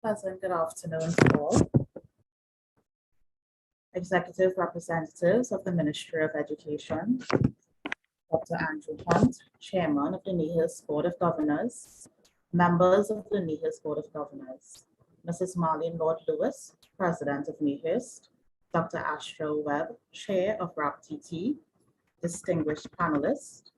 Pleasant good afternoon to all. Executive representatives of the Ministry of Education, Dr. Andrew Hunt, Chairman of the NIHERST Board of Governors, members of the NIHERST Board of Governors, Mrs. Marlene Lord-Lewis, President of NIHERST, Dr. Astral Webb, Chair of RAPTT, distinguished panelists,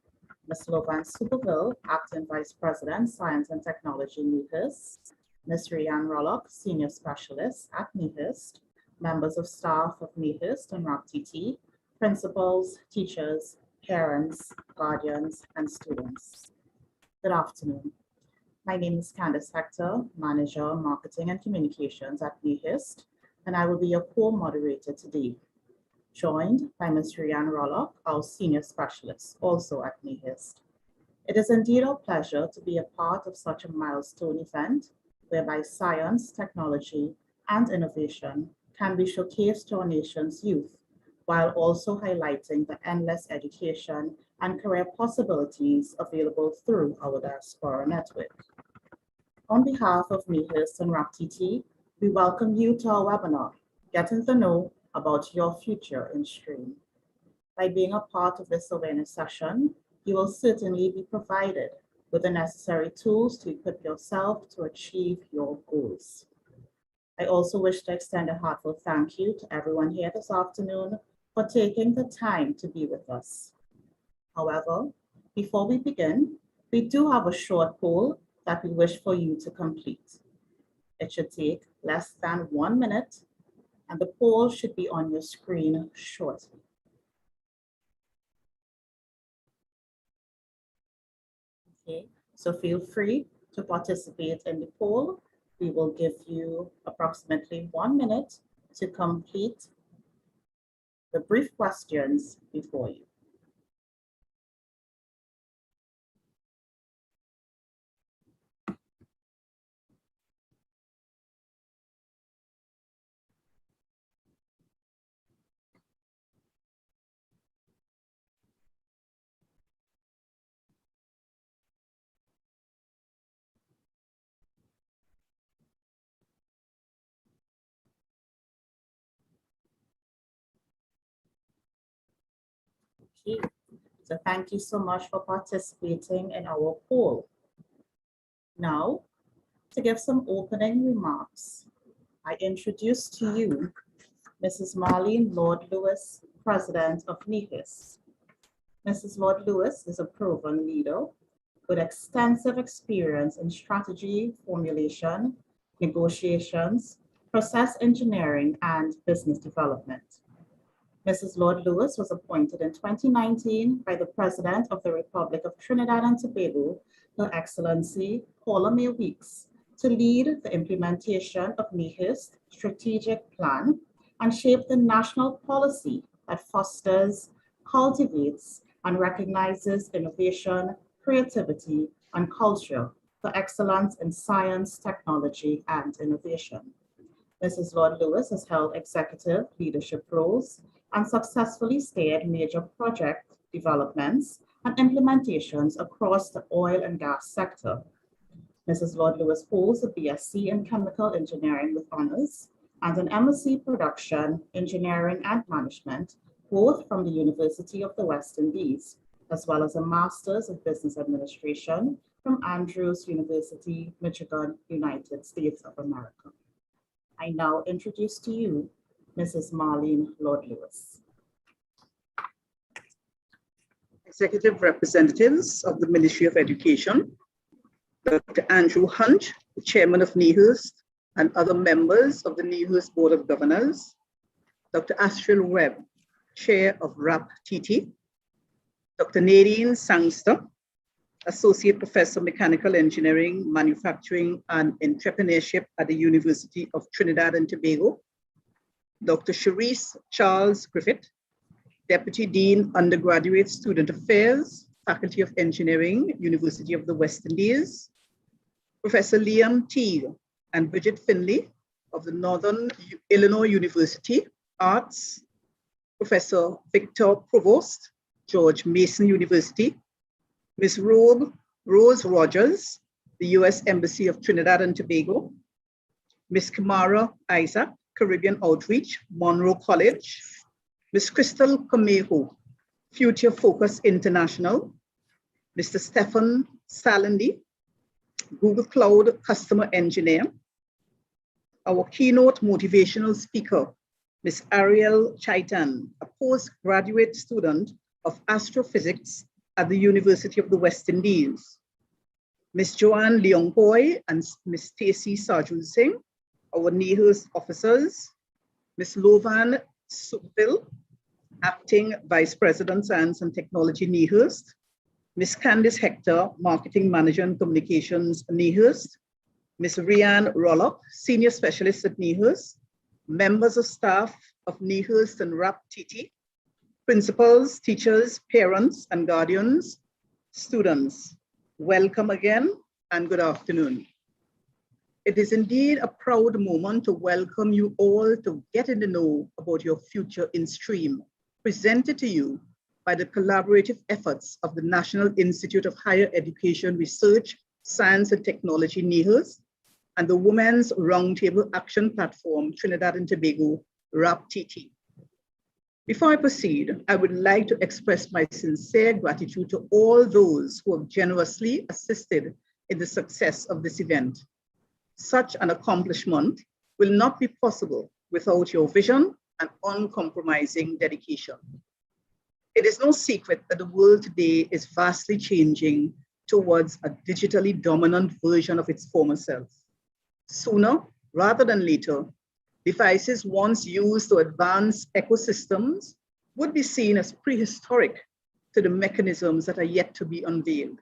Ms. Lovan Superville, Acting Vice President, Science and Technology, NIHERST, Ms. Rianne Rollock, Senior Specialist at NIHERST, members of staff of NIHERST and RAPTT, principals, teachers, parents, guardians, and students. Good afternoon. My name is Candice Hector, Manager, Marketing and Communications at NIHERST, and I will be your co-moderator today, joined by Ms. Rianne Rollock, our Senior Specialist, also at NIHERST. It is indeed our pleasure to be a part of such a milestone event whereby science, technology, and innovation can be showcased to our nation's youth, while also highlighting the endless education and career possibilities available through our diaspora network. On behalf of NIHERST and RAPTT, we welcome you to our webinar, Getting to Know About Your Future in STEAM. By being a part of this awareness session, you will certainly be provided with the necessary tools to equip yourself to achieve your goals. I also wish to extend a heartfelt thank you to everyone here this afternoon for taking the time to be with us. However, before we begin, we do have a short poll that we wish for you to complete. It should take less than 1 minute, and the poll should be on your screen shortly. Okay, so feel free to participate in the poll. We will give you approximately 1 minute to complete the brief questions before you. Okay, so thank you so much for participating in our poll. Now, to give some opening remarks, I introduce to you Mrs. Marlene Lord-Lewis, President of NIHERST. Mrs. Lord-Lewis is a proven leader with extensive experience in strategy formulation, negotiations, process engineering, and business development. Mrs. Lord-Lewis was appointed in 2019 by the President of the Republic of Trinidad and Tobago, Her Excellency Paula May Weeks, to lead the implementation of NIHERST strategic plan and shape the national policy that fosters, cultivates, and recognizes innovation, creativity, and culture for excellence in science, technology, and innovation. Mrs. Lord-Lewis has held executive leadership roles and successfully steered major project developments and implementations across the oil and gas sector. Mrs. Lord-Lewis holds a BSc in Chemical Engineering with honors and an MSc Production, Engineering and Management, both from the University of the West Indies, as well as a Master's of Business Administration from Andrews University, Michigan, United States of America. I now introduce to you Mrs. Marlene Lord-Lewis. Executive representatives of the Ministry of Education, Dr. Andrew Hunt, the Chairman of NIHERST, and other members of the NIHERST Board of Governors, Dr. Astral Webb, Chair of RAPTT, Dr. Nadine Sangster, Associate Professor, Mechanical Engineering, Manufacturing, and Entrepreneurship at the University of Trinidad and Tobago, Dr. Cherise Charles Griffith, Deputy Dean, Undergraduate Student Affairs, Faculty of Engineering, University of the West Indies, Professor Liam Teague and Bridget Finley of the Northern Illinois University, Arts, Professor Victor Provost, George Mason University, Ms. Rose Rogers, the U.S. Embassy of Trinidad and Tobago, Ms. Kamara Isaac, Caribbean Outreach, Monroe College. Ms. Crystal Comejo, Future Focus International. Mr. Stefan Salendi, Google Cloud Customer Engineer. Our keynote motivational speaker, Ms. Ariel Chaitan, a postgraduate student of astrophysics at the University of the West Indies. Ms. Joanne Leongpoy and Ms. Stacy Sarju Singh, our NIHERST officers. Ms. Lovan Subville, Acting Vice President, Science and Technology, NIHERST. Ms. Candice Hector, Marketing Manager and Communications, NIHERST. Ms. Rianne Rollock, Senior Specialist at NIHERST. Members of staff of NIHERST and RAPTT. Principals, teachers, parents, and guardians, students, welcome again and good afternoon. It is indeed a proud moment to welcome you all to get in the know about your future in STREAM, presented to you by the collaborative efforts of the National Institute of Higher Education Research, Science and Technology, NIHERST, and the Women's Roundtable Action Platform, Trinidad and Tobago, RAPTT. Before I proceed, I would like to express my sincere gratitude to all those who have generously assisted in the success of this event. Such an accomplishment will not be possible without your vision and uncompromising dedication. It is no secret that the world today is vastly changing towards a digitally dominant version of its former self. Sooner rather than later, devices once used to advance ecosystems would be seen as prehistoric to the mechanisms that are yet to be unveiled.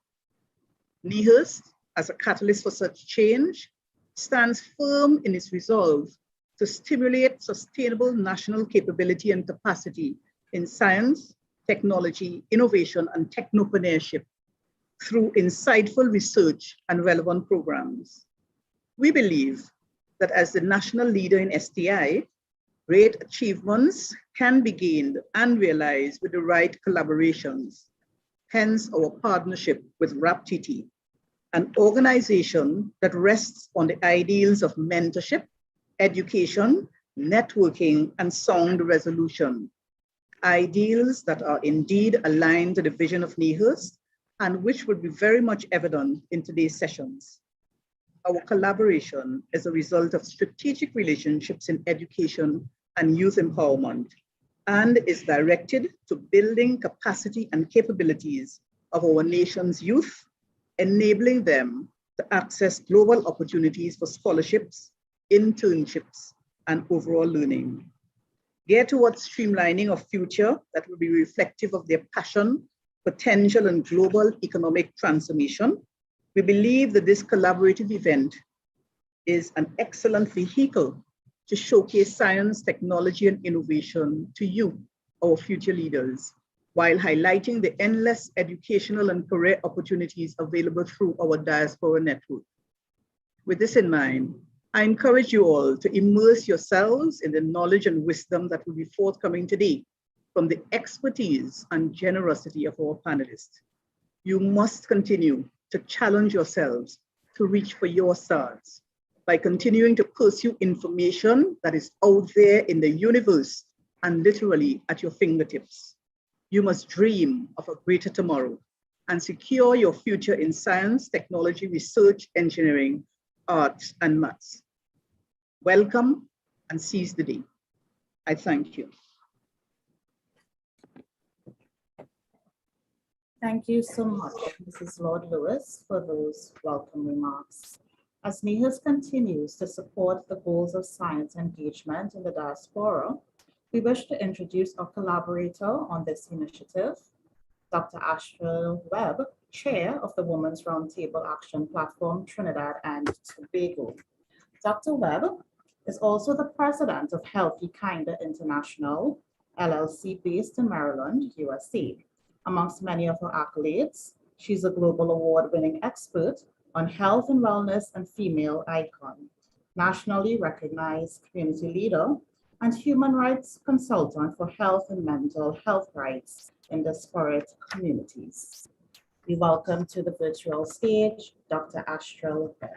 NIHERST, as a catalyst for such change, stands firm in its resolve to stimulate sustainable national capability and capacity in science, technology, innovation, and technopreneurship through insightful research and relevant programs. We believe that as the national leader in STI, great achievements can be gained and realized with the right collaborations. Hence our partnership with RAPTT, an organization that rests on the ideals of mentorship, education, networking, and sound resolution. Ideals that are indeed aligned to the vision of NIHERST and which would be very much evident in today's sessions. Our collaboration is a result of strategic relationships in education and youth empowerment and is directed to building capacity and capabilities of our nation's youth, enabling them to access global opportunities for scholarships, internships, and overall learning. Geared towards streamlining of future that will be reflective of their passion, potential, and global economic transformation, we believe that this collaborative event is an excellent vehicle to showcase science, technology, and innovation to you, our future leaders, while highlighting the endless educational and career opportunities available through our diaspora network. With this in mind, I encourage you all to immerse yourselves in the knowledge and wisdom that will be forthcoming today from the expertise and generosity of our panelists. You must continue to challenge yourselves to reach for your stars by continuing to pursue information that is out there in the universe and literally at your fingertips. You must dream of a greater tomorrow and secure your future in science, technology, research, engineering, arts, and maths. Welcome and seize the day. I thank you. Thank you so much, Mrs. Lord Lewis, for those welcome remarks. As NIHERST continues to support the goals of science engagement in the diaspora, we wish to introduce our collaborator on this initiative, Dr. Astral Webb, Chair of the Women's Roundtable Action Platform, Trinidad and Tobago. Dr. Webb is also the president of Healthy Kinder International, LLC based in Maryland, USA. Amongst many of her accolades, she's a global award-winning expert on health and wellness and female icon, nationally recognized community leader, and human rights consultant for health and mental health rights in disparate communities. We welcome to the virtual stage, Dr. Astral Webb.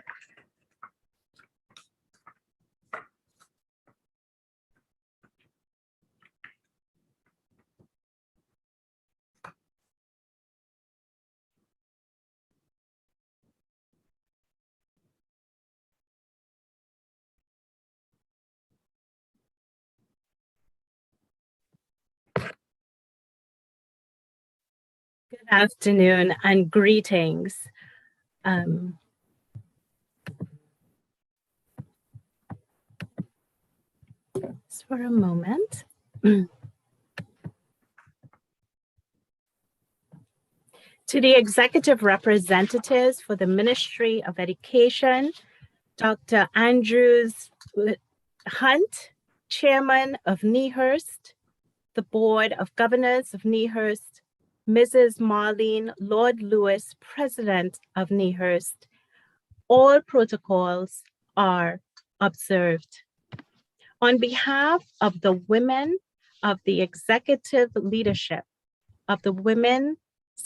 Afternoon and greetings. Just for a moment. To the executive representatives for the Ministry of Education, Dr. Andrews Hunt, Chairman of NIHERST, the Board of Governors of NIHERST, Mrs. Marlene Lord Lewis, President of NIHERST, all protocols are observed. On behalf of the women of the executive leadership of the Women's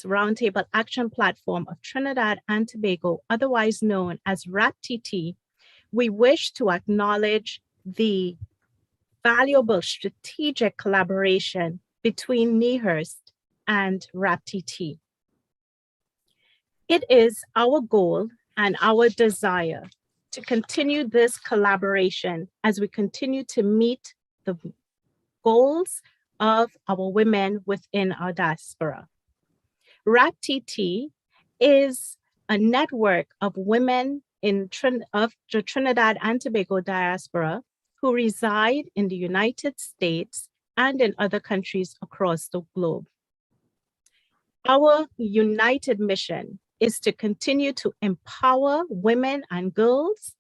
Roundtable Action Platform of Trinidad and Tobago, otherwise known as RAPTT, we wish to acknowledge the valuable strategic collaboration between NIHERST and RAPTT. It is our goal and our desire to continue this collaboration as we continue to meet the goals of our women within our diaspora. RAPTT is a network of women of the Trinidad and Tobago diaspora who reside in the United States and in other countries across the globe. Our united mission is to continue to empower women and girls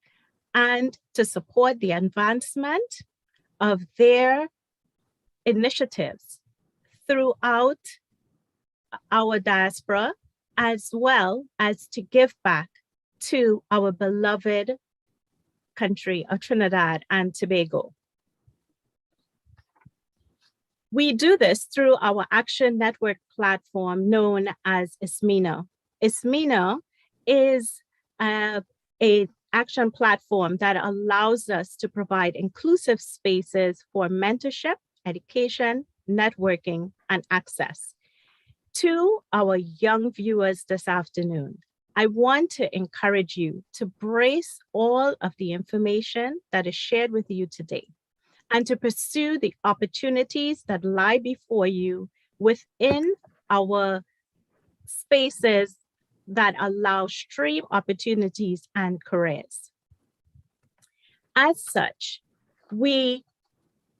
and to support the advancement of their initiatives throughout our diaspora, as well as to give back to our beloved country of Trinidad and Tobago. We do this through our Action Network platform known as ISMENA. ISMENA is an action platform that allows us to provide inclusive spaces for mentorship, education, networking, and access. To our young viewers this afternoon, I want to encourage you to brace all of the information that is shared with you today and to pursue the opportunities that lie before you within our spaces that allow stream opportunities and careers. As such, we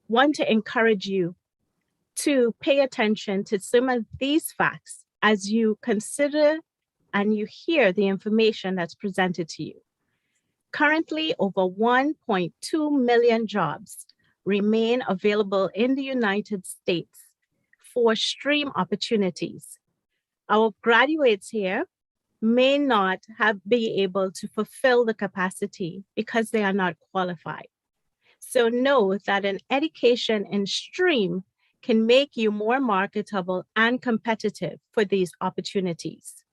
want to encourage you to pay attention to some of these facts as you consider and you hear the information that's presented to you. Currently, over 1.2 million jobs remain available in the United States for STEAM opportunities. Our graduates here may not be able to fulfill the capacity because they are not qualified. So know that an education in STEAM can make you more marketable and competitive for these opportunities.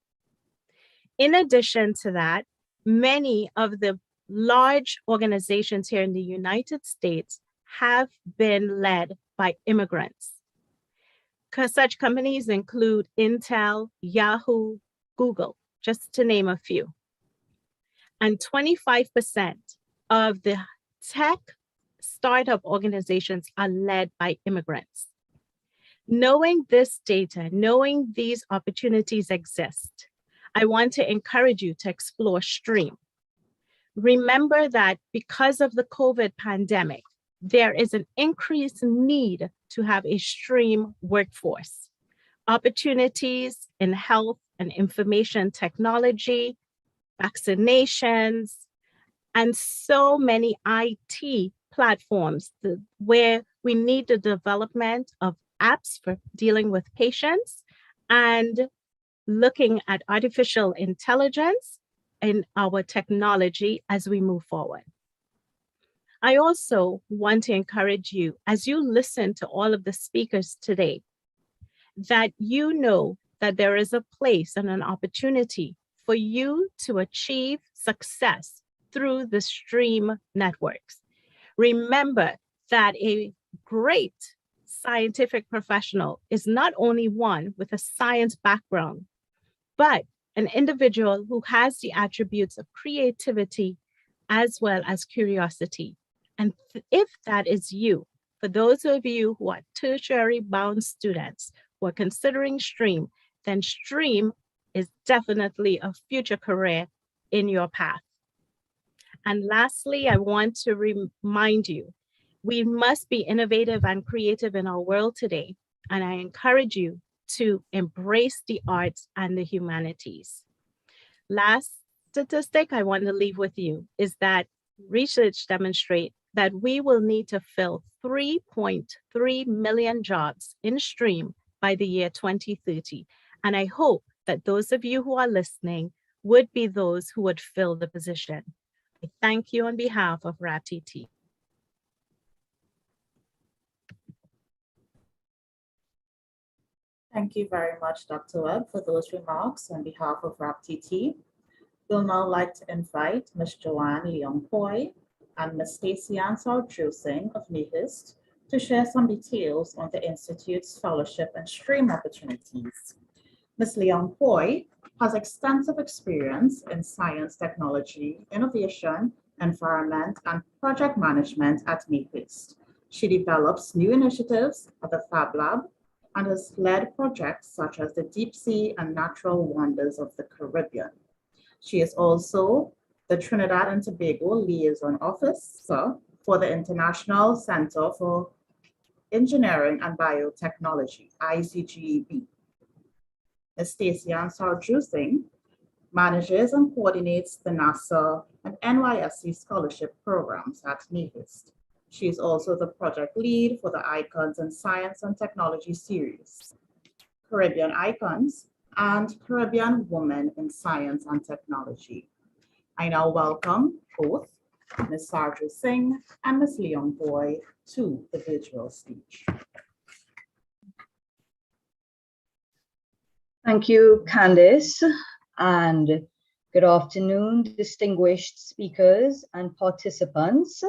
In addition to that, many of the large organizations here in the United States have been led by immigrants. Such companies include Intel, Yahoo, Google, just to name a few. And 25% of the tech startup organizations are led by immigrants. Knowing this data, knowing these opportunities exist, I want to encourage you to explore STEAM. Remember that because of the COVID pandemic, there is an increased need to have a STEAM workforce. Opportunities in health and information technology, vaccinations, and so many IT platforms where we need the development of apps for dealing with patients and looking at artificial intelligence in our technology as we move forward. I also want to encourage you, as you listen to all of the speakers today, that you know that there is a place and an opportunity for you to achieve success through the STEAM networks. Remember that a great scientific professional is not only one with a science background, but an individual who has the attributes of creativity as well as curiosity. And if that is you, for those of you who are tertiary bound students who are considering STEAM, then STREAM is definitely a future career in your path. And lastly, I want to remind you, we must be innovative and creative in our world today. And I encourage you to embrace the arts and the humanities. Last statistic I want to leave with you is that research demonstrates that we will need to fill 3.3 million jobs in STREAM by the year 2030. And I hope that those of you who are listening would be those who would fill the position. I thank you on behalf of RAPTT. Thank you very much, Dr. Webb, for those remarks on behalf of RAPTT. We'll now like to invite Ms. Joanne Leong-Poi and Ms. Stacey Ansar-Drusing of NIHERST to share some details on the Institute's fellowship and STREAM opportunities. Ms. Leong-Poi has extensive experience in science, technology, innovation, environment, and project management at NIHERST. She develops new initiatives at the Fab Lab and has led projects such as the Deep Sea and Natural Wonders of the Caribbean. She is also the Trinidad and Tobago Liaison Officer for the International Center for Engineering and Biotechnology, ICGEB. Ms. Stacey Ansar-Drusing manages and coordinates the NASA and NYSC scholarship programs at NIHERST. She is also the project lead for the Icons in Science and Technology series, Caribbean Icons, and Caribbean Women in Science and Technology. I now welcome both Ms. Ansar-Drusing and Ms. Leong-Poi to the virtual stage. Thank you, Candice, and good afternoon, distinguished speakers and participants.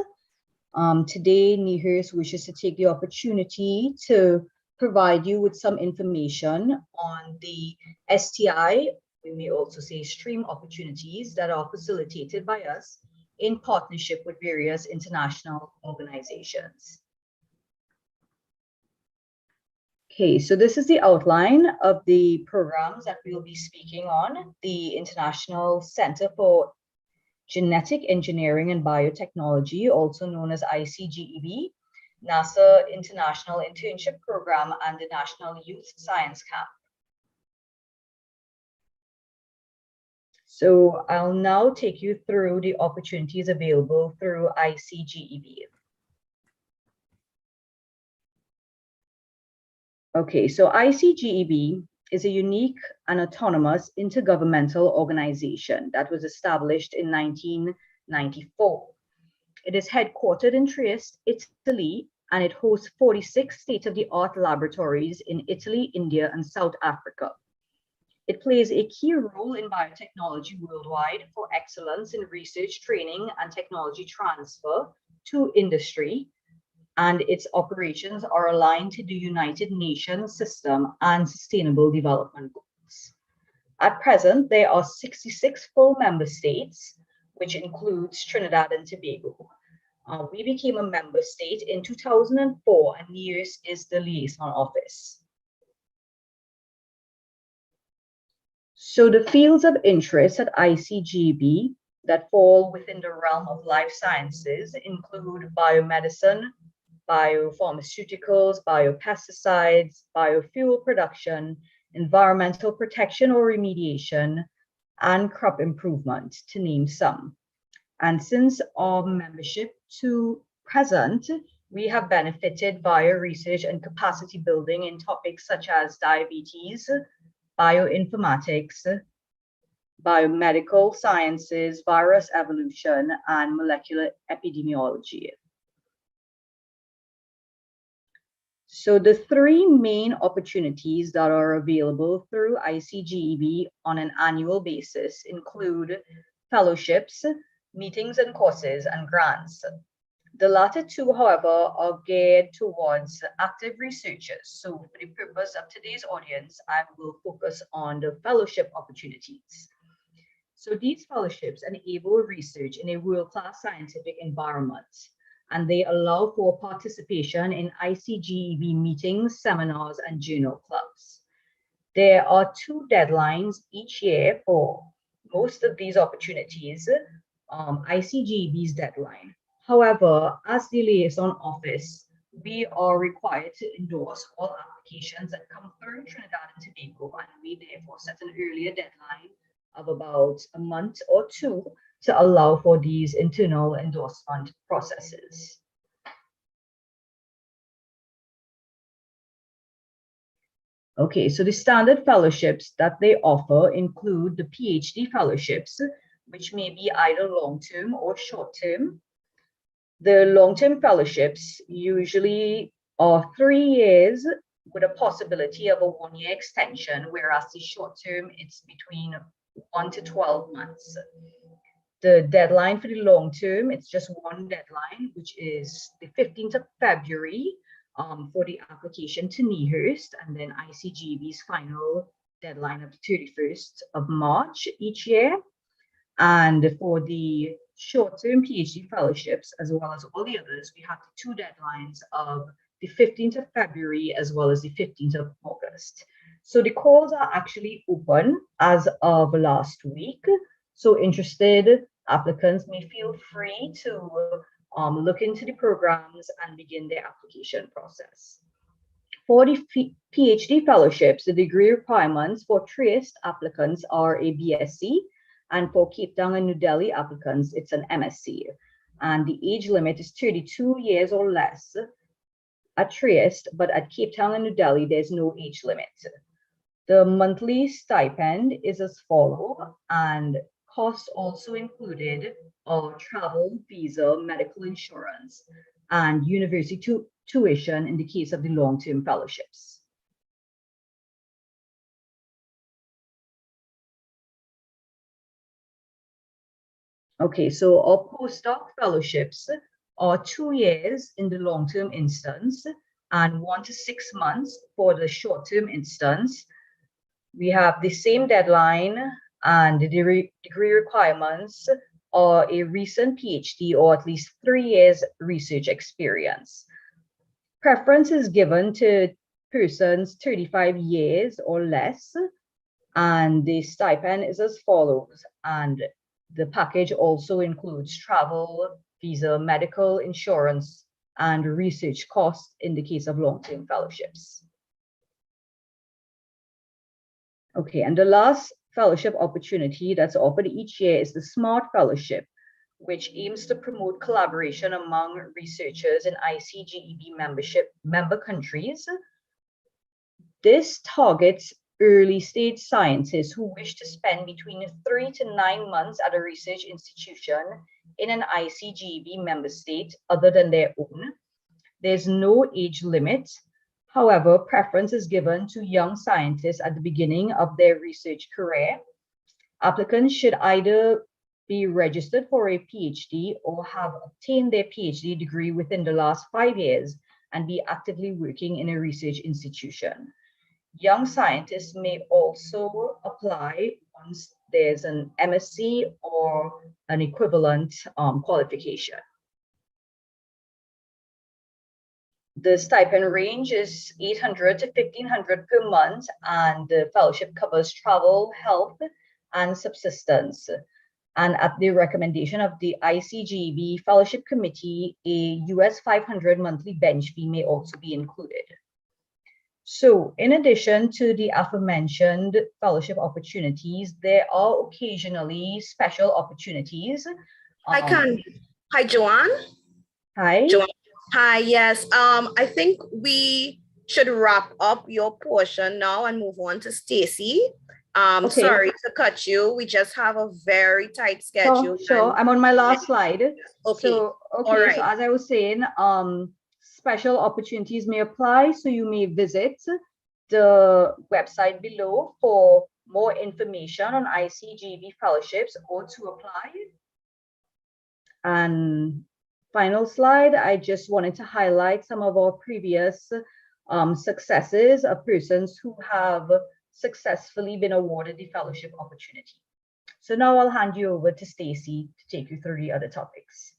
Today, NIHERST wishes to take the opportunity to provide you with some information on the STI, we may also say STREAM opportunities that are facilitated by us in partnership with various international organizations. Okay, so this is the outline of the programs that we'll be speaking on. The International Center for Genetic Engineering and Biotechnology, also known as ICGEB, NASA International Internship Program, and the National Youth Science Camp. So I'll now take you through the opportunities available through ICGEB. Okay, so ICGEB is a unique and autonomous intergovernmental organization that was established in 1994. It is headquartered in Trieste, Italy, and it hosts 46 state-of-the-art laboratories in Italy, India, and South Africa. It plays a key role in biotechnology worldwide for excellence in research, training, and technology transfer to industry, and its operations are aligned to the United Nations system and Sustainable Development Goals. At present, there are 66 full member states, which includes Trinidad and Tobago. We became a member state in 2004, and NIHERST is the liaison office. So the fields of interest at ICGEB that fall within the realm of life sciences include biomedicine, biopharmaceuticals, biopesticides, biofuel production, environmental protection or remediation, and crop improvement, to name some. And since our membership to present, we have benefited via research and capacity building in topics such as diabetes, bioinformatics, biomedical sciences, virus evolution, and molecular epidemiology. So the three main opportunities that are available through ICGEB on an annual basis include fellowships, meetings and courses, and grants. The latter two, however, are geared towards active researchers. So for the purpose of today's audience, I will focus on the fellowship opportunities. So these fellowships enable research in a world-class scientific environment, and they allow for participation in ICGEB meetings, seminars, and journal clubs. There are 2 deadlines each year for most of these opportunities, ICGB's deadline. However, as the liaison office, we are required to endorse all applications that come through Trinidad and Tobago, and we therefore set an earlier deadline of about a month or 2 to allow for these internal endorsement processes. Okay, so the standard fellowships that they offer include the PhD fellowships, which may be either long-term or short-term. The long-term fellowships usually are 3 years with a possibility of a 1-year extension, whereas the short-term, it's between 1 to 12 months. The deadline for the long-term, it's just one deadline, which is the 15th of February for the application to NIHERST, and then ICGB's final deadline of the 31st of March each year. And for the short-term PhD fellowships, as well as all the others, we have the 2 deadlines of the 15th of February as well as the 15th of August. So the calls are actually open as of last week. So interested applicants may feel free to look into the programs and begin their application process. For the PhD fellowships, the degree requirements for TRIEST applicants are a BSc, and for Cape Town and New Delhi applicants, it's an MSc. And the age limit is 32 years or less at TRIEST, but at Cape Town and New Delhi, there's no age limit. The monthly stipend is as follows, and costs also included are travel, visa, medical insurance, and university tuition in the case of the long-term fellowships. Okay, so our postdoc fellowships are 2 years in the long-term instance and 1 to 6 months for the short-term instance. We have the same deadline, and the degree requirements are a recent PhD or at least 3 years research experience. Preference is given to persons 35 years or less, and the stipend is as follows. And the package also includes travel, visa, medical insurance, and research costs in the case of long-term fellowships. Okay, and the last fellowship opportunity that's offered each year is the SMART Fellowship, which aims to promote collaboration among researchers in ICGEB member countries. This targets early stage scientists who wish to spend between 3 to 9 months at a research institution in an ICGEB member state other than their own. There's no age limit. However, preference is given to young scientists at the beginning of their research career. Applicants should either be registered for a PhD or have obtained their PhD degree within the last 5 years and be actively working in a research institution. Young scientists may also apply once there's an MSc or an equivalent qualification. The stipend range is $800 to $1,500 per month, and the fellowship covers travel, health, and subsistence. And at the recommendation of the ICGEB Fellowship Committee, a US $500 monthly bench fee may also be included. So in addition to the aforementioned fellowship opportunities, there are occasionally special opportunities. Hi, Joanne. Hi. Joanne. Hi, yes. I think we should wrap up your portion now and move on to Stacy. Okay. Sorry to cut you. We just have a very tight schedule. Sure. I'm on my last slide. Okay. So as I was saying, special opportunities may apply, so you may visit the website below for more information on ICGEB fellowships or to apply. And final slide, I just wanted to highlight some of our previous successes of persons who have successfully been awarded the fellowship opportunity. So now I'll hand you over to Stacy to take you through the other topics.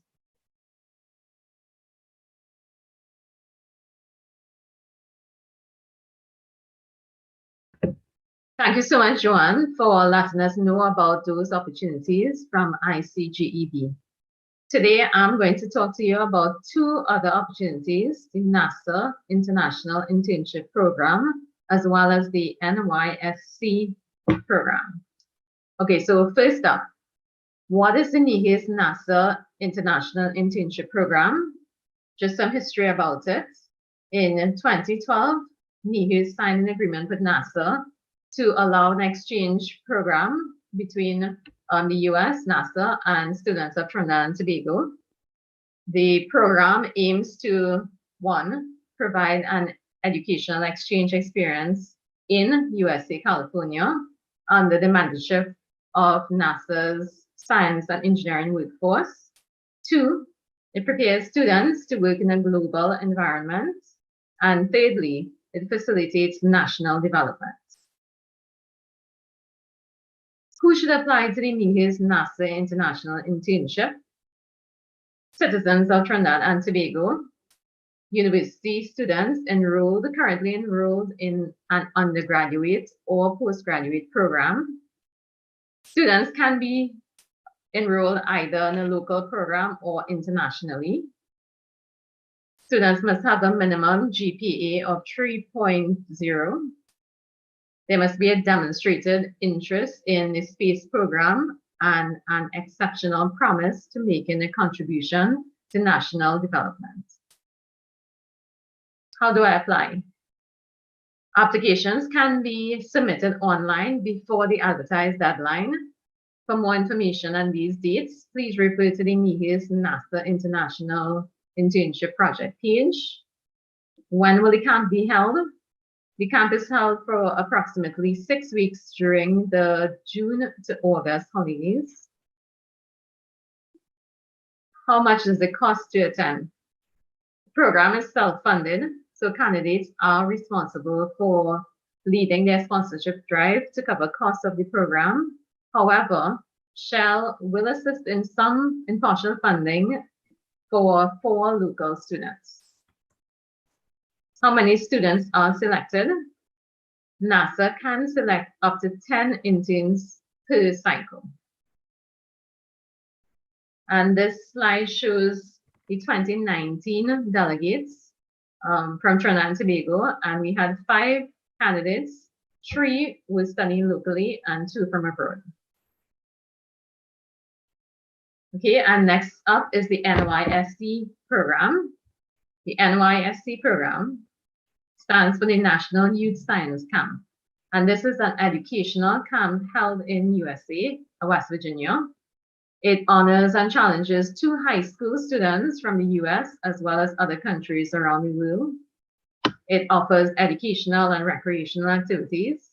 Thank you so much, Joanne, for letting us know about those opportunities from ICGEB. Today, I'm going to talk to you about two other opportunities, the NASA International Internship Program, as well as the NIHERST program. Okay, so first up, what is the NIHERST NASA International Internship Program? Just some history about it. In 2012, NIHERST signed an agreement with NASA to allow an exchange program between the US, NASA, and students of Trinidad and Tobago. The program aims to, one, provide an educational exchange experience in USA, California, under the mentorship of NASA's science and engineering workforce. Two, it prepares students to work in a global environment. And thirdly, it facilitates national development. Who should apply to the NIHERST NASA International Internship? Citizens of Trinidad and Tobago, university students currently enrolled in an undergraduate or postgraduate program. Students can be enrolled either in a local program or internationally. Students must have a minimum GPA of 3.0. There must be a demonstrated interest in the space program and an exceptional promise to making a contribution to national development. How do I apply? Applications can be submitted online before the advertised deadline. For more information on these dates, please refer to the NIHERST NASA International Internship Project page. When will the camp be held? The camp is held for approximately 6 weeks during the June to August holidays. How much does it cost to attend? The program is self-funded, so candidates are responsible for leading their sponsorship drive to cover costs of the program. However, Shell will assist in partial funding for 4 local students. How many students are selected? NASA can select up to 10 interns per cycle. And this slide shows the 2019 delegates from Trinidad and Tobago, and we had 5 candidates. 3 were studying locally and 2 from abroad. Okay, and next up is the NIHERST program. The NIHERST program stands for the National Youth Science Camp. And this is an educational camp held in USA, West Virginia. It honors and challenges 2 high school students from the US as well as other countries around the world. It offers educational and recreational activities.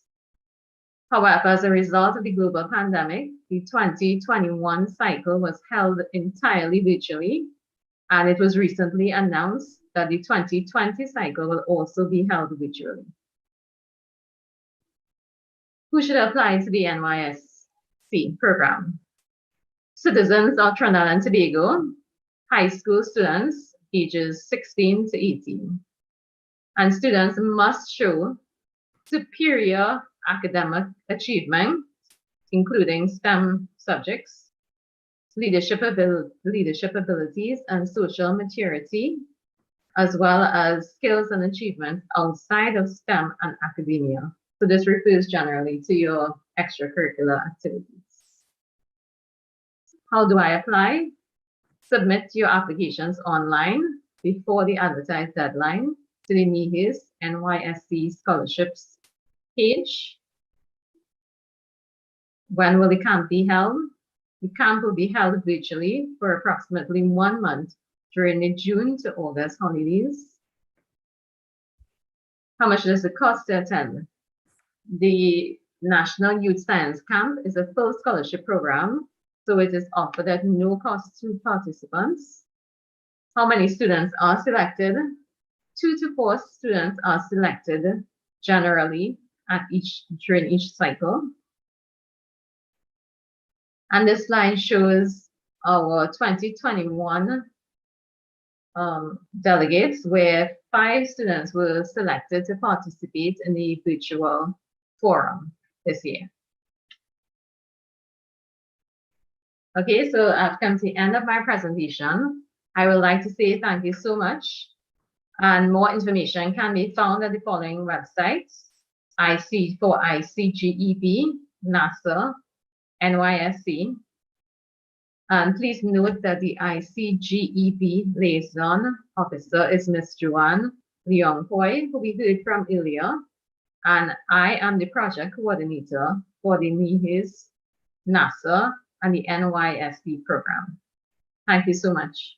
However, as a result of the global pandemic, the 2021 cycle was held entirely virtually, and it was recently announced that the 2020 cycle will also be held virtually. Who should apply to the NIHERST program? Citizens of Trinidad and Tobago, high school students ages 16 to 18. And students must show superior academic achievement, including STEM subjects, leadership abilities, and social maturity, as well as skills and achievements outside of STEM and academia. So this refers generally to your extracurricular activities. How do I apply? Submit your applications online before the advertised deadline to the NIHERST NYSC scholarships page. When will the camp be held? The camp will be held virtually for approximately 1 month during the June to August holidays. How much does it cost to attend? The National Youth Science Camp is a full scholarship program, so it is offered at no cost to participants. How many students are selected? 2 to 4 students are selected generally during each cycle. And this slide shows our 2021 delegates, where 5 students were selected to participate in the virtual forum. this year. Okay, so I've come to the end of my presentation. I would like to say thank you so much. And more information can be found at the following websites: ICGEB, NASA, NYSC. And please note that the ICGEB liaison officer is Ms. Joanne Leong Hoi, who we heard from earlier. And I am the project coordinator for the NIHERST, NASA, and the NYSC program. Thank you so much.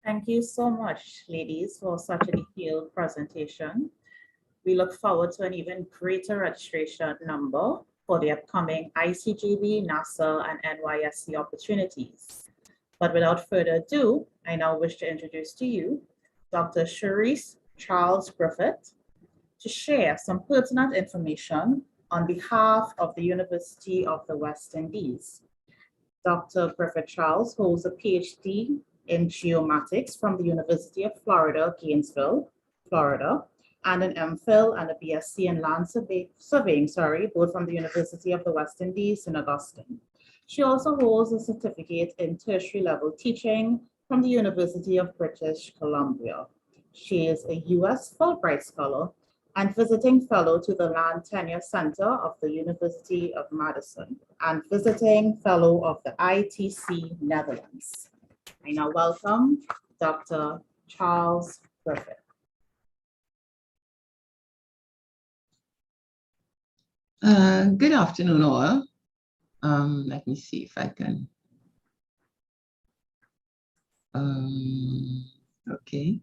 Thank you so much, ladies, for such a detailed presentation. We look forward to an even greater registration number for the upcoming ICGB, NASA, and NYSC opportunities. But without further ado, I now wish to introduce to you Dr. Cherise Charles Griffith to share some pertinent information on behalf of the University of the West Indies. Dr. Griffith Charles holds a PhD in geomatics from the University of Florida, Gainesville, Florida, and an MPhil and a BSc in land surveying, both from the University of the West Indies in Augustine. She also holds a certificate in tertiary level teaching from the University of British Columbia. She is a US Fulbright Scholar and visiting fellow to the Land Tenure Center of the University of Madison and visiting fellow of the ITC Netherlands. I now welcome Dr. Charles Griffith. Good afternoon, all. Let me see if I can. Okay.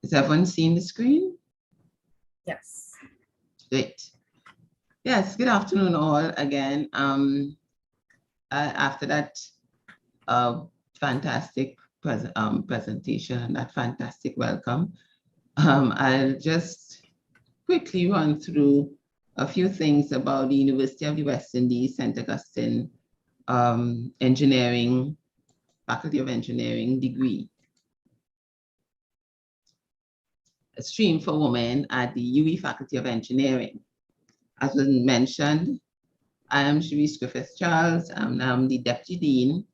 Has everyone seen the screen? Yes. Great. Yes, good afternoon, all again. After that fantastic presentation, that fantastic welcome, I'll just quickly run through a few things about the University of the West Indies, St. Augustine engineering, Faculty of Engineering degree. A stream for women at the UE Faculty of Engineering. As was mentioned, I am Cherise Griffith Charles, and I'm the Deputy Dean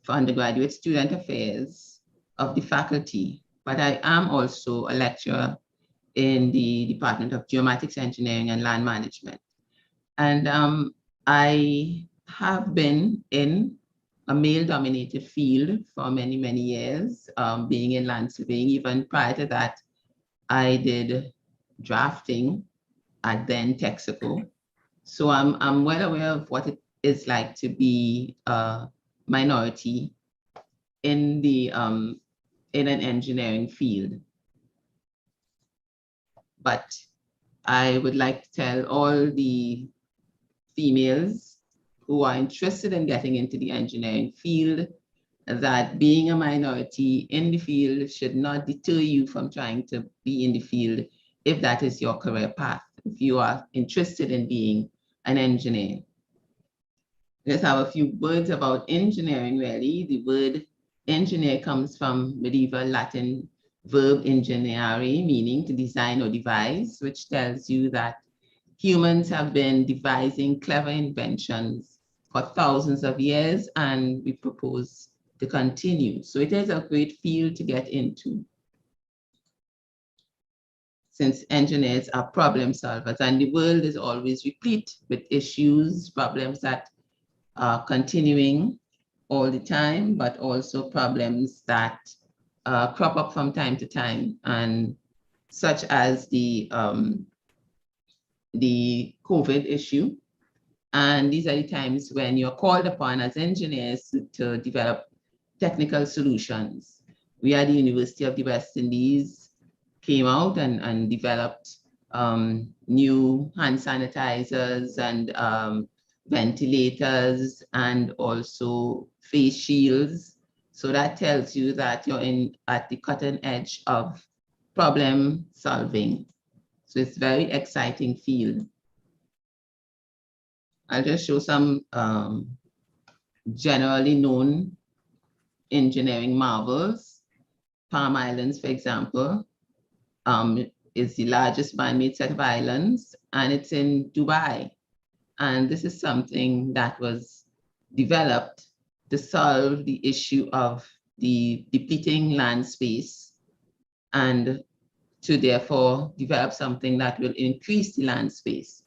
for Undergraduate Student Affairs of the faculty, but I am also a lecturer in the Department of Geomatics Engineering and Land Management. And I have been in a male-dominated field for many, many years, being in land surveying. Even prior to that, I did drafting at then Texaco. So I'm well aware of what it is like to be a minority in the in an engineering field. But I would like to tell all the females who are interested in getting into the engineering field that being a minority in the field should not deter you from trying to be in the field if that is your career path, if you are interested in being an engineer. Let's have a few words about engineering, really. The word engineer comes from medieval Latin verb ingenieare, meaning to design or devise, which tells you that humans have been devising clever inventions for thousands of years, and we propose to continue. So it is a great field to get into, since engineers are problem solvers, and the world is always replete with issues, problems that are continuing all the time, but also problems that crop up from time to time, and such as the COVID issue. And these are the times when you're called upon as engineers to develop technical solutions. We at the University of the West Indies came out and developed new hand sanitizers and ventilators and also face shields. So that tells you that you're at the cutting edge of problem solving. So it's a very exciting field. I'll just show some generally known engineering marvels. Palm Islands, for example, is the largest man-made set of islands, and it's in Dubai. And this is something that was developed to solve the issue of the depleting land space and to therefore develop something that will increase the land space.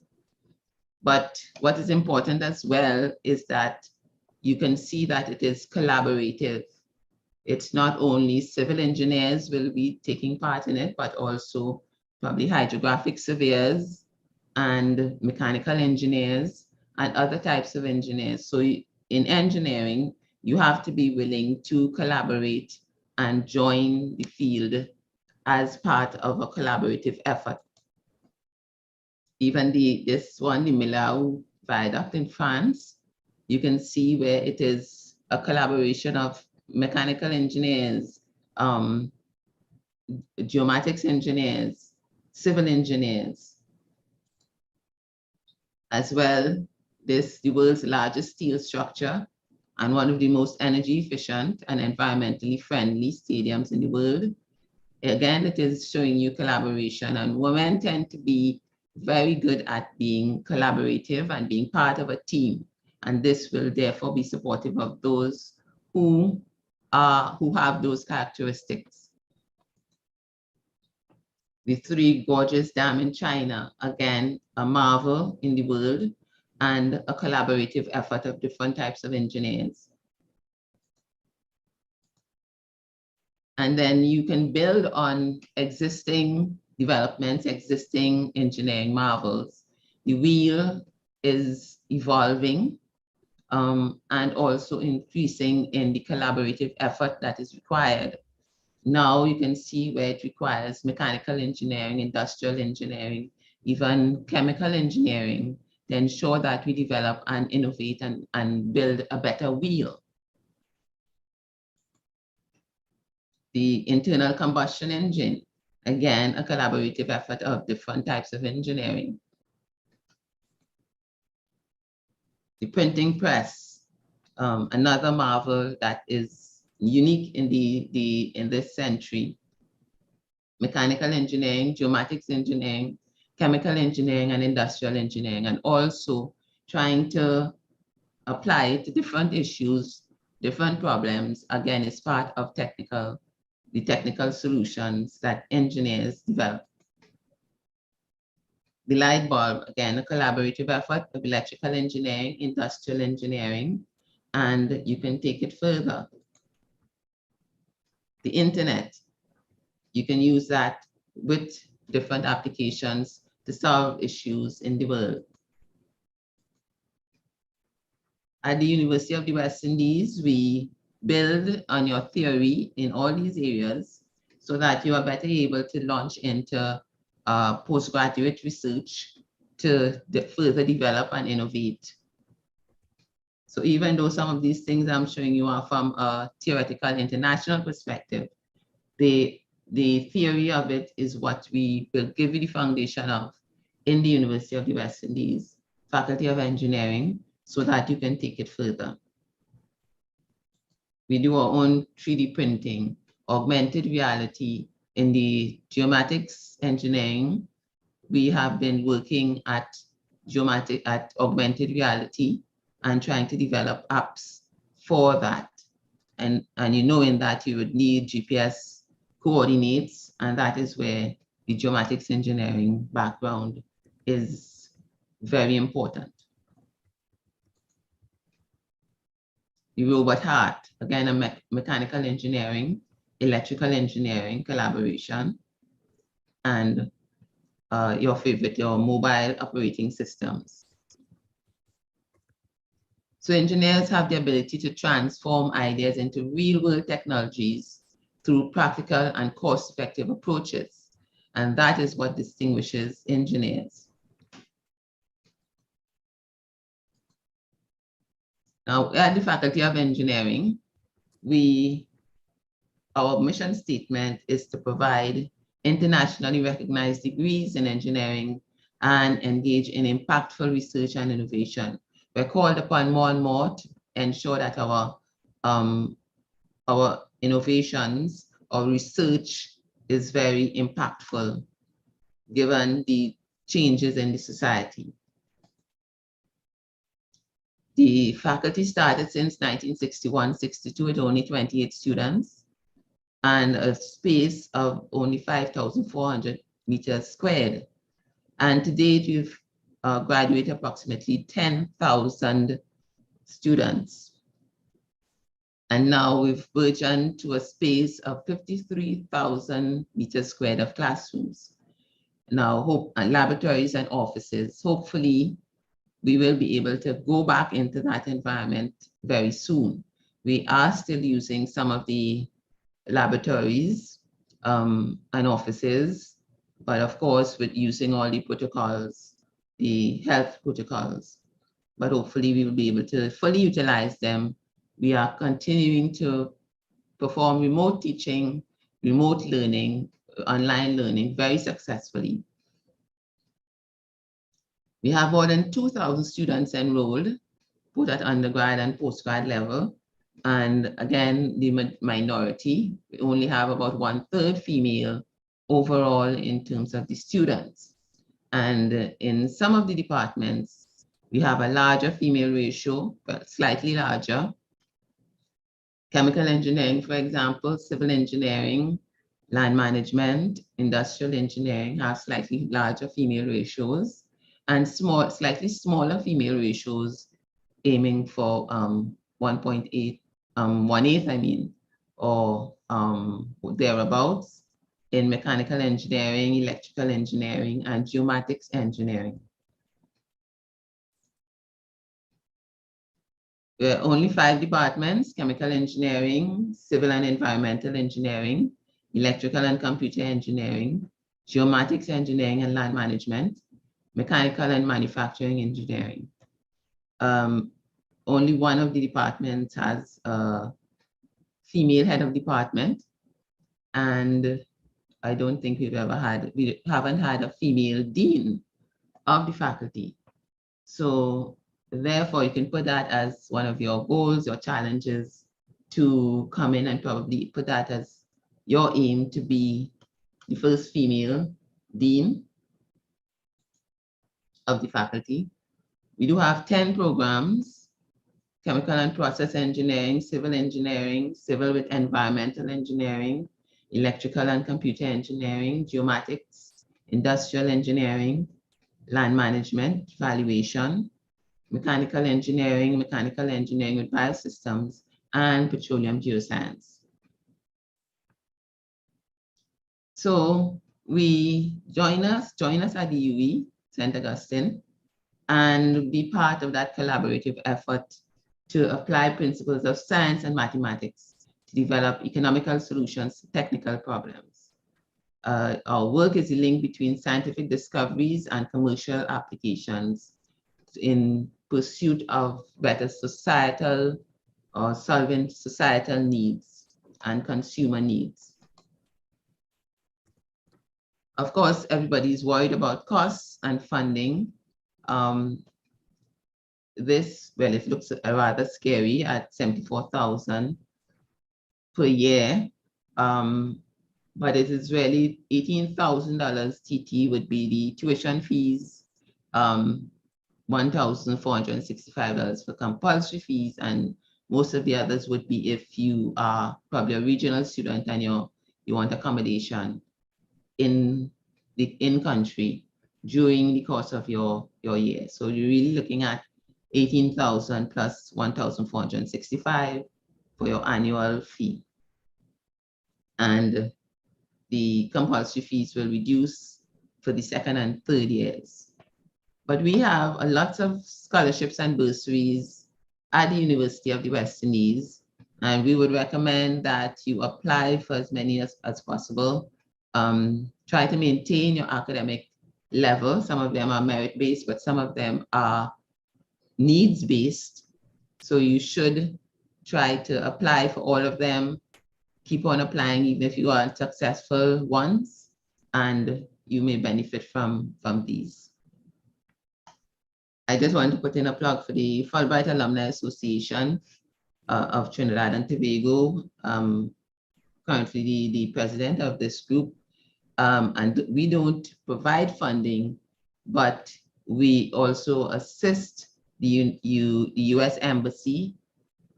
But what is important as well is that you can see that it is collaborative. It's not only civil engineers will be taking part in it, but also probably hydrographic surveyors and mechanical engineers and other types of engineers. So in engineering, you have to be willing to collaborate and join the field as part of a collaborative effort. Even this one, the Millau Viaduct in France, you can see where it is a collaboration of mechanical engineers, geomatics engineers, civil engineers. As well, this the world's largest steel structure and one of the most energy efficient and environmentally friendly stadiums in the world. Again, it is showing you collaboration, and women tend to be very good at being collaborative and being part of a team. And this will therefore be supportive of those who have those characteristics. The Three Gorges Dam in China, again, a marvel in the world and a collaborative effort of different types of engineers. And then you can build on existing developments, existing engineering marvels. The wheel is evolving and also increasing in the collaborative effort that is required. Now you can see where it requires mechanical engineering, industrial engineering, even chemical engineering to ensure that we develop and innovate and build a better wheel. The internal combustion engine, again, a collaborative effort of different types of engineering. The printing press, another marvel that is unique in this century. Mechanical engineering, geomatics engineering, chemical engineering, and industrial engineering, and also trying to apply it to different issues, different problems. Again, it's part of the technical solutions that engineers develop. The light bulb, again, a collaborative effort of electrical engineering, industrial engineering, and you can take it further. The internet, you can use that with different applications to solve issues in the world. At the University of the West Indies, we build on your theory in all these areas so that you are better able to launch into postgraduate research to further develop and innovate. So even though some of these things I'm showing you are from a theoretical international perspective, the theory of it is what we will give you the foundation of in the University of the West Indies, Faculty of Engineering, so that you can take it further. We do our own 3D printing, augmented reality. In the geomatics engineering, we have been working at augmented reality and trying to develop apps for that. And you know in that you would need GPS coordinates, and that is where the geomatics engineering background is very important. The robot heart, again, a mechanical engineering, electrical engineering collaboration, and your mobile operating systems. So engineers have the ability to transform ideas into real-world technologies through practical and cost-effective approaches. And that is what distinguishes engineers. Now, at the Faculty of Engineering, our mission statement is to provide internationally recognized degrees in engineering and engage in impactful research and innovation. We're called upon more and more to ensure that our innovations or research is very impactful given the changes in the society. The faculty started since 1961-62 with only 28 students and a space of only 5,400 meters squared. And to date, we've graduated approximately 10,000 students. And now we've burgeoned to a space of 53,000 meters squared of classrooms. Now, laboratories and offices, hopefully, we will be able to go back into that environment very soon. We are still using some of the laboratories and offices, but of course, with using all the protocols, the health protocols, but hopefully we will be able to fully utilize them. We are continuing to perform remote teaching, remote learning, online learning very successfully. We have more than 2,000 students enrolled, both at undergrad and postgrad level. And again, the minority, we only have about 1/3 female overall in terms of the students. And in some of the departments, we have a larger female ratio, but slightly larger. Chemical engineering, for example, civil engineering, land management, industrial engineering have slightly larger female ratios, and slightly smaller female ratios, aiming for 1.8, 1/8, I mean, or thereabouts in mechanical engineering, electrical engineering, and geomatics engineering. There are only 5 departments: chemical engineering, civil and environmental engineering, electrical and computer engineering, geomatics engineering and land management, mechanical and manufacturing engineering. Only one of the departments has a female head of department, and I don't think we haven't had a female dean of the faculty. So therefore, you can put that as one of your goals, your challenges, to come in and probably put that as your aim to be the first female dean of the faculty. We do have 10 programs: chemical and process engineering, civil with environmental engineering, electrical and computer engineering, geomatics, industrial engineering, land management, valuation, mechanical engineering with biosystems, and petroleum geoscience. So join us at the UWI, St. Augustine, and be part of that collaborative effort to apply principles of science and mathematics to develop economical solutions to technical problems. Our work is a link between scientific discoveries and commercial applications in pursuit of better societal or solving societal needs and consumer needs. Of course, everybody's worried about costs and funding. It looks rather scary at $74,000 per year, but it is really $18,000 TT would be the tuition fees, $1,465 for compulsory fees, and most of the others would be if you are probably a regional student and you want accommodation in country during the course of your year. So you're really looking at $18,000 plus $1,465 for your annual fee. And the compulsory fees will reduce for the second and third years. But we have a lot of scholarships and bursaries at the University of the West Indies, and we would recommend that you apply for as many as possible. Try to maintain your academic level. Some of them are merit-based, but some of them are needs-based. So you should try to apply for all of them. Keep on applying even if you aren't successful once, and you may benefit from these. I just want to put in a plug for the Fulbright Alumni Association of Trinidad and Tobago. currently the president of this group, and we don't provide funding, but we also assist the U.S. Embassy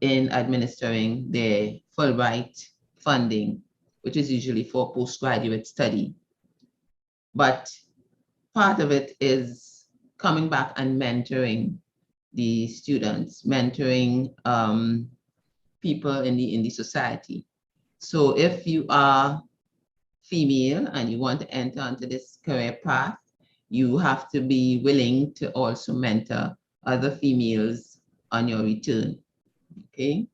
in administering their Fulbright funding, which is usually for postgraduate study. But part of it is coming back and mentoring the students, mentoring people in the society. So if you are female and you want to enter onto this career path, you have to be willing to also mentor other females on your return. Okay.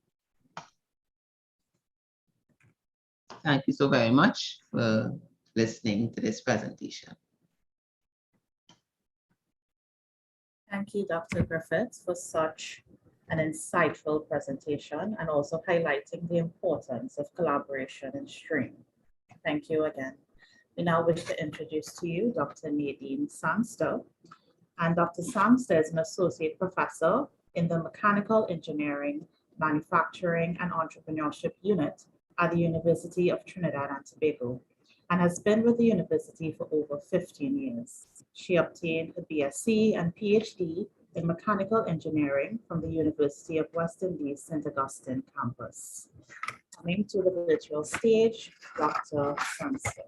Thank you so very much for listening to this presentation. Thank you, Dr. Griffiths, for such an insightful presentation and also highlighting the importance of collaboration in STREAM. Thank you again. We now wish to introduce to you Dr. Nadine Sangster. And Dr. Sangster is an associate professor in the Mechanical Engineering, Manufacturing and Entrepreneurship Unit at the University of Trinidad and Tobago, and has been with the university for over 15 years. She obtained a BSc and PhD in Mechanical Engineering from the University of West Indies St. Augustine campus. Coming to the virtual stage, Dr. Sangster.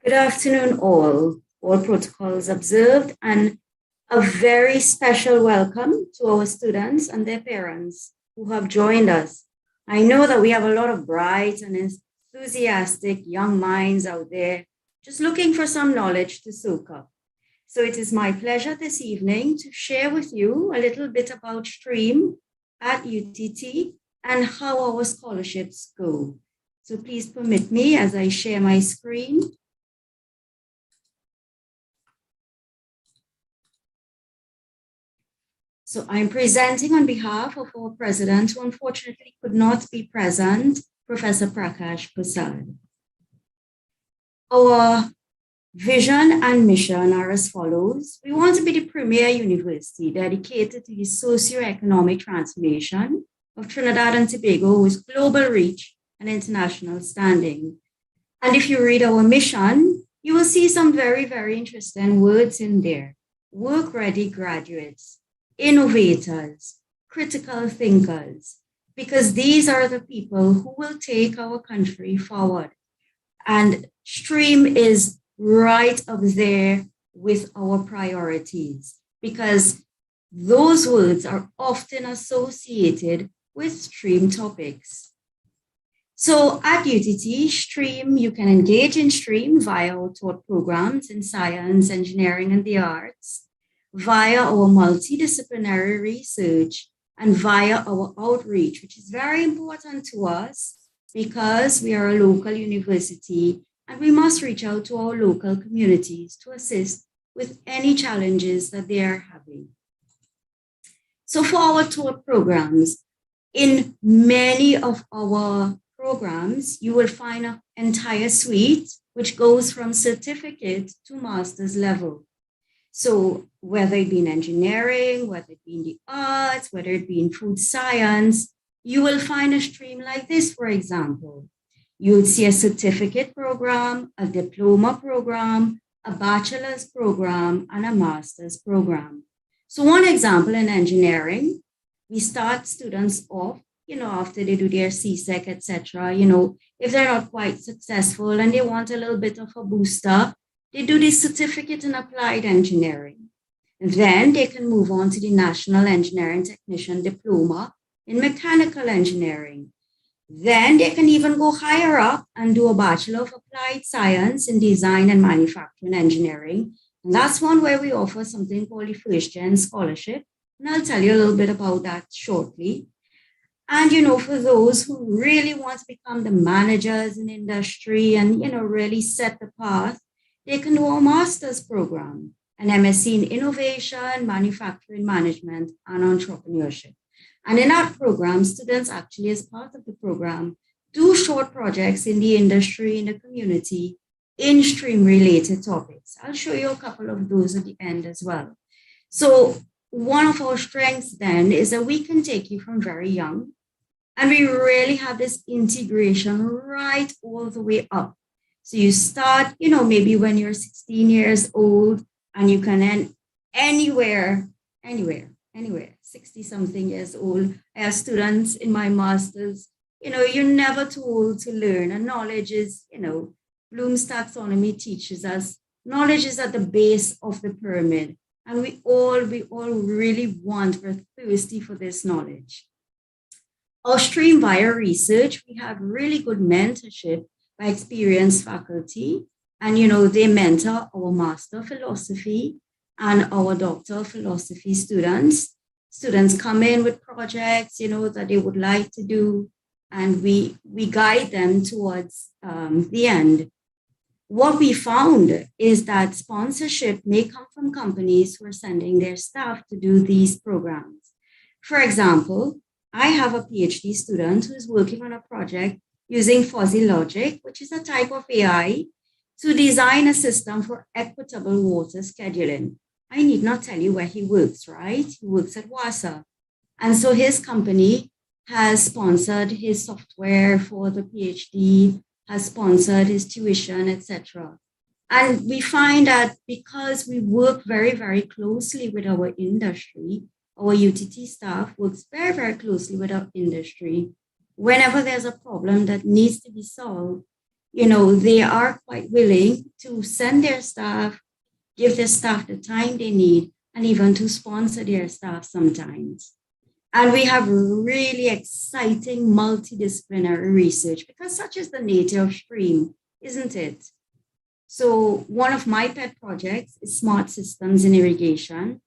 Good afternoon, all protocols observed, and a very special welcome to our students and their parents who have joined us. I know that we have a lot of bright and enthusiastic young minds out there just looking for some knowledge to soak up. So it is my pleasure this evening to share with you a little bit about STREAM at UTT and how our scholarships go. So please permit me as I share my screen. So I'm presenting on behalf of our president, who unfortunately could not be present, Professor Prakash Prasad. Our vision and mission are as follows. We want to be the premier university dedicated to the socio-economic transformation of Trinidad and Tobago with global reach and international standing. And if you read our mission, you will see some very, very interesting words in there. Work-ready graduates, innovators, critical thinkers, because these are the people who will take our country forward. And STREAM is right up there with our priorities, because those words are often associated with STREAM topics. So at UTT, STREAM, you can engage in STREAM via our taught programs in science, engineering, and the arts, via our multidisciplinary research, and via our outreach, which is very important to us because we are a local university and we must reach out to our local communities to assist with any challenges that they are having. So for our taught programs, in many of our programs, you will find an entire suite which goes from certificate to master's level. So whether it be in engineering, whether it be in the arts, whether it be in food science, you will find a stream like this, for example. You would see a certificate program, a diploma program, a bachelor's program, and a master's program. So one example in engineering, we start students off, after they do their CSEC, etc. If they're not quite successful and they want a little bit of a booster, they do the certificate in applied engineering. And then they can move on to the National Engineering Technician Diploma in mechanical engineering. Then they can even go higher up and do a Bachelor of Applied Science in Design and Manufacturing Engineering. And that's one where we offer something called the First Gen Scholarship. And I'll tell you a little bit about that shortly. And, for those who really want to become the managers in industry and, really set the path, they can do a master's program, an MSc in Innovation, Manufacturing Management, and Entrepreneurship. And in that program, students actually, as part of the program, do short projects in the industry, in the community, in-stream related topics. I'll show you a couple of those at the end as well. So one of our strengths then is that we can take you from very young, and we really have this integration right all the way up. So you start, maybe when you're 16 years old, and you can end anywhere, 60 something years old. I have students in my master's, you're never too old to learn, and knowledge is, Bloom's taxonomy teaches us knowledge is at the base of the pyramid, and we all really we're thirsty for this knowledge. Our stream via research, we have really good mentorship by experienced faculty, and they mentor our Master of Philosophy and our Doctor of Philosophy students. Students come in with projects, that they would like to do, and we guide them towards the end. What we found is that sponsorship may come from companies who are sending their staff to do these programs. For example, I have a PhD student who is working on a project using fuzzy logic, which is a type of AI, to design a system for equitable water scheduling. I need not tell you where he works, right? He works at WASA. And so his company has sponsored his software for the PhD, has sponsored his tuition, etc. And we find that because we work very, very closely with our industry, our UTT staff works very, very closely with our industry. Whenever there's a problem that needs to be solved, they are quite willing to send their staff, give their staff the time they need, and even to sponsor their staff sometimes. And we have really exciting multidisciplinary research, because such is the nature of STREAM, isn't it? So one of my pet projects is smart systems in irrigation.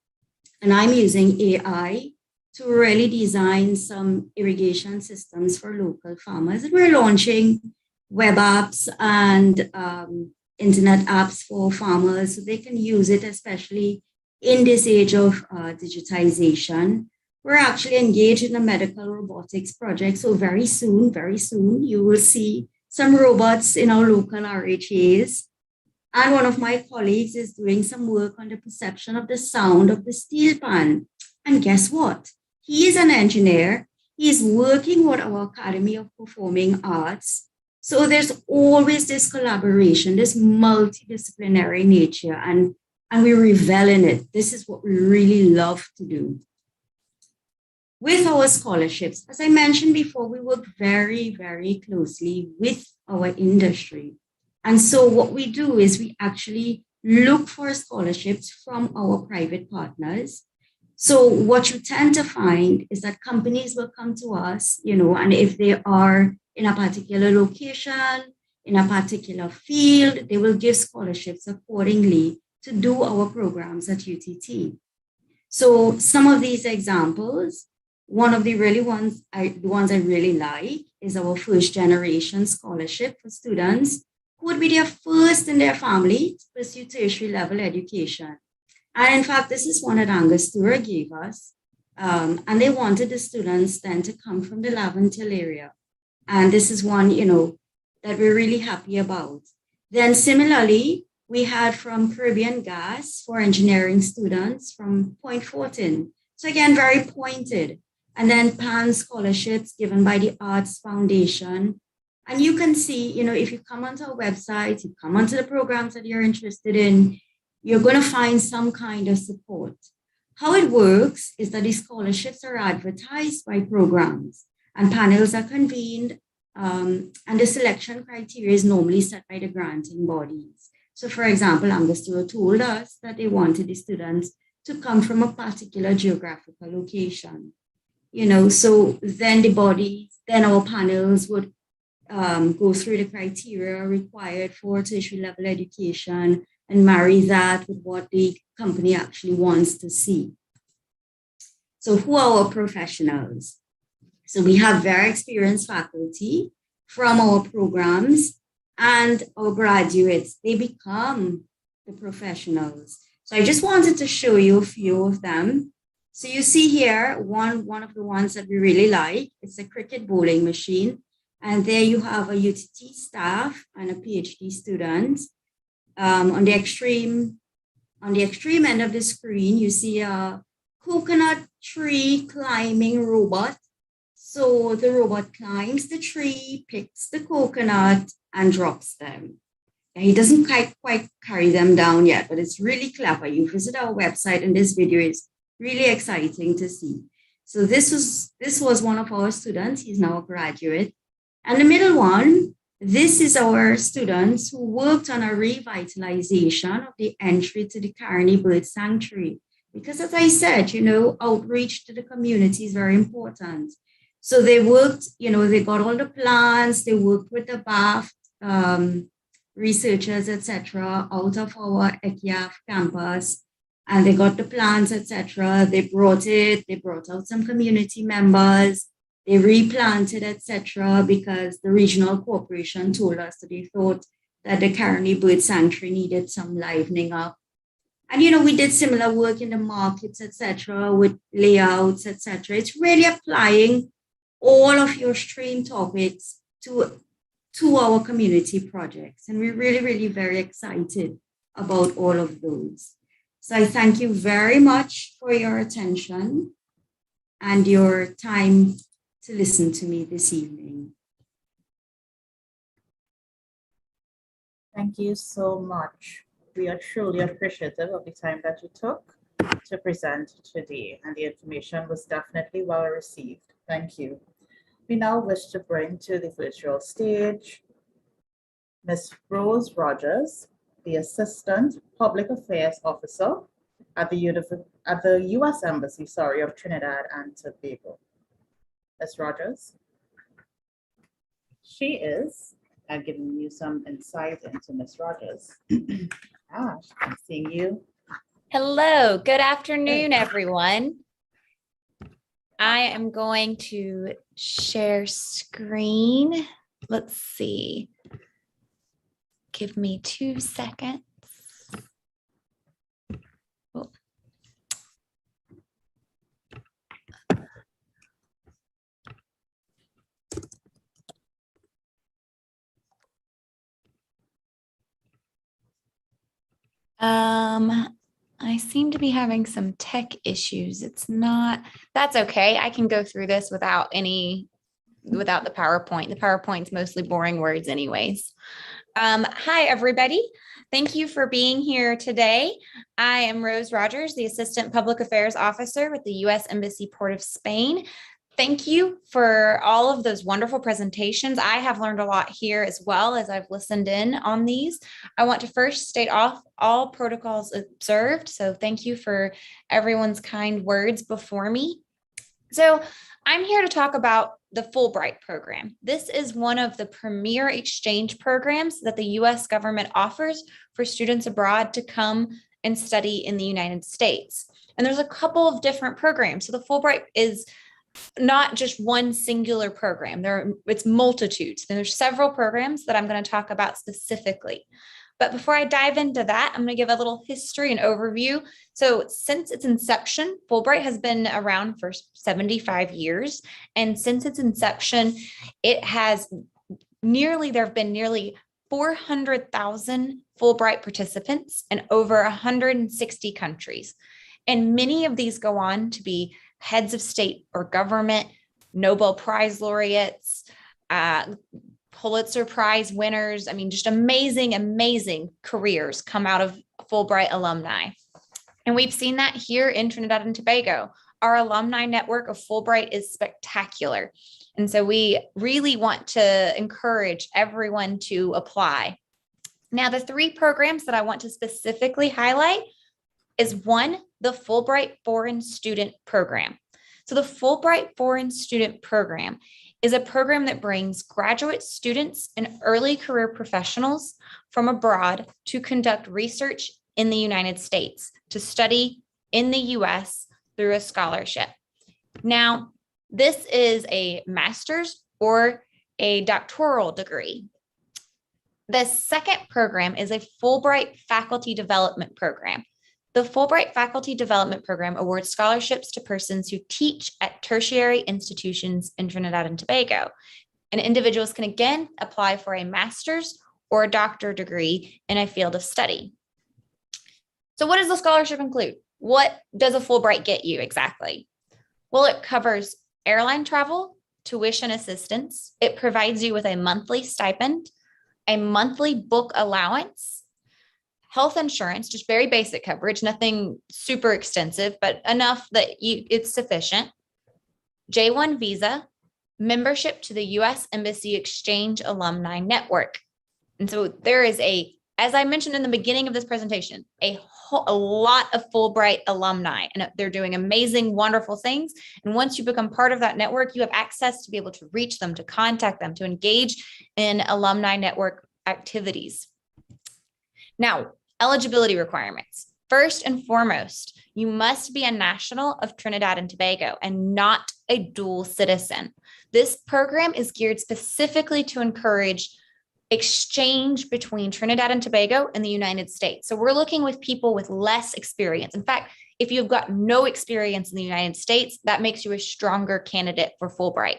And I'm using AI to really design some irrigation systems for local farmers. And we're launching web apps and internet apps for farmers so they can use it, especially in this age of digitization. We're actually engaged in a medical robotics project. So very soon, you will see some robots in our local RHAs. And one of my colleagues is doing some work on the perception of the sound of the steel pan. And guess what? He is an engineer. He's working with our Academy of Performing Arts. So there's always this collaboration, this multidisciplinary nature, and we revel in it. This is what we really love to do. With our scholarships, as I mentioned before, we work very, very closely with our industry. And so what we do is we actually look for scholarships from our private partners. So what you tend to find is that companies will come to us, and if they are in a particular location, in a particular field, they will give scholarships accordingly to do our programs at UTT. So some of these examples, one of the ones I really like is our first generation scholarship for students who would be their first in their family to pursue tertiary level education. And in fact, this is one that Angostura gave us. And they wanted the students then to come from the Laventille area. And this is one, that we're really happy about. Then similarly, we had from Caribbean Gas for engineering students from Point Fortin. So again, very pointed. And then PAN scholarships given by the Arts Foundation. And you can see, if you come onto our website, you come onto the programs that you're interested in, you're going to find some kind of support. How it works is that these scholarships are advertised by programs and panels are convened, and the selection criteria is normally set by the granting bodies. So for example, Angostura told us that they wanted the students to come from a particular geographical location. So then then our panels would go through the criteria required for tertiary level education and marry that with what the company actually wants to see. So who are our professionals? So we have very experienced faculty from our programs, and our graduates, they become the professionals. So I just wanted to show you a few of them. So you see here, one of the ones that we really like, it's a cricket bowling machine. And there you have a UTT staff and a PhD student. On the extreme end of the screen, you see a coconut tree climbing robot. So the robot climbs the tree, picks the coconut, and drops them. And he doesn't quite carry them down yet, but it's really clever. You visit our website, and this video is really exciting to see. So this was one of our students. He's now a graduate. And the middle one, this is our students who worked on a revitalization of the entry to the Carney Bird Sanctuary. Because as I said, outreach to the community is very important. So they worked, they got all the plants, they worked with the BAF researchers, etc., out of our ECIAF campus, and they got the plants, etc. They brought out some community members, they replanted, etc., because the regional corporation told us that they thought that the Carney Bird Sanctuary needed some livening up. And, we did similar work in the markets, etc., with layouts, etc. It's really applying all of your stream topics to our community projects. And we're really, really very excited about all of those. So I thank you very much for your attention and your time to listen to me this evening. Thank you so much. We are truly appreciative of the time that you took to present today, and the information was definitely well received. Thank you. We now wish to bring to the virtual stage Ms. Rose Rogers, the Assistant Public Affairs Officer at the U.S. Embassy, of Trinidad and Tobago. Ms. Rogers. She is, I'm giving you some insight into Ms. Rogers. I'm seeing you. Hello, good afternoon, everyone. I am going to share screen. Let's see. Give me 2 seconds. Oh. I seem to be having some tech issues. That's okay. I can go through this without the PowerPoint. The PowerPoint's mostly boring words anyways. Hi, everybody. Thank you for being here today. I am Rose Rogers, the Assistant Public Affairs Officer with the U.S. Embassy Port of Spain. Thank you for all of those wonderful presentations. I have learned a lot here as well as I've listened in on these. I want to first state off all protocols observed. So thank you for everyone's kind words before me. So I'm here to talk about the Fulbright program. This is one of the premier exchange programs that the U.S. government offers for students abroad to come and study in the United States. And there's a couple of different programs. So the Fulbright is not just one singular program. It's multitudes. There's several programs that I'm going to talk about specifically. But before I dive into that, I'm going to give a little history and overview. So since its inception, Fulbright has been around for 75 years. And since its inception, there have been nearly 400,000 Fulbright participants in over 160 countries. And many of these go on to be heads of state or government, Nobel Prize laureates, Pulitzer Prize winners. I mean, just amazing, amazing careers come out of Fulbright alumni. And we've seen that here in Trinidad and Tobago. Our alumni network of Fulbright is spectacular. And so we really want to encourage everyone to apply. Now, the 3 programs that I want to specifically highlight is 1, the Fulbright Foreign Student Program. So the Fulbright Foreign Student Program is a program that brings graduate students and early career professionals from abroad to conduct research in the United States, to study in the US through a scholarship. Now, this is a master's or a doctoral degree. The second program is a Fulbright Faculty Development Program. The Fulbright Faculty Development Program awards scholarships to persons who teach at tertiary institutions in Trinidad and Tobago. And individuals can again apply for a master's or a doctorate degree in a field of study. So what does the scholarship include? What does a Fulbright get you exactly? Well, it covers airline travel, tuition assistance. It provides you with a monthly stipend, a monthly book allowance, health insurance, just very basic coverage, nothing super extensive, but enough that it's sufficient. J-1 visa, membership to the U.S. Embassy Exchange Alumni Network. And so there is as I mentioned in the beginning of this presentation, a lot of Fulbright alumni, and they're doing amazing, wonderful things. And once you become part of that network, you have access to be able to reach them, to contact them, to engage in alumni network activities. Now, eligibility requirements. First and foremost, you must be a national of Trinidad and Tobago and not a dual citizen. This program is geared specifically to encourage exchange between Trinidad and Tobago and the United States. So we're looking with people with less experience. In fact, if you've got no experience in the United States, that makes you a stronger candidate for Fulbright.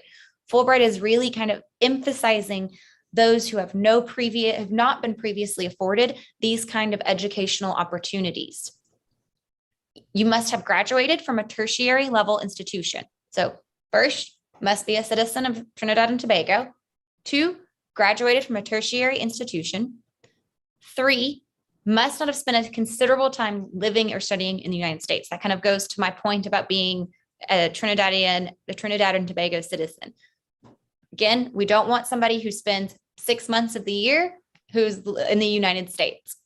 Fulbright is really kind of emphasizing those who have not been previously afforded these kind of educational opportunities. You must have graduated from a tertiary level institution. So first, must be a citizen of Trinidad and Tobago. 2, graduated from a tertiary institution. 3, must not have spent a considerable time living or studying in the United States. That kind of goes to my point about being a Trinidad and Tobago citizen. Again, we don't want somebody who spends 6 months of the year who's in the United States.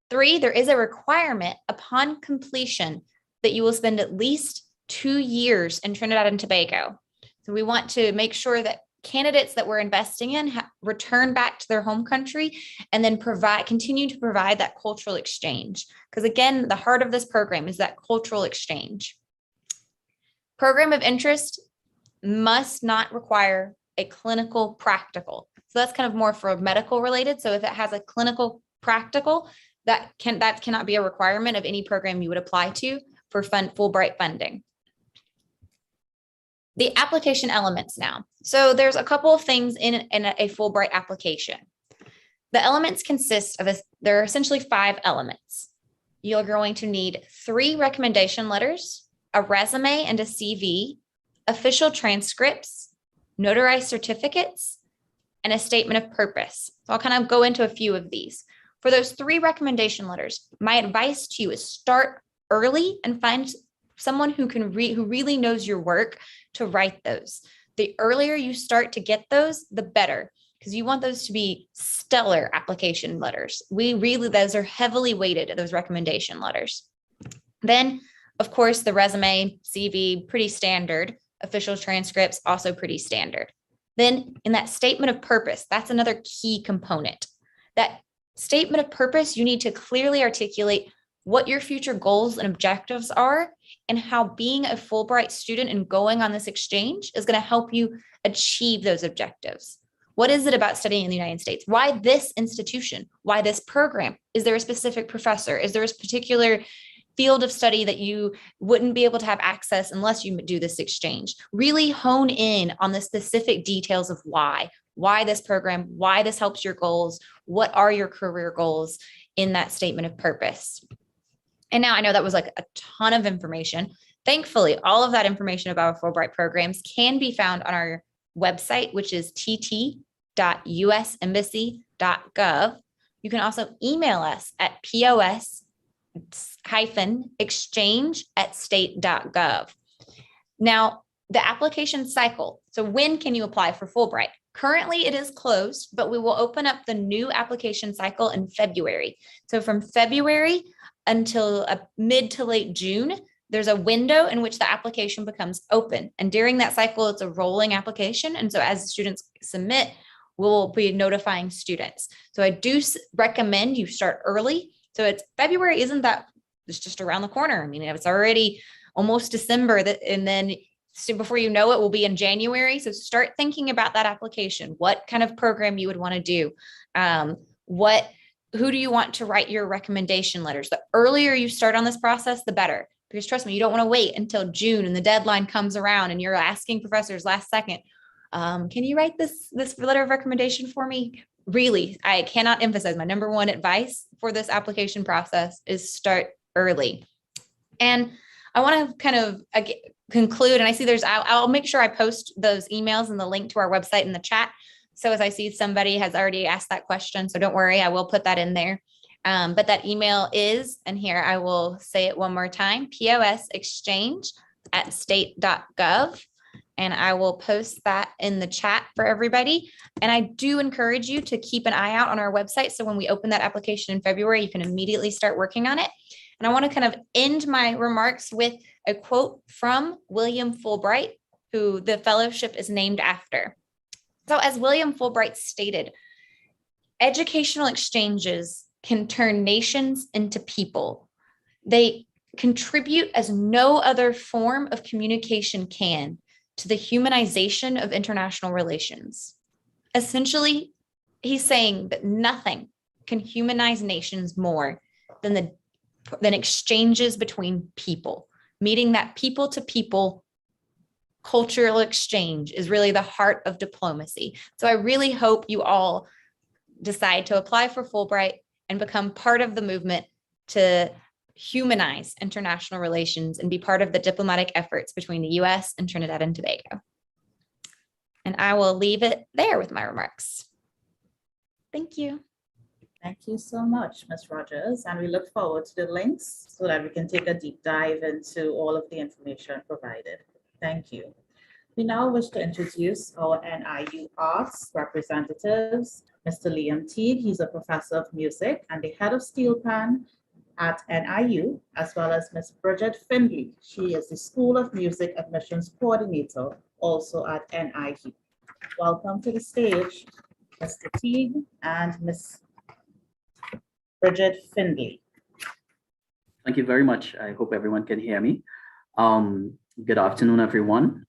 3, there is a requirement upon completion that you will spend at least 2 years in Trinidad and Tobago. So we want to make sure that candidates that we're investing in return back to their home country and then continue to provide that cultural exchange. Because again, the heart of this program is that cultural exchange. Program of interest must not require a clinical practical. So that's kind of more for medical related. So if it has a clinical practical, that cannot be a requirement of any program you would apply to for Fulbright funding. The application elements now. So there's a couple of things in a Fulbright application. The elements consist of there are essentially 5 elements. You're going to need 3 recommendation letters, a resume and a CV, official transcripts, notarized certificates, and a statement of purpose. So I'll kind of go into a few of these. For those 3 recommendation letters, my advice to you is start early and find someone who really knows your work to write those. The earlier you start to get those, the better, because you want those to be stellar application letters. Those are heavily weighted, those recommendation letters. Then, of course, the resume, CV, pretty standard. Official transcripts, also pretty standard. Then in that statement of purpose, that's another key component. That statement of purpose, you need to clearly articulate what your future goals and objectives are and how being a Fulbright student and going on this exchange is going to help you achieve those objectives. What is it about studying in the United States? Why this institution? Why this program? Is there a specific professor? Is there a particular field of study that you wouldn't be able to have access unless you do this exchange? Really hone in on the specific details of why this program, why this helps your goals, what are your career goals in that statement of purpose. And now I know that was like a ton of information. Thankfully, all of that information about our Fulbright programs can be found on our website, which is tt.usembassy.gov. You can also email us at pos-exchange@state.gov. Now, the application cycle. So when can you apply for Fulbright? Currently, it is closed, but we will open up the new application cycle in February. So from February until mid to late June, there's a window in which the application becomes open. And during that cycle, it's a rolling application. And so as students submit, we'll be notifying students. So I do recommend you start early. So it's February, it's just around the corner. I mean, it's already almost December, and then so before you know it, we'll be in January. So start thinking about that application, what kind of program you would want to do. Who do you want to write your recommendation letters? The earlier you start on this process, the better. Because trust me, you don't want to wait until June and the deadline comes around and you're asking professors last second, can you write this letter of recommendation for me? really, I cannot emphasize, my number one advice for this application process is start early. And I want to kind of conclude, and I see I'll make sure I post those emails and the link to our website in the chat. So as I see somebody has already asked that question, so don't worry, I will put that in there. But that email is, and here I will say it one more time, posexchange@state.gov. And I will post that in the chat for everybody. And I do encourage you to keep an eye out on our website. So when we open that application in February, you can immediately start working on it. And I want to kind of end my remarks with a quote from William Fulbright, who the fellowship is named after. So as William Fulbright stated, educational exchanges can turn nations into people. They contribute as no other form of communication can to the humanization of international relations. Essentially, he's saying that nothing can humanize nations more than exchanges between people, meaning that people to people cultural exchange is really the heart of diplomacy. So I really hope you all decide to apply for Fulbright and become part of the movement to humanize international relations and be part of the diplomatic efforts between the US and Trinidad and Tobago. And I will leave it there with my remarks. Thank you. Thank you so much, Ms. Rogers. And we look forward to the links so that we can take a deep dive into all of the information provided. Thank you. We now wish to introduce our NIU Arts representatives, Mr. Liam Teague. He's a professor of music and the head of Steel Pan at NIU, as well as Ms. Bridget Findley. She is the School of Music Admissions Coordinator, also at NIU. Welcome to the stage, Mr. Teague and Ms. Bridget Findley. Thank you very much. I hope everyone can hear me. Good afternoon, everyone.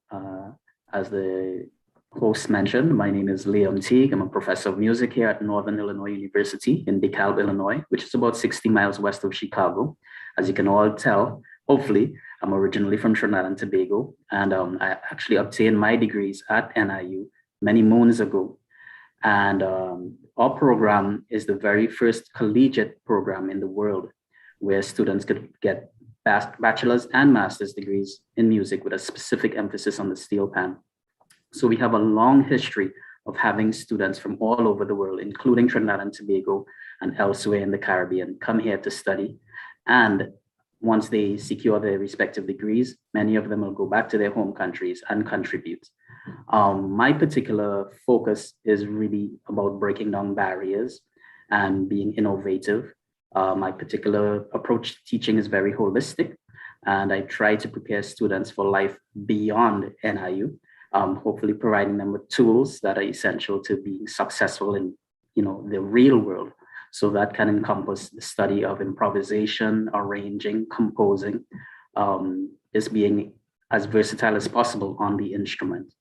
As the host mentioned, my name is Liam Teague. I'm a professor of music here at Northern Illinois University in DeKalb, Illinois, which is about 60 miles west of Chicago. As you can all tell, hopefully, I'm originally from Trinidad and Tobago, and I actually obtained my degrees at NIU many moons ago. And our program is the very first collegiate program in the world where students could get bachelor's and master's degrees in music with a specific emphasis on the steel pan. So we have a long history of having students from all over the world, including Trinidad and Tobago and elsewhere in the Caribbean, come here to study. And once they secure their respective degrees, many of them will go back to their home countries and contribute. My particular focus is really about breaking down barriers and being innovative. My particular approach to teaching is very holistic, and I try to prepare students for life beyond NIU, hopefully providing them with tools that are essential to being successful in the real world. So that can encompass the study of improvisation, arranging, composing, is being as versatile as possible on the instrument.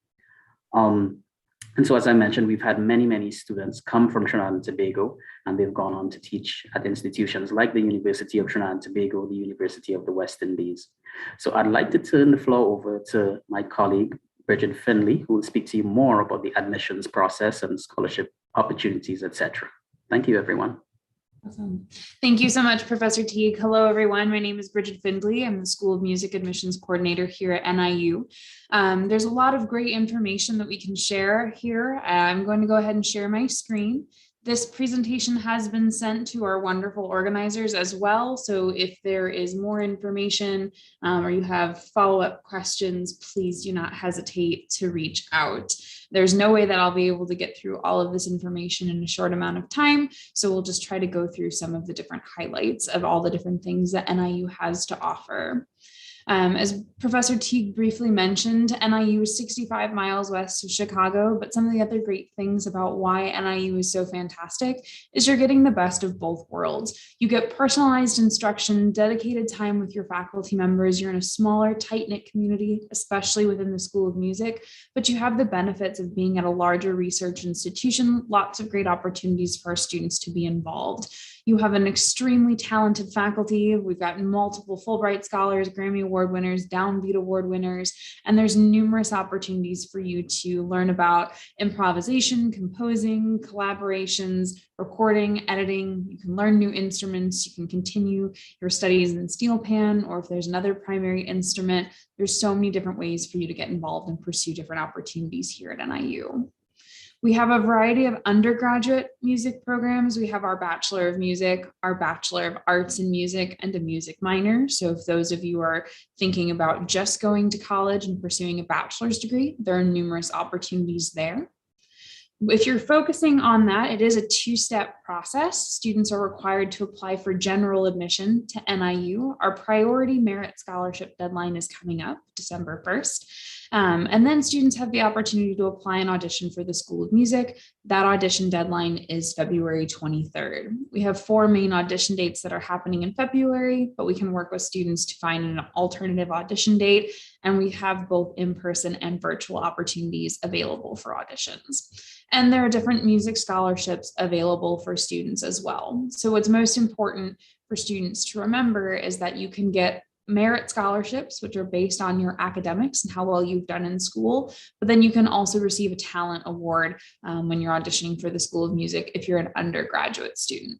And so, as I mentioned, we've had many students come from Trinidad and Tobago, and they've gone on to teach at institutions like the University of Trinidad and Tobago, the University of the West Indies. So I'd like to turn the floor over to my colleague, Bridget Findley, who will speak to you more about the admissions process and scholarship opportunities, etc. Thank you, everyone. Awesome. Thank you so much, Professor Teague. Hello, everyone. My name is Bridget Findley. I'm the School of Music Admissions Coordinator here at NIU. There's a lot of great information that we can share here. I'm going to go ahead and share my screen. This presentation has been sent to our wonderful organizers as well. So if there is more information or you have follow-up questions, please do not hesitate to reach out. There's no way that I'll be able to get through all of this information in a short amount of time. So we'll just try to go through some of the different highlights of all the different things that NIU has to offer. As Professor Teague briefly mentioned, NIU is 65 miles west of Chicago, but some of the other great things about why NIU is so fantastic is you're getting the best of both worlds. You get personalized instruction, dedicated time with your faculty members. You're in a smaller, tight-knit community, especially within the School of Music, but you have the benefits of being at a larger research institution, lots of great opportunities for our students to be involved. You have an extremely talented faculty. We've got multiple Fulbright scholars, Grammy Award winners, Downbeat Award winners, and there's numerous opportunities for you to learn about improvisation, composing, collaborations, recording, editing. You can learn new instruments. You can continue your studies in steel pan, or if there's another primary instrument, there's so many different ways for you to get involved and pursue different opportunities here at NIU. We have a variety of undergraduate music programs. We have our Bachelor of Music, our Bachelor of Arts in Music, and a music minor. So if those of you are thinking about just going to college and pursuing a bachelor's degree, there are numerous opportunities there. If you're focusing on that, it is a two-step process. Students are required to apply for general admission to NIU. Our priority merit scholarship deadline is coming up December 1st. And then students have the opportunity to apply and audition for the School of Music. That audition deadline is February 23rd. We have 4 main audition dates that are happening in February, but we can work with students to find an alternative audition date. And we have both in-person and virtual opportunities available for auditions. And there are different music scholarships available for students as well. So what's most important for students to remember is that you can get merit scholarships, which are based on your academics and how well you've done in school, but then you can also receive a talent award when you're auditioning for the School of Music if you're an undergraduate student.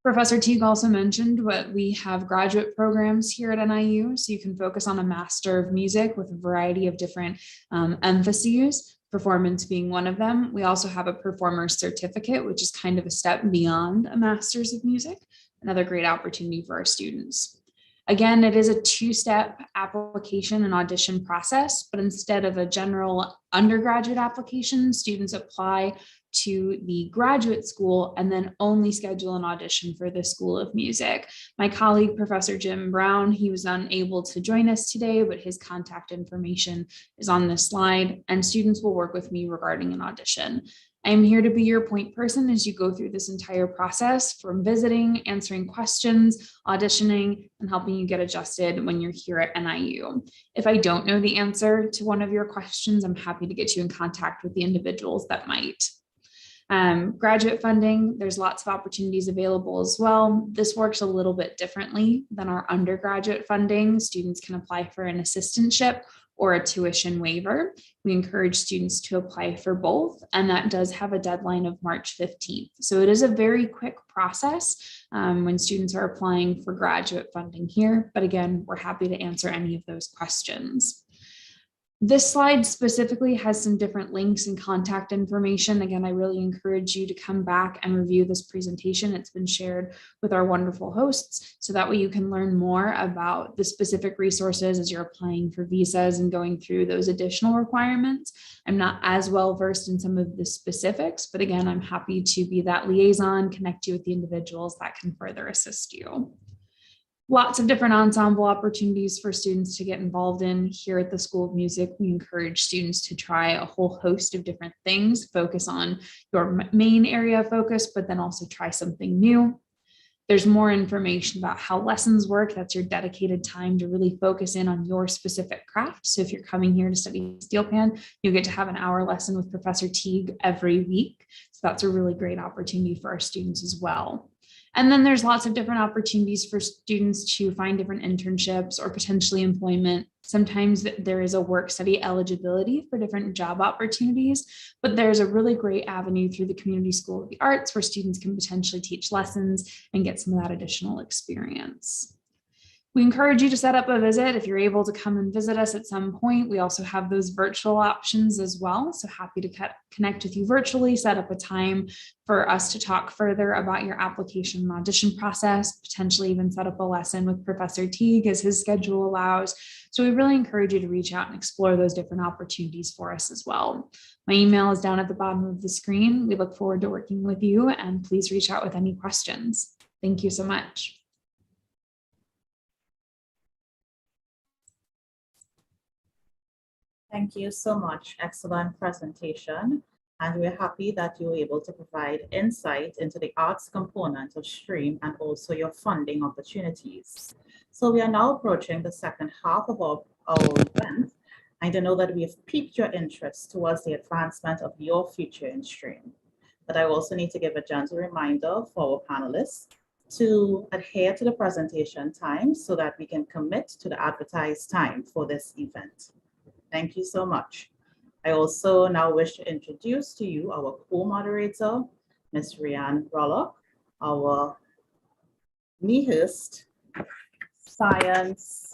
Professor Teague also mentioned what we have graduate programs here at NIU, so you can focus on a Master of Music with a variety of different emphases, performance being one of them. We also have a performer's certificate, which is kind of a step beyond a Master's of Music, another great opportunity for our students. Again, it is a 2-step application and audition process, but instead of a general undergraduate application, students apply to the graduate school and then only schedule an audition for the School of Music. My colleague, Professor Jim Brown, he was unable to join us today, but his contact information is on this slide, and students will work with me regarding an audition. I am here to be your point person as you go through this entire process, from visiting, answering questions, auditioning, and helping you get adjusted when you're here at NIU. If I don't know the answer to one of your questions, I'm happy to get you in contact with the individuals that might. Graduate funding, there's lots of opportunities available as well. This works a little bit differently than our undergraduate funding. Students can apply for an assistantship or a tuition waiver. We encourage students to apply for both, and that does have a deadline of March 15th. So it is a very quick process when students are applying for graduate funding here. But again, we're happy to answer any of those questions. This slide specifically has some different links and contact information. Again, I really encourage you to come back and review this presentation. It's been shared with our wonderful hosts, so that way you can learn more about the specific resources as you're applying for visas and going through those additional requirements. I'm not as well versed in some of the specifics, but again, I'm happy to be that liaison, connect you with the individuals that can further assist you. Lots of different ensemble opportunities for students to get involved in here at the School of Music. We encourage students to try a whole host of different things, focus on your main area of focus, but then also try something new. There's more information about how lessons work. That's your dedicated time to really focus in on your specific craft. So if you're coming here to study steel pan, you get to have an hour lesson with Professor Teague every week. So that's a really great opportunity for our students as well. And then there's lots of different opportunities for students to find different internships or potentially employment. Sometimes there is a work-study eligibility for different job opportunities, but there's a really great avenue through the Community School of the Arts where students can potentially teach lessons and get some of that additional experience. We encourage you to set up a visit if you're able to come and visit us at some point. We also have those virtual options as well. So happy to connect with you virtually, set up a time for us to talk further about your application and audition process, potentially even set up a lesson with Professor Teague as his schedule allows. So we really encourage you to reach out and explore those different opportunities for us as well. My email is down at the bottom of the screen. We look forward to working with you, and please reach out with any questions. Thank you so much. Thank you so much. Excellent presentation. And we're happy that you were able to provide insight into the arts component of STREAM and also your funding opportunities. So we are now approaching the second half of our event. And I know that we have piqued your interest towards the advancement of your future in STREAM. But I also need to give a gentle reminder for our panelists to adhere to the presentation time so that we can commit to the advertised time for this event. Thank you so much. I also now wish to introduce to you our co-moderator, Ms. Rianne Rollock, our NIHERST Science,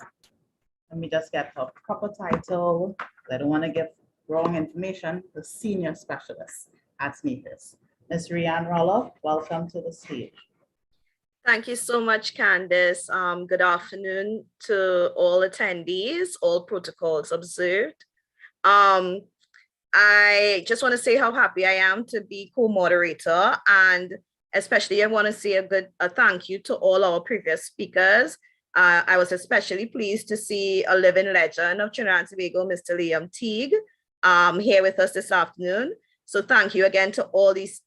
let me just get her proper title. I don't want to give wrong information, the Senior Specialist at NIHERST. Ms. Rianne Rollock, welcome to the stage. Thank you so much, Candice. Good afternoon to all attendees, all protocols observed. I just want to say how happy I am to be co-moderator, and especially I want to say a thank you to all our previous speakers. I was especially pleased to see a living legend of Trinidad and Tobago, Mr. Liam Teague, here with us this afternoon. So thank you again to all these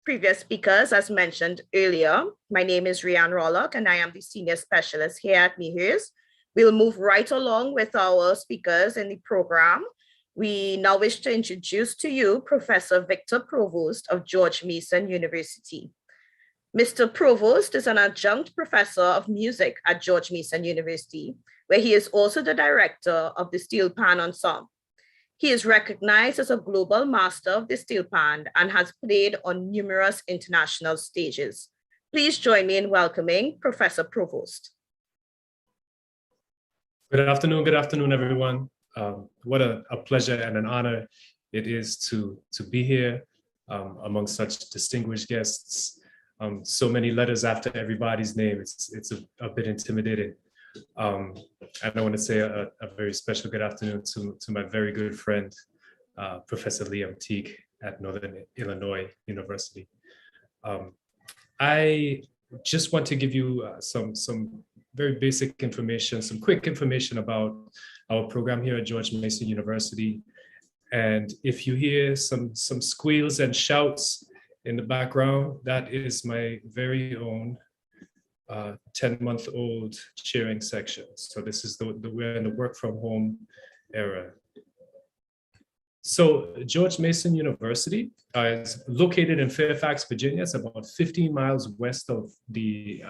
previous speakers, as mentioned earlier. My name is Rianne Rollock, and I am the Senior Specialist here at NIHERST. We'll move right along with our speakers in the program. We now wish to introduce to you Professor Victor Provost of George Mason University. Mr. Provost is an adjunct professor of music at George Mason University, where he is also the director of the Steel Pan Ensemble. He is recognized as a global master of the steel pan and has played on numerous international stages. Please join me in welcoming Professor Provost. Good afternoon, everyone. What a pleasure and an honor it is to be here among such distinguished guests. So many letters after everybody's name, it's a bit intimidating. And I want to say a very special good afternoon to my very good friend, Professor Liam Teague at Northern Illinois University. I just want to give you some very basic information, some quick information about our program here at George Mason University. And if you hear some squeals and shouts in the background, that is my very own 10-month-old cheering section. So this is we're in the work from home era. So George Mason University is located in Fairfax, Virginia. It's about 15 miles west of the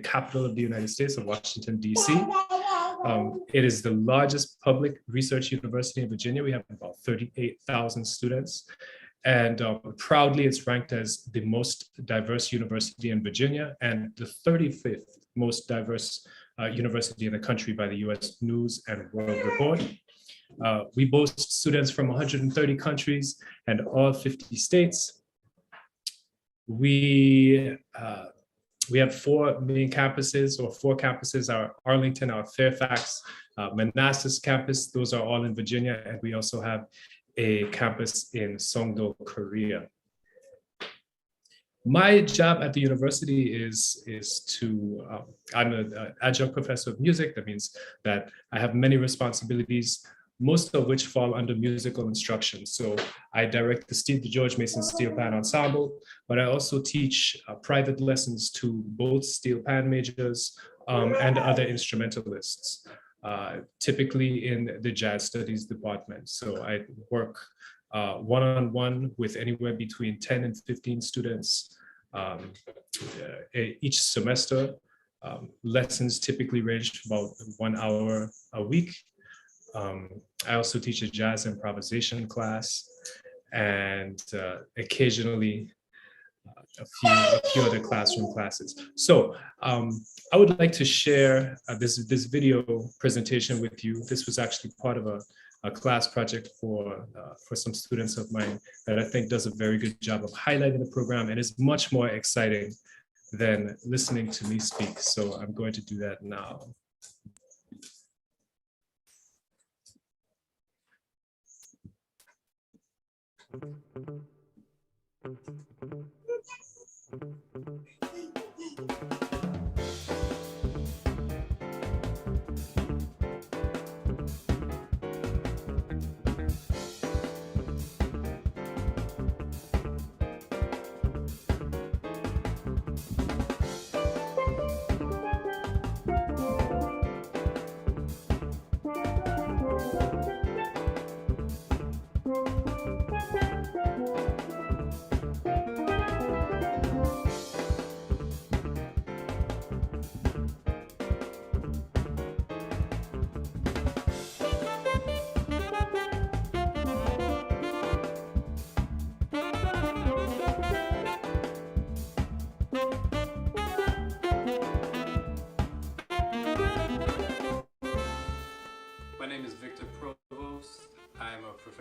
capital of the United States, of Washington, D.C. It is the largest public research university in Virginia. We have about 38,000 students. And proudly, it's ranked as the most diverse university in Virginia and the 35th most diverse university in the country by the US News and World Report. We boast students from 130 countries and all 50 states. We have four main campuses, or four campuses: our Arlington, our Fairfax, Manassas campus. Those are all in Virginia. And we also have a campus in Songdo, Korea. My job at the university is to, I'm an adjunct professor of music. That means that I have many responsibilities, most of which fall under musical instruction. So I direct the George Mason Steel Pan Ensemble, but I also teach private lessons to both steel pan majors and other instrumentalists. Typically in the jazz studies department. So I work one-on-one with anywhere between 10 and 15 students each semester. Lessons typically range about 1 hour a week. I also teach a jazz improvisation class, and occasionally a few other classroom classes. So I would like to share this video presentation with you. This was actually part of a class project for some students of mine that I think does a very good job of highlighting the program and is much more exciting than listening to me speak. So I'm going to do that now.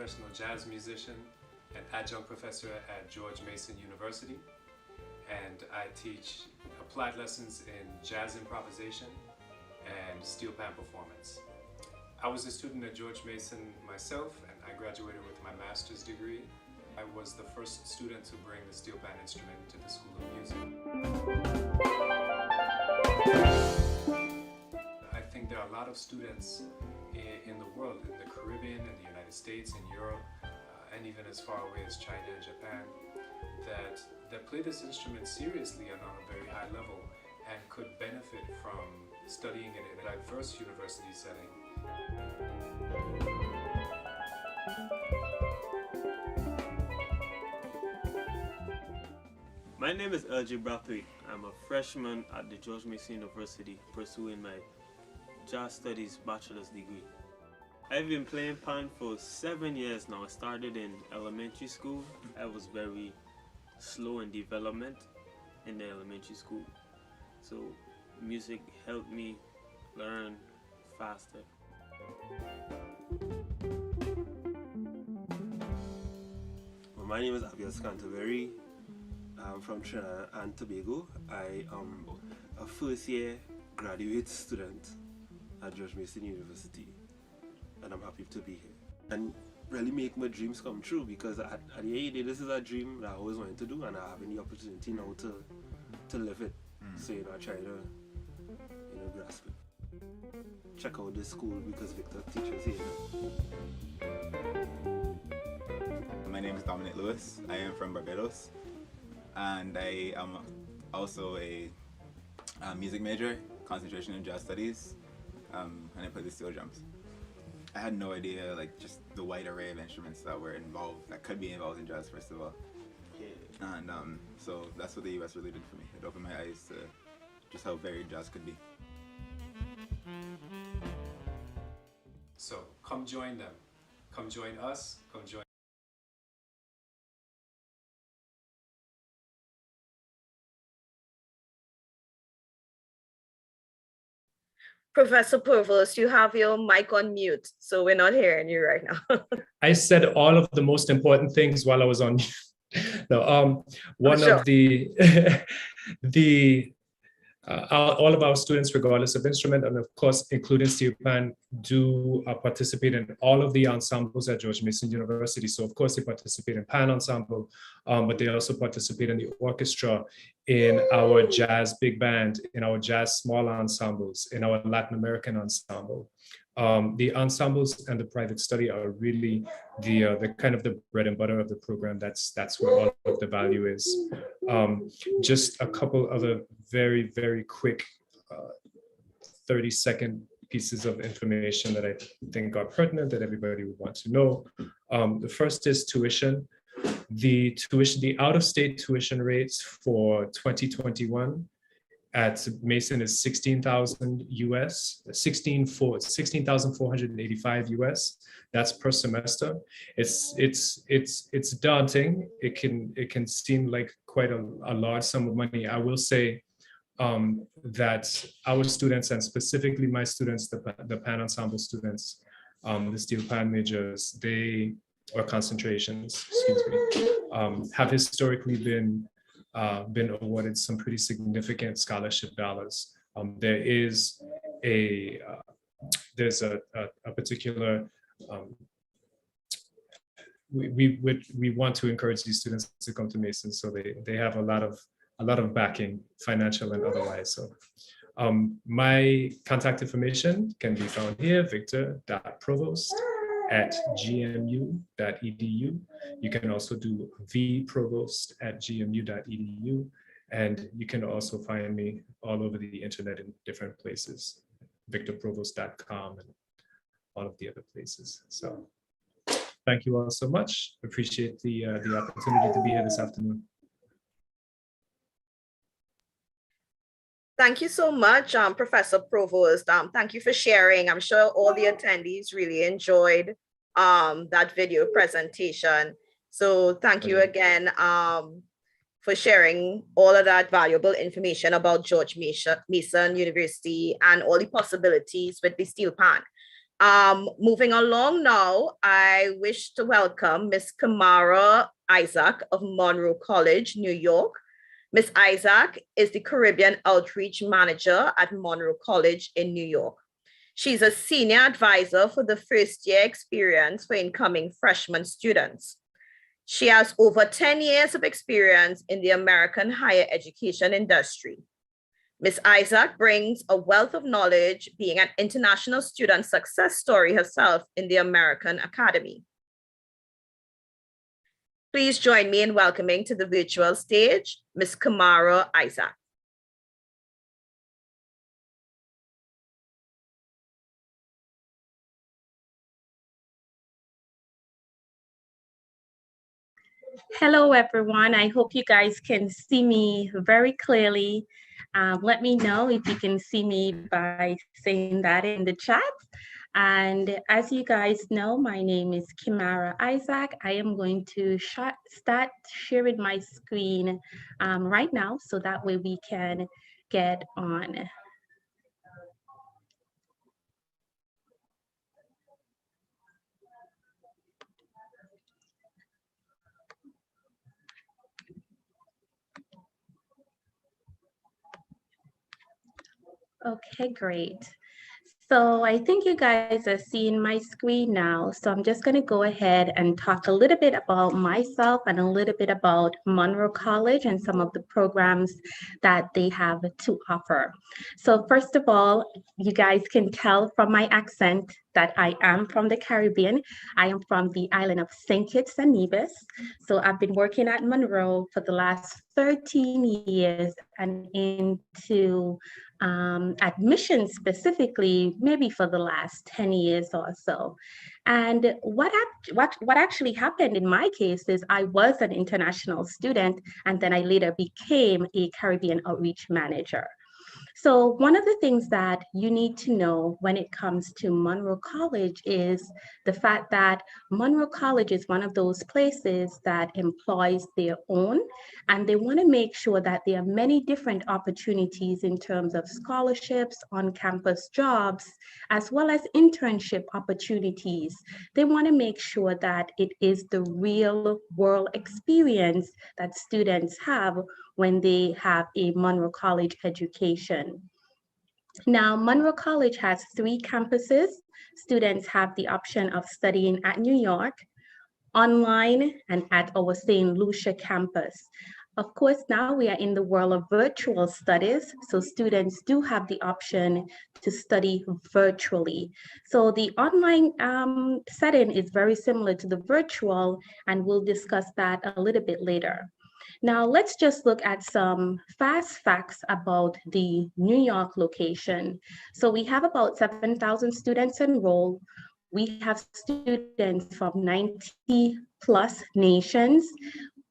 professional jazz musician and adjunct professor at George Mason University. And I teach applied lessons in jazz improvisation and steel pan performance. I was a student at George Mason myself, and I graduated with my master's degree. I was the first student to bring the steel pan instrument to the School of Music. I think there are a lot of students in the world, in the Caribbean, in the United States, in Europe, and even as far away as China and Japan, that play this instrument seriously and on a very high level and could benefit from studying it in a diverse university setting. My name is LJ Brathwaite. I'm a freshman at the George Mason University pursuing my Jazz Studies bachelor's degree. I've been playing pan for 7 years now. I started in elementary school. I was very slow in development in the elementary school. So music helped me learn faster. Well, my name is Abias Canterbury. I'm from Trinidad and Tobago. I am a first year graduate student at George Mason University, and I'm happy to be here and really make my dreams come true, because at the end of the day, this is a dream that I always wanted to do, and I have the opportunity now to live it. So I try to grasp it. Check out this school because Victor teaches here. My name is Dominic Lewis. I am from Barbados, and I am also a music major, concentration in jazz studies, and I play the steel drums. I had no idea, like, just the wide array of instruments that were involved, that could be involved in jazz, first of all. And so that's what the US really did for me. It opened my eyes to just how varied jazz could be. So come join them. Come join us. Come join. Professor Provost, you have your mic on mute, so we're not hearing you right now. I said all of the most important things while I was on mute. No, one sure. of the all of our students, regardless of instrument, and of course, including steel pan, do participate in all of the ensembles at George Mason University. So of course, they participate in pan ensemble, but they also participate in the orchestra, in our jazz big band, in our jazz small ensembles, in our Latin American ensemble. The ensembles and the private study are really the kind of the bread and butter of the program. That's where all of the value is. Just a couple other very, very quick 30-second pieces of information that I think are pertinent that everybody would want to know. The first is tuition. The out-of-state tuition rates for 2021 at Mason is 16,000 US, 16,485 US. That's per semester. It's daunting. It can seem like quite a large sum of money. I will say that our students, and specifically my students, the pan ensemble students, the steel pan majors, or concentrations, excuse me, have historically been awarded some pretty significant scholarship dollars. There's a particular, we want to encourage these students to come to Mason, so they have a lot of backing, financial and otherwise. So my contact information can be found here, victor.provost@gmu.edu. You can also do vprovost@gmu.edu. And you can also find me all over the internet in different places, victorprovost.com and all of the other places. So thank you all so much. Appreciate the opportunity to be here this afternoon. Thank you so much, Professor Provost. Thank you for sharing. I'm sure all the attendees really enjoyed that video presentation. So thank you again for sharing all of that valuable information about George Mason University and all the possibilities with the steel pan. Moving along now, I wish to welcome Ms. Kamara Isaac of Monroe College, New York. Ms. Isaac is the Caribbean Outreach Manager at Monroe College in New York. She's a senior advisor for the first year experience for incoming freshman students. She has over 10 years of experience in the American higher education industry. Ms. Isaac brings a wealth of knowledge, being an international student success story herself in the American Academy. Please join me in welcoming to the virtual stage, Ms. Kamara Isaac. Hello, everyone. I hope you guys can see me very clearly. Let me know if you can see me by saying that in the chat. And as you guys know, my name is Kimara Isaac. I am going to start sharing my screen right now, so that way we can get on. Okay, great. So I think you guys are seeing my screen now. So I'm just going to go ahead and talk a little bit about myself and a little bit about Monroe College and some of the programs that they have to offer. So first of all, you guys can tell from my accent that I am from the Caribbean. I am from the island of St. Kitts and Nevis. So I've been working at Monroe for the last 13 years and into admissions specifically, maybe for the last 10 years or so. And what actually happened in my case is I was an international student, and then I later became a Caribbean outreach manager. So one of the things that you need to know when it comes to Monroe College is the fact that Monroe College is one of those places that employs their own, and they want to make sure that there are many different opportunities in terms of scholarships, on-campus jobs, as well as internship opportunities. They want to make sure that it is the real world experience that students have when they have a Monroe College education. Now, Monroe College has 3 campuses. Students have the option of studying at New York, online, and at our St. Lucia campus. Of course, now we are in the world of virtual studies, so students do have the option to study virtually. So the online setting is very similar to the virtual, and we'll discuss that a little bit later. Now, let's just look at some fast facts about the New York location. So we have about 7,000 students enrolled. We have students from 90 plus nations.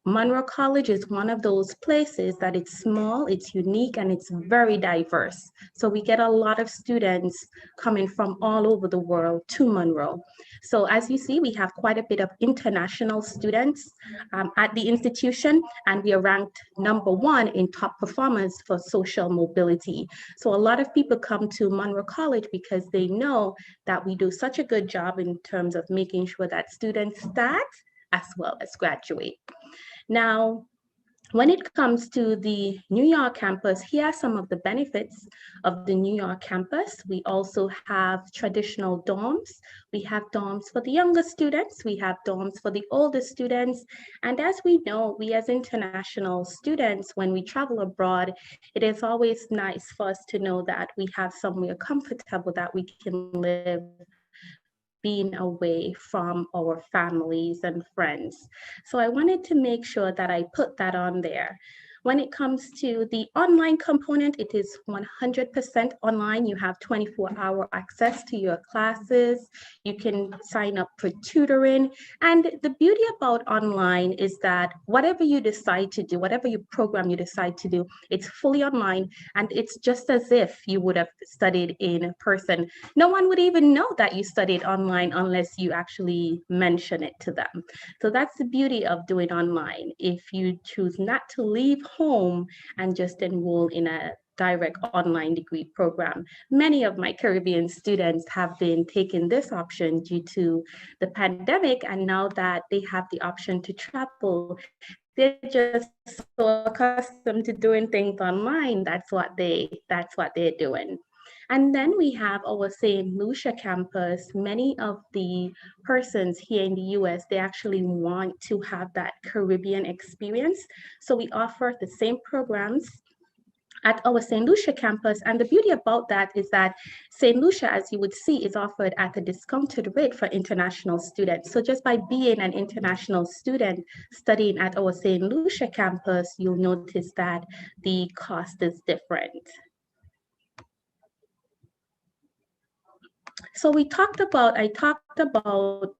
Monroe College is one of those places that it's small, it's unique, and it's very diverse. So we get a lot of students coming from all over the world to Monroe. So as you see, we have quite a bit of international students at the institution, and we are ranked #1 in top performance for social mobility. So a lot of people come to Monroe College because they know that we do such a good job in terms of making sure that students start as well as graduate. Now, when it comes to the New York campus, here are some of the benefits of the New York campus. We also have traditional dorms. We have dorms for the younger students. We have dorms for the older students. And as we know, we as international students, when we travel abroad, it is always nice for us to know that we have somewhere comfortable that we can live, being away from our families and friends. So I wanted to make sure that I put that on there. When it comes to the online component, it is 100% online. You have 24-hour access to your classes. You can sign up for tutoring. And the beauty about online is that whatever you decide to do, whatever your program you decide to do, it's fully online, and it's just as if you would have studied in person. No one would even know that you studied online unless you actually mention it to them. So that's the beauty of doing online. If you choose not to leave home and just enroll in a direct online degree program. Many of my Caribbean students have been taking this option due to the pandemic, and now that they have the option to travel, they're just so accustomed to doing things online. That's what they're doing. And then we have our St. Lucia campus. Many of the persons here in the US, they actually want to have that Caribbean experience. So we offer the same programs at our St. Lucia campus. And the beauty about that is that St. Lucia, as you would see, is offered at a discounted rate for international students. So just by being an international student studying at our St. Lucia campus, you'll notice that the cost is different. So I talked about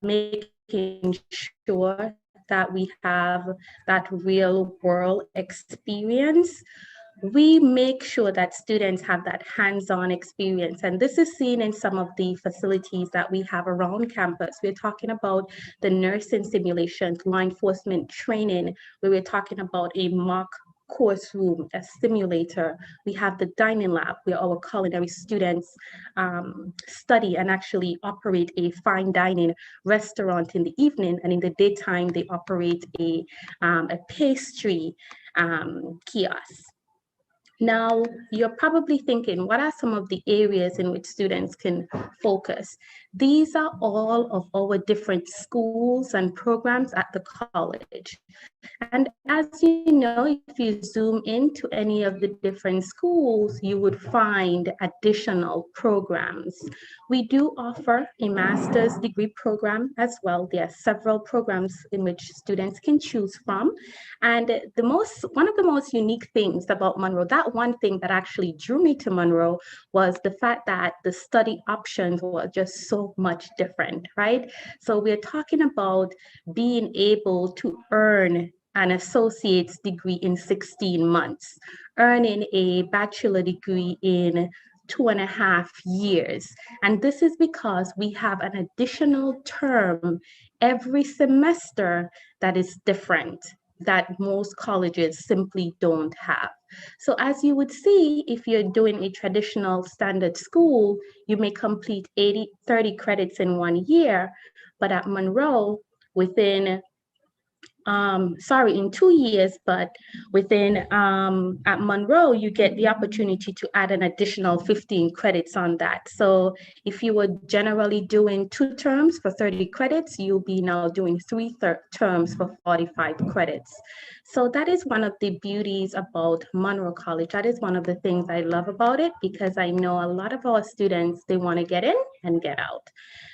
making sure that we have that real world experience. We make sure that students have that hands-on experience. And this is seen in some of the facilities that we have around campus. We're talking about the nursing simulations, law enforcement training, where we're talking about a mock course room, a simulator. We have the dining lab where our culinary students study and actually operate a fine dining restaurant in the evening, and in the daytime they operate a pastry kiosk. Now, you're probably thinking, what are some of the areas in which students can focus? These are all of our different schools and programs at the college. And as you know, if you zoom into any of the different schools, you would find additional programs. We do offer a master's degree program as well. There are several programs in which students can choose from. And one of the most unique things about Monroe, that one thing that actually drew me to Monroe, was the fact that the study options were just so much different, right? So we're talking about being able to earn an associate's degree in 16 months, earning a bachelor degree in 2.5 years. And this is because we have an additional term every semester that is different, that most colleges simply don't have. So as you would see, if you're doing a traditional standard school, you may complete 30 credits in 1 year, but at Monroe, in 2 years, but at Monroe, you get the opportunity to add an additional 15 credits on that. So if you were generally doing 2 terms for 30 credits, you'll be now doing 3 terms for 45 credits. So that is one of the beauties about Monroe College. That is one of the things I love about it, because I know a lot of our students, they want to get in and get out.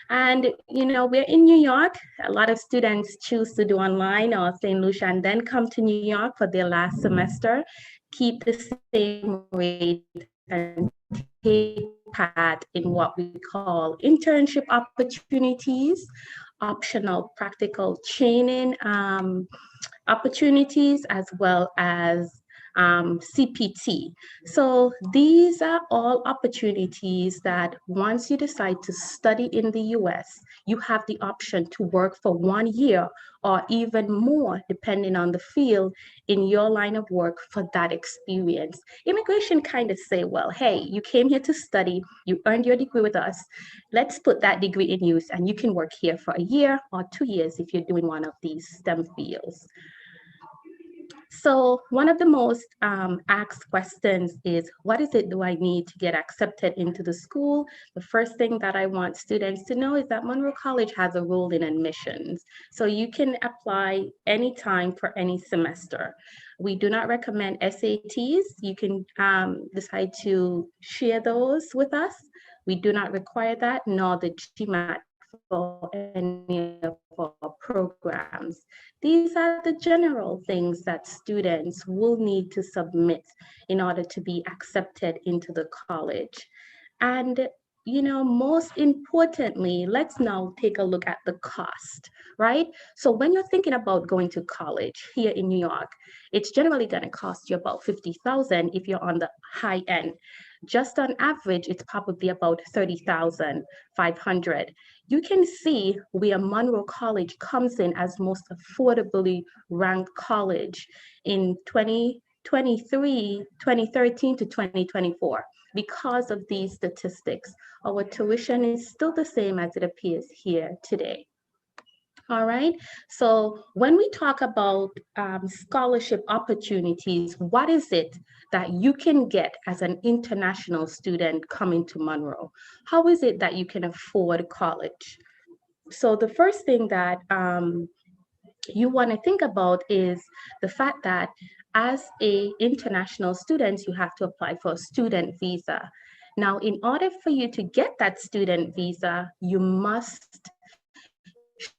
And, you know, we're in New York. A lot of students choose to do online or St. Lucia and then come to New York for their last semester, keep the same rate, and take part in what we call internship opportunities, optional practical training opportunities, as well as CPT. So these are all opportunities that once you decide to study in the US, you have the option to work for 1 year or even more, depending on the field in your line of work for that experience. Immigration kind of say, well, hey, you came here to study, you earned your degree with us, let's put that degree in use and you can work here for 1 year or 2 years if you're doing one of these STEM fields. So one of the most asked questions is, what is it do I need to get accepted into the school? The first thing that I want students to know is that Monroe College has a rule in admissions. So you can apply anytime for any semester. We do not recommend SATs. You can decide to share those with us. We do not require that, nor the GMAT for any of our programs. These are the general things that students will need to submit in order to be accepted into the college. And, you know, most importantly, let's now take a look at the cost, right? So when you're thinking about going to college here in New York, it's generally going to cost you about $50,000 if you're on the high end. Just on average, it's probably about $30,500. You can see where Monroe College comes in as most affordably ranked college. In 2020, 2013 to 2024. Because of these statistics, our tuition is still the same as it appears here today. All right, so when we talk about scholarship opportunities, what is it that you can get as an international student coming to Monroe? How is it that you can afford college? So the first thing that you want to think about is the fact that as an international student, you have to apply for a student visa. Now, in order for you to get that student visa, you must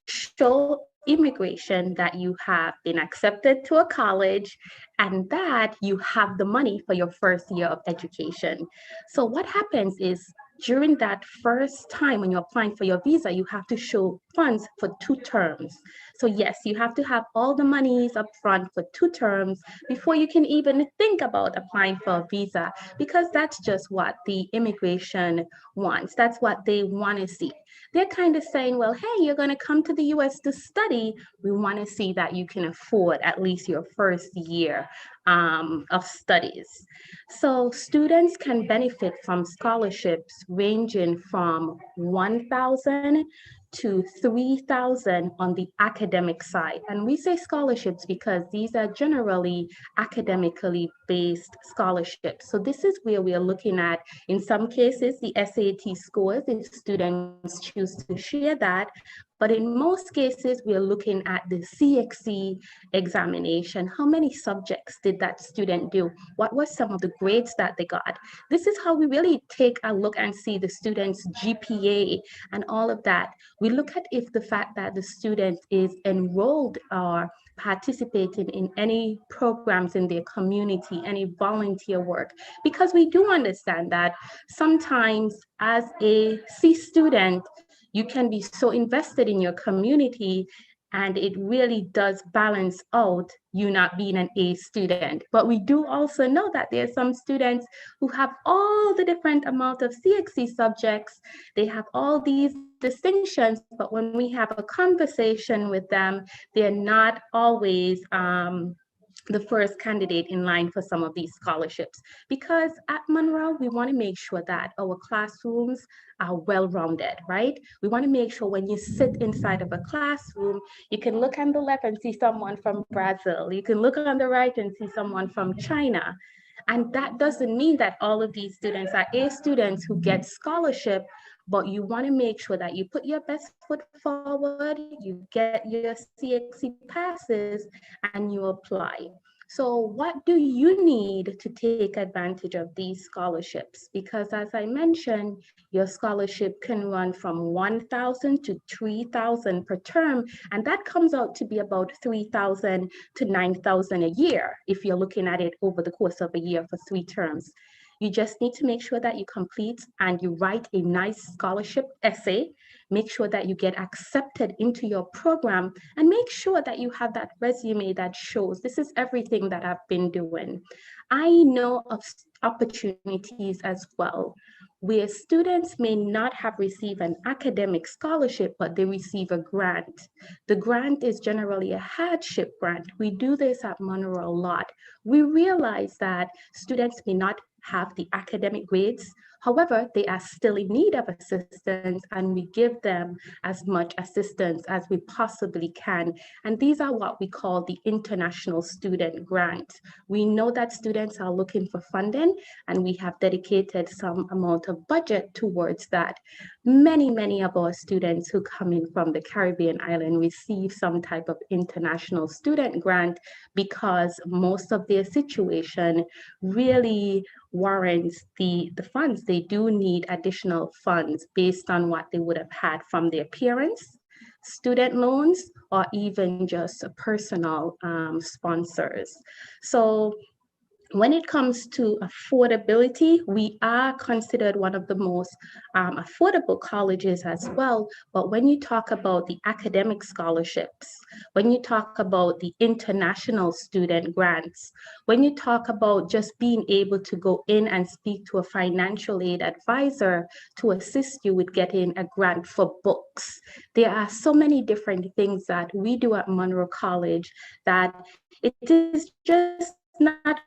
show immigration that you have been accepted to a college and that you have the money for your first year of education. So what happens is during that first time when you're applying for your visa, you have to show funds for 2 terms. So yes, you have to have all the monies up front for 2 terms before you can even think about applying for a visa, because that's just what the immigration wants. That's what they want to see. They're kind of saying, well, hey, you're going to come to the US to study. We want to see that you can afford at least your first year of studies. So students can benefit from scholarships ranging from $1,000 to $3,000 on the academic side. And we say scholarships because these are generally academically based scholarships. So this is where we are looking at, in some cases, the SAT scores, if students choose to share that. But in most cases, we are looking at the CXC examination. How many subjects did that student do? What were some of the grades that they got? This is how we really take a look and see the student's GPA and all of that. We look at if the fact that the student is enrolled or participating in any programs in their community, any volunteer work, because we do understand that sometimes as a C student, you can be so invested in your community and it really does balance out you not being an A student. But we do also know that there are some students who have all the different amount of CXC subjects. They have all these distinctions, but when we have a conversation with them, they're not always the first candidate in line for some of these scholarships. Because at Monroe, we want to make sure that our classrooms are well-rounded, right? We want to make sure when you sit inside of a classroom, you can look on the left and see someone from Brazil. You can look on the right and see someone from China. And that doesn't mean that all of these students are A students who get scholarship, but you want to make sure that you put your best foot forward, you get your CXC passes, and you apply. So what do you need to take advantage of these scholarships? Because as I mentioned, your scholarship can run from $1,000 to $3,000 per term, and that comes out to be about $3,000 to $9,000 a year if you're looking at it over the course of a year for 3 terms. You just need to make sure that you complete and you write a nice scholarship essay. Make sure that you get accepted into your program and make sure that you have that resume that shows this is everything that I've been doing. I know of opportunities as well where students may not have received an academic scholarship, but they receive a grant. The grant is generally a hardship grant. We do this at Monroe a lot. We realize that students may not have the academic grades. However, they are still in need of assistance and we give them as much assistance as we possibly can. And these are what we call the International Student Grant. We know that students are looking for funding and we have dedicated some amount of budget towards that. Many of our students who come in from the Caribbean island receive some type of International Student Grant because most of their situation really warrants the funds. They do need additional funds based on what they would have had from their parents, student loans, or even just personal sponsors. So when it comes to affordability, we are considered one of the most affordable colleges as well. But when you talk about the academic scholarships, when you talk about the international student grants, when you talk about just being able to go in and speak to a financial aid advisor to assist you with getting a grant for books, there are so many different things that we do at Monroe College that it is just not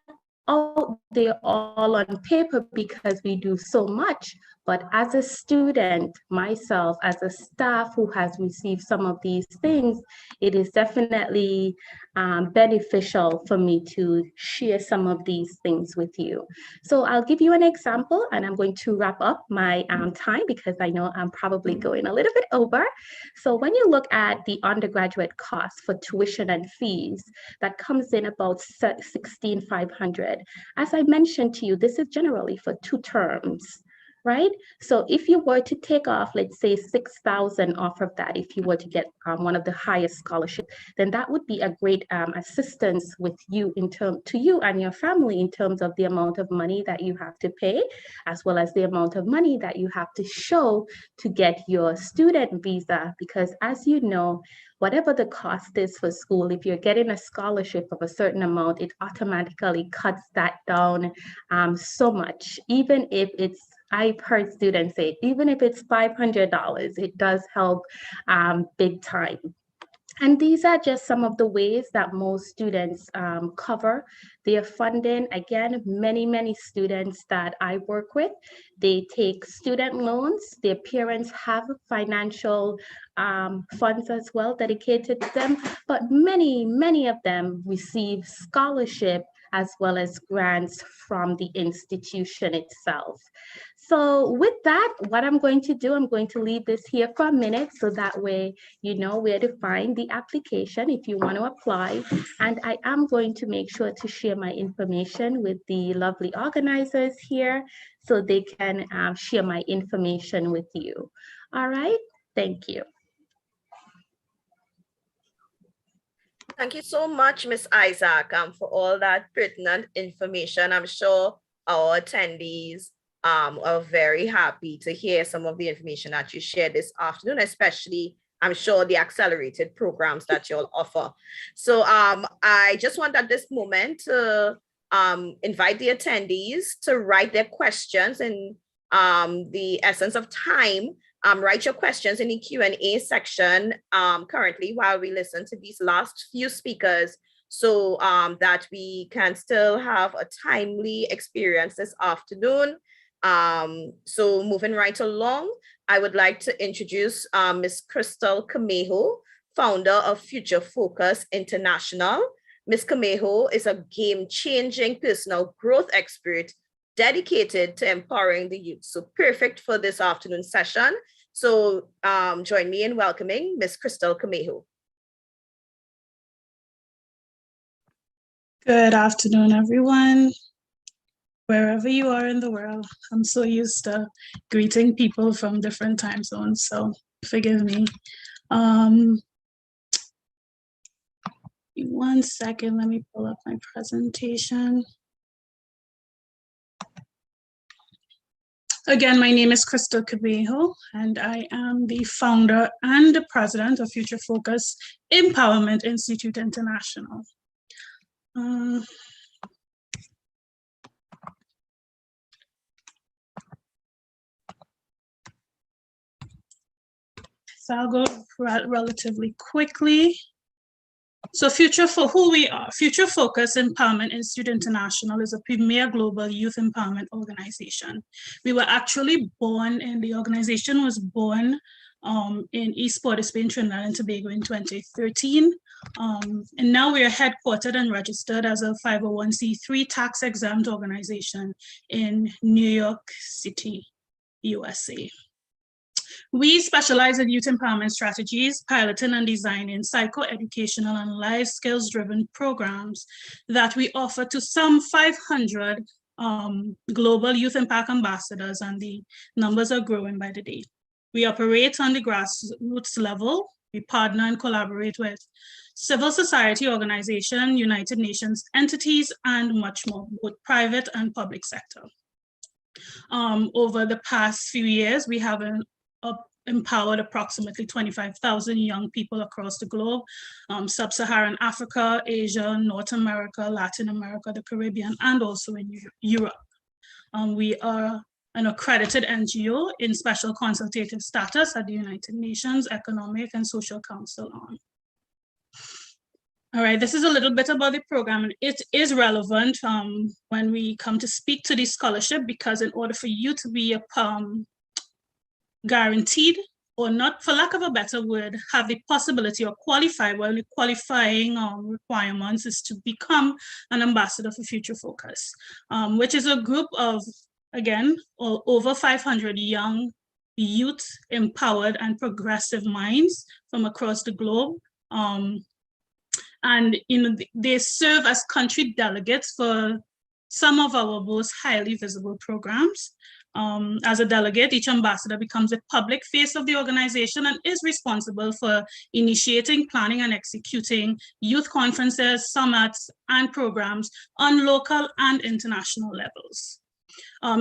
out there all on paper because we do so much. But as a student, myself, as a staff who has received some of these things, it is definitely beneficial for me to share some of these things with you. So I'll give you an example, and I'm going to wrap up my time because I know I'm probably going a little bit over. So when you look at the undergraduate cost for tuition and fees, that comes in about $16,500. As I mentioned to you, this is generally for 2 terms, right? So if you were to take off, let's say 6,000 off of that, if you were to get one of the highest scholarships, then that would be a great assistance with you to you and your family in terms of the amount of money that you have to pay, as well as the amount of money that you have to show to get your student visa. Because as you know, whatever the cost is for school, if you're getting a scholarship of a certain amount, it automatically cuts that down so much. Even if it's, I've heard students say, even if it's $500, it does help big time. And these are just some of the ways that most students cover their funding. Again, many students that I work with, they take student loans. Their parents have financial funds as well dedicated to them, but many of them receive scholarship as well as grants from the institution itself. So with that, what I'm going to do, I'm going to leave this here for a minute so that way you know where to find the application if you want to apply. And I am going to make sure to share my information with the lovely organizers here so they can share my information with you. All right, thank you. Thank you so much, Ms. Isaac, for all that pertinent information. I'm sure our attendees are very happy to hear some of the information that you shared this afternoon, especially, I'm sure, the accelerated programs that you'll offer. So I just want at this moment to invite the attendees to write their questions in the essence of time. Write your questions in the Q&A section currently while we listen to these last few speakers so that we can still have a timely experience this afternoon. So moving right along, I would like to introduce Ms. Crystal Camejo, founder of Future Focus International. Ms. Camejo is a game-changing personal growth expert dedicated to empowering the youth. So perfect for this afternoon session. So join me in welcoming Ms. Crystal Camejo. Good afternoon, everyone. Wherever you are in the world, I'm so used to greeting people from different time zones, so forgive me. 1 second, let me pull up my presentation. Again, my name is Crystal Camejo, and I am the founder and the president of Future Focus Empowerment Institute International. So I'll go relatively quickly. So who we are, Future Focus Empowerment Institute International is a premier global youth empowerment organization. We were actually born, and the organization was born in East Port of Spain, Trinidad and Tobago in 2013. And now we are headquartered and registered as a 501c3 tax-exempt organization in New York City, USA. We specialize in youth empowerment strategies, piloting and designing psychoeducational and life skills-driven programs that we offer to some 500 global youth impact ambassadors, and the numbers are growing by the day. We operate on the grassroots level. We partner and collaborate with civil society organizations, United Nations entities, and much more, both private and public sector. Over the past few years, we have empowered approximately 25,000 young people across the globe, sub-Saharan Africa, Asia, North America, Latin America, the Caribbean, and also in Europe. We are an accredited NGO in special consultative status at the United Nations Economic and Social Council on. All right, this is a little bit about the program, and it is relevant when we come to speak to the scholarship, because in order for you to be guaranteed, or not, for lack of a better word, have the possibility or qualify, well, the qualifying requirements is to become an ambassador for Future Focus, which is a group of, again, over 500 young youth empowered and progressive minds from across the globe. And they serve as country delegates for some of our most highly visible programs. As a delegate, each ambassador becomes a public face of the organization and is responsible for initiating, planning, and executing youth conferences, summits, and programs on local and international levels.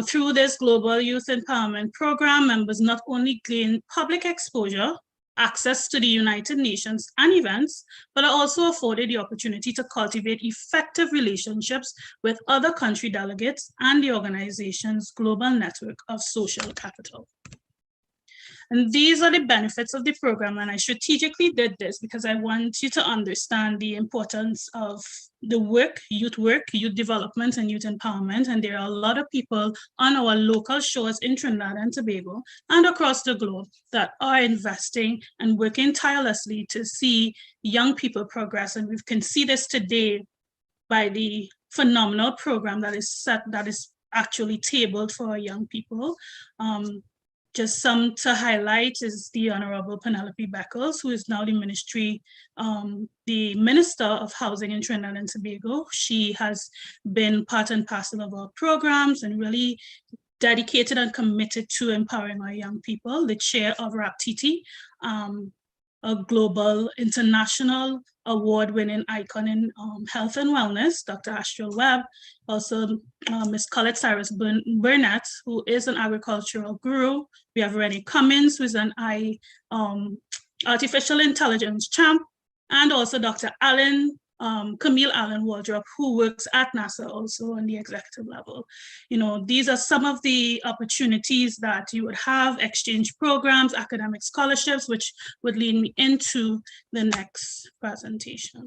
Through this Global Youth Empowerment Program, members not only gain public exposure, access to the United Nations and events, but are also afforded the opportunity to cultivate effective relationships with other country delegates and the organization's global network of social capital. And these are the benefits of the program, and I strategically did this because I want you to understand the importance of the work, youth development, and youth empowerment. And there are a lot of people on our local shores in Trinidad and Tobago and across the globe that are investing and working tirelessly to see young people progress. And we can see this today by the phenomenal program that is actually tabled for our young people. Just some to highlight is the Honorable Penelope Beckles, who is now the Minister of Housing in Trinidad and Tobago. She has been part and parcel of our programs and really dedicated and committed to empowering our young people. The chair of RAPTT, a global international award-winning icon in health and wellness, Dr. Astral Webb, also Ms. Colette Cyrus Burnett, who is an agricultural guru. We have Renee Cummins, who is an artificial intelligence champ, and also Dr. Camille Allen Waldrop, who works at NASA also on the executive level. These are some of the opportunities that you would have: exchange programs, academic scholarships, which would lead me into the next presentation.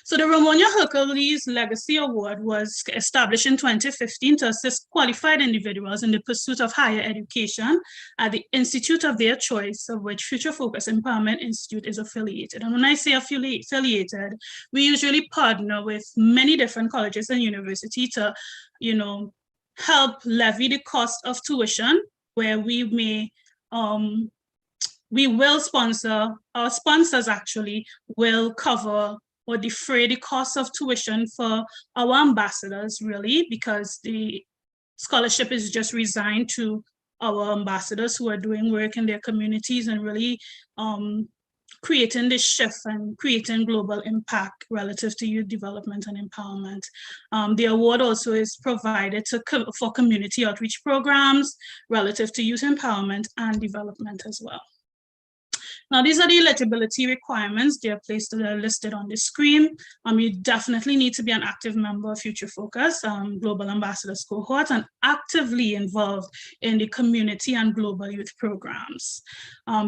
So the Ramonia Hercules Legacy Award was established in 2015 to assist qualified individuals in the pursuit of higher education at the institute of their choice, of which Future Focus Empowerment Institute is affiliated. And when I say affiliated, we usually partner with many different colleges and universities to, help levy the cost of tuition, where we may, we will sponsor, our sponsors actually will cover or defray the cost of tuition for our ambassadors, really, because the scholarship is just resigned to our ambassadors who are doing work in their communities and really creating this shift and creating global impact relative to youth development and empowerment. The award also is provided for community outreach programs relative to youth empowerment and development as well. Now, these are the eligibility requirements. They are listed on the screen. You definitely need to be an active member of Future Focus, Global Ambassadors Cohort, and actively involved in the community and global youth programs.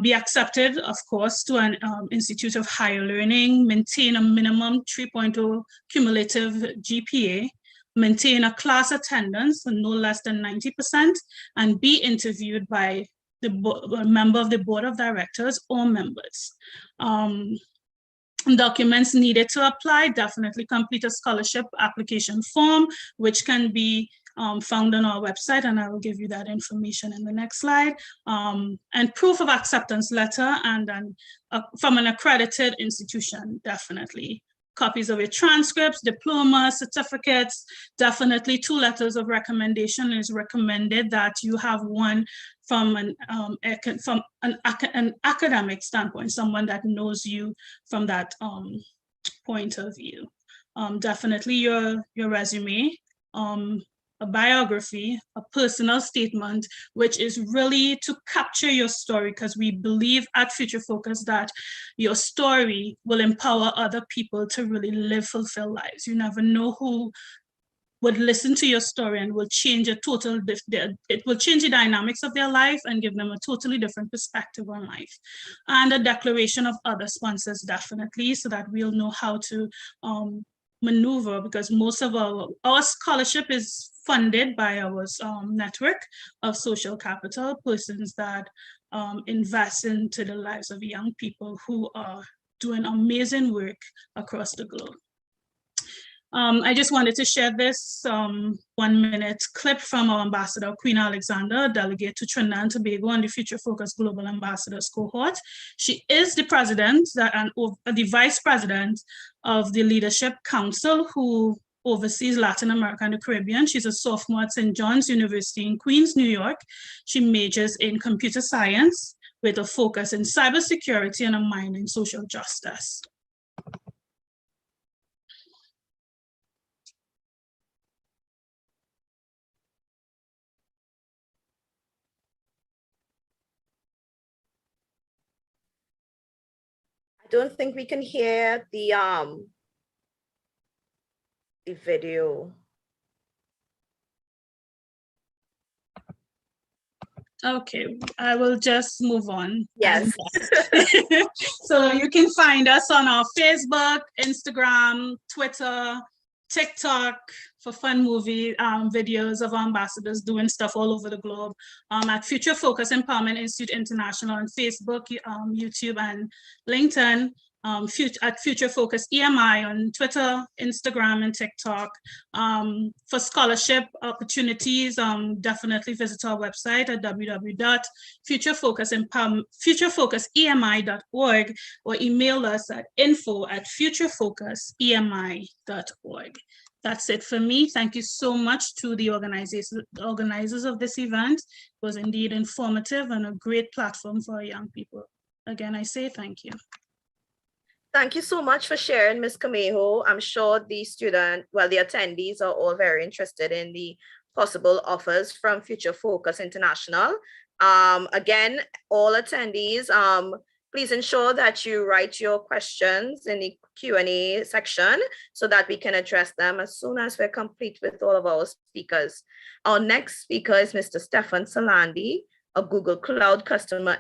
Be accepted, of course, to an institute of higher learning, maintain a minimum 3.0 cumulative GPA, maintain a class attendance of no less than 90%, and be interviewed by a member of the board of directors or members. Documents needed to apply: definitely complete a scholarship application form, which can be found on our website, and I will give you that information in the next slide. And proof of acceptance letter and from an accredited institution, definitely. Copies of your transcripts, diplomas, certificates, definitely 2 letters of recommendation. Is recommended that you have one from an academic standpoint, someone that knows you from that point of view. Definitely your resume, a biography, a personal statement, which is really to capture your story, because we believe at Future Focus that your story will empower other people to really live fulfilled lives. You never know who would listen to your story and will change it will change the dynamics of their life and give them a totally different perspective on life. And a declaration of other sponsors, definitely, so that we'll know how to maneuver, because most of our scholarship is funded by our network of social capital, persons that invest into the lives of young people who are doing amazing work across the globe. I just wanted to share this 1-minute clip from our ambassador, Queen Alexander, delegate to Trinidad and Tobago and the Future Focus Global Ambassadors cohort. She is the president and the vice president of the Leadership Council, who oversees Latin America and the Caribbean. She's a sophomore at St. John's University in Queens, New York. She majors in computer science with a focus in cybersecurity and a minor in social justice. I don't think we can hear the video. Okay, I will just move on. Yes. So you can find us on our Facebook, Instagram, Twitter, TikTok for fun movie videos of ambassadors doing stuff all over the globe, at Future Focus Empowerment Institute International on Facebook, YouTube, and LinkedIn. At Future Focus EMI on Twitter, Instagram, and TikTok. For scholarship opportunities, definitely visit our website at www.futurefocusemi.org or email us at info@futurefocusemi.org. That's it for me. Thank you so much to the organizers of this event. It was indeed informative and a great platform for our young people. Again, I say thank you. Thank you so much for sharing, Ms. Camejo. I'm sure the attendees are all very interested in the possible offers from Future Focus International. Again, all attendees, please ensure that you write your questions in the Q&A section so that we can address them as soon as we're complete with all of our speakers. Our next speaker is Mr. Stefan Salandi, a Google Cloud customer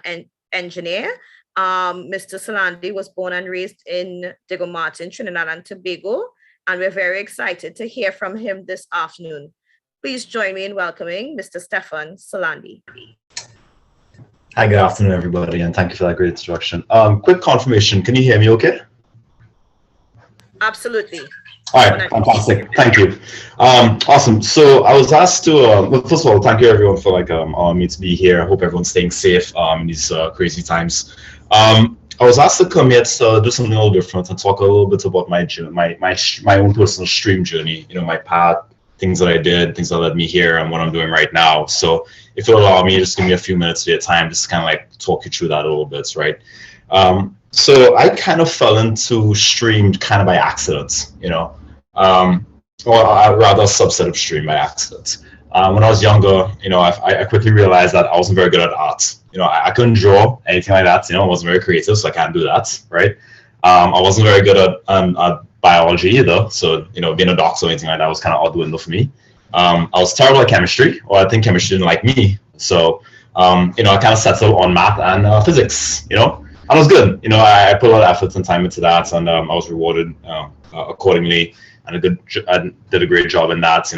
engineer. Mr. Salandi was born and raised in Diego Martin, Trinidad and Tobago, and we're very excited to hear from him this afternoon. Please join me in welcoming Mr. Stefan Salandi. Hi, good afternoon, everybody, and thank you for that great introduction. Quick confirmation, can you hear me okay? Absolutely. All right, fantastic. Thank you. Awesome. So I was asked to, well, first of all, thank you everyone for allowing me to be here. I hope everyone's staying safe in these crazy times. I was asked to come here to do something a little different and talk a little bit about my own personal stream journey, my path, things that I did, things that led me here, and what I'm doing right now. So if you'll allow me, just give me a few minutes of your time, just kind of talk you through that a little bit, right? So I kind of fell into stream kind of by accident, or rather a subset of stream by accident. When I was younger, I quickly realized that I wasn't very good at art. I couldn't draw anything like that. I wasn't very creative, so I can't do that, right? I wasn't very good at biology either. So, being a doctor or anything like that was kind of out the window for me. I was terrible at chemistry, or I think chemistry didn't like me. So, I kind of settled on math and physics, and it was good. I put a lot of effort and time into that, and I was rewarded accordingly, and I did a great job in that,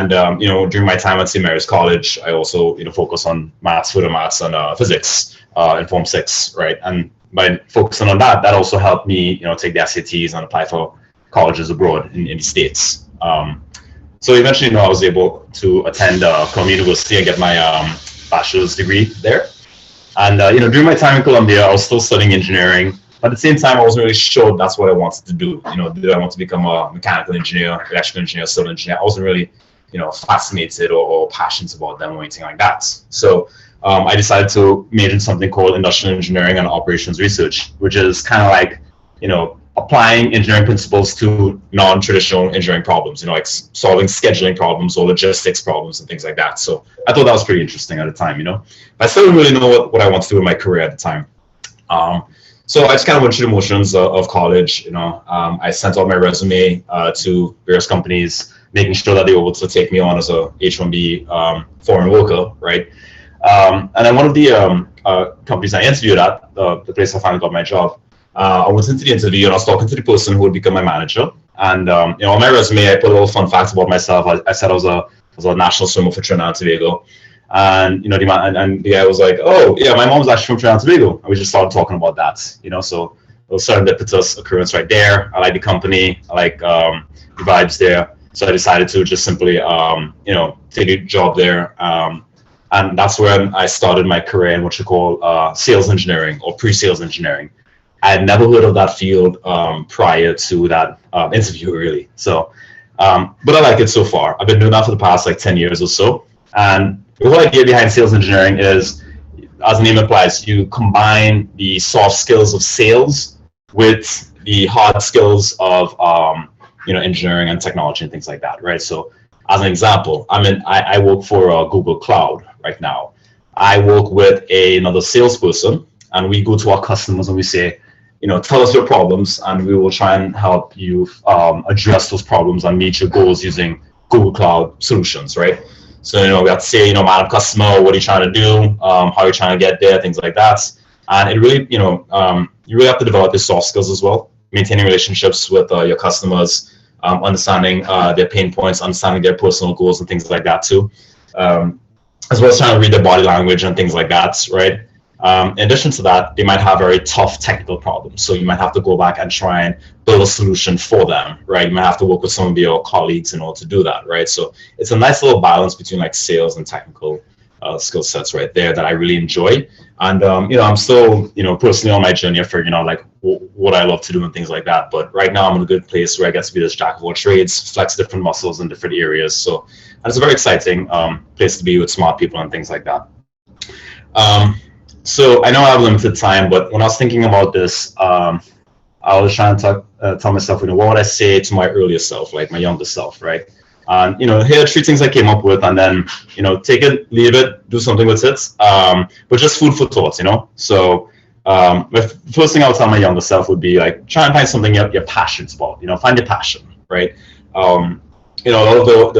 during my time at St. Mary's College, I also, focus on maths, further maths, and physics in Form 6, right? And by focusing on that, that also helped me, take the SATs and apply for colleges abroad in the States. So eventually, I was able to attend Columbia University and get my bachelor's degree there. And, during my time in Columbia, I was still studying engineering. But at the same time, I wasn't really sure that's what I wanted to do. Did I want to become a mechanical engineer, electrical engineer, civil engineer? I wasn't really, fascinated or passionate about them or anything like that. So I decided to major in something called industrial engineering and operations research, which is kind of like, applying engineering principles to non-traditional engineering problems, like solving scheduling problems or logistics problems and things like that. So I thought that was pretty interesting at the time, I still didn't really know what I wanted to do in my career at the time. So I just kind of went through the motions of college. I sent out my resume to various companies, making sure that they were able to take me on as a H-1B foreign worker, right? And then one of the companies I interviewed at, the place I finally got my job, I went into the interview and I was talking to the person who would become my manager. And on my resume, I put a little fun facts about myself. I said I was a national swimmer for Trinidad and Tobago. And the man and the guy was like, "Oh yeah, my mom's actually from Trinidad and Tobago." And we just started talking about that, so it was serendipitous occurrence right there. I like the company, I like the vibes there, so I decided to just simply take a job there, and that's when I started my career in what you call sales engineering or pre-sales engineering. I had never heard of that field prior to that interview, really. So, but I like it so far. I've been doing that for the past 10 years or so, and the whole idea behind sales engineering is, as the name implies, you combine the soft skills of sales with the hard skills of engineering and technology and things like that, right? So, as an example, I work for Google Cloud right now. I work with another salesperson, and we go to our customers and we say, tell us your problems, and we will try and help you address those problems and meet your goals using Google Cloud solutions, right? So, we have to say, Madam Customer, what are you trying to do? How are you trying to get there? Things like that. And it really, you really have to develop your soft skills as well, maintaining relationships with your customers, understanding their pain points, understanding their personal goals and things like that too, as well as trying to read their body language and things like that, right? In addition to that, they might have very tough technical problems. So you might have to go back and try and build a solution for them, right? You might have to work with some of your colleagues in order to do that, right? So it's a nice little balance between sales and technical skill sets right there that I really enjoy. And, I'm still, personally on my journey of figuring out what I love to do and things like that. But right now I'm in a good place where I get to be this jack of all trades, flex different muscles in different areas. So and it's a very exciting place to be with smart people and things like that. So I know I have limited time, but when I was thinking about this, I was trying to tell myself, what would I say to my earlier self, like my younger self, right? And, here are 3 things I came up with, and then, take it, leave it, do something with it, but just food for thought, So the first thing I would tell my younger self would be try and find something you're passionate about, find your passion, right? A lot of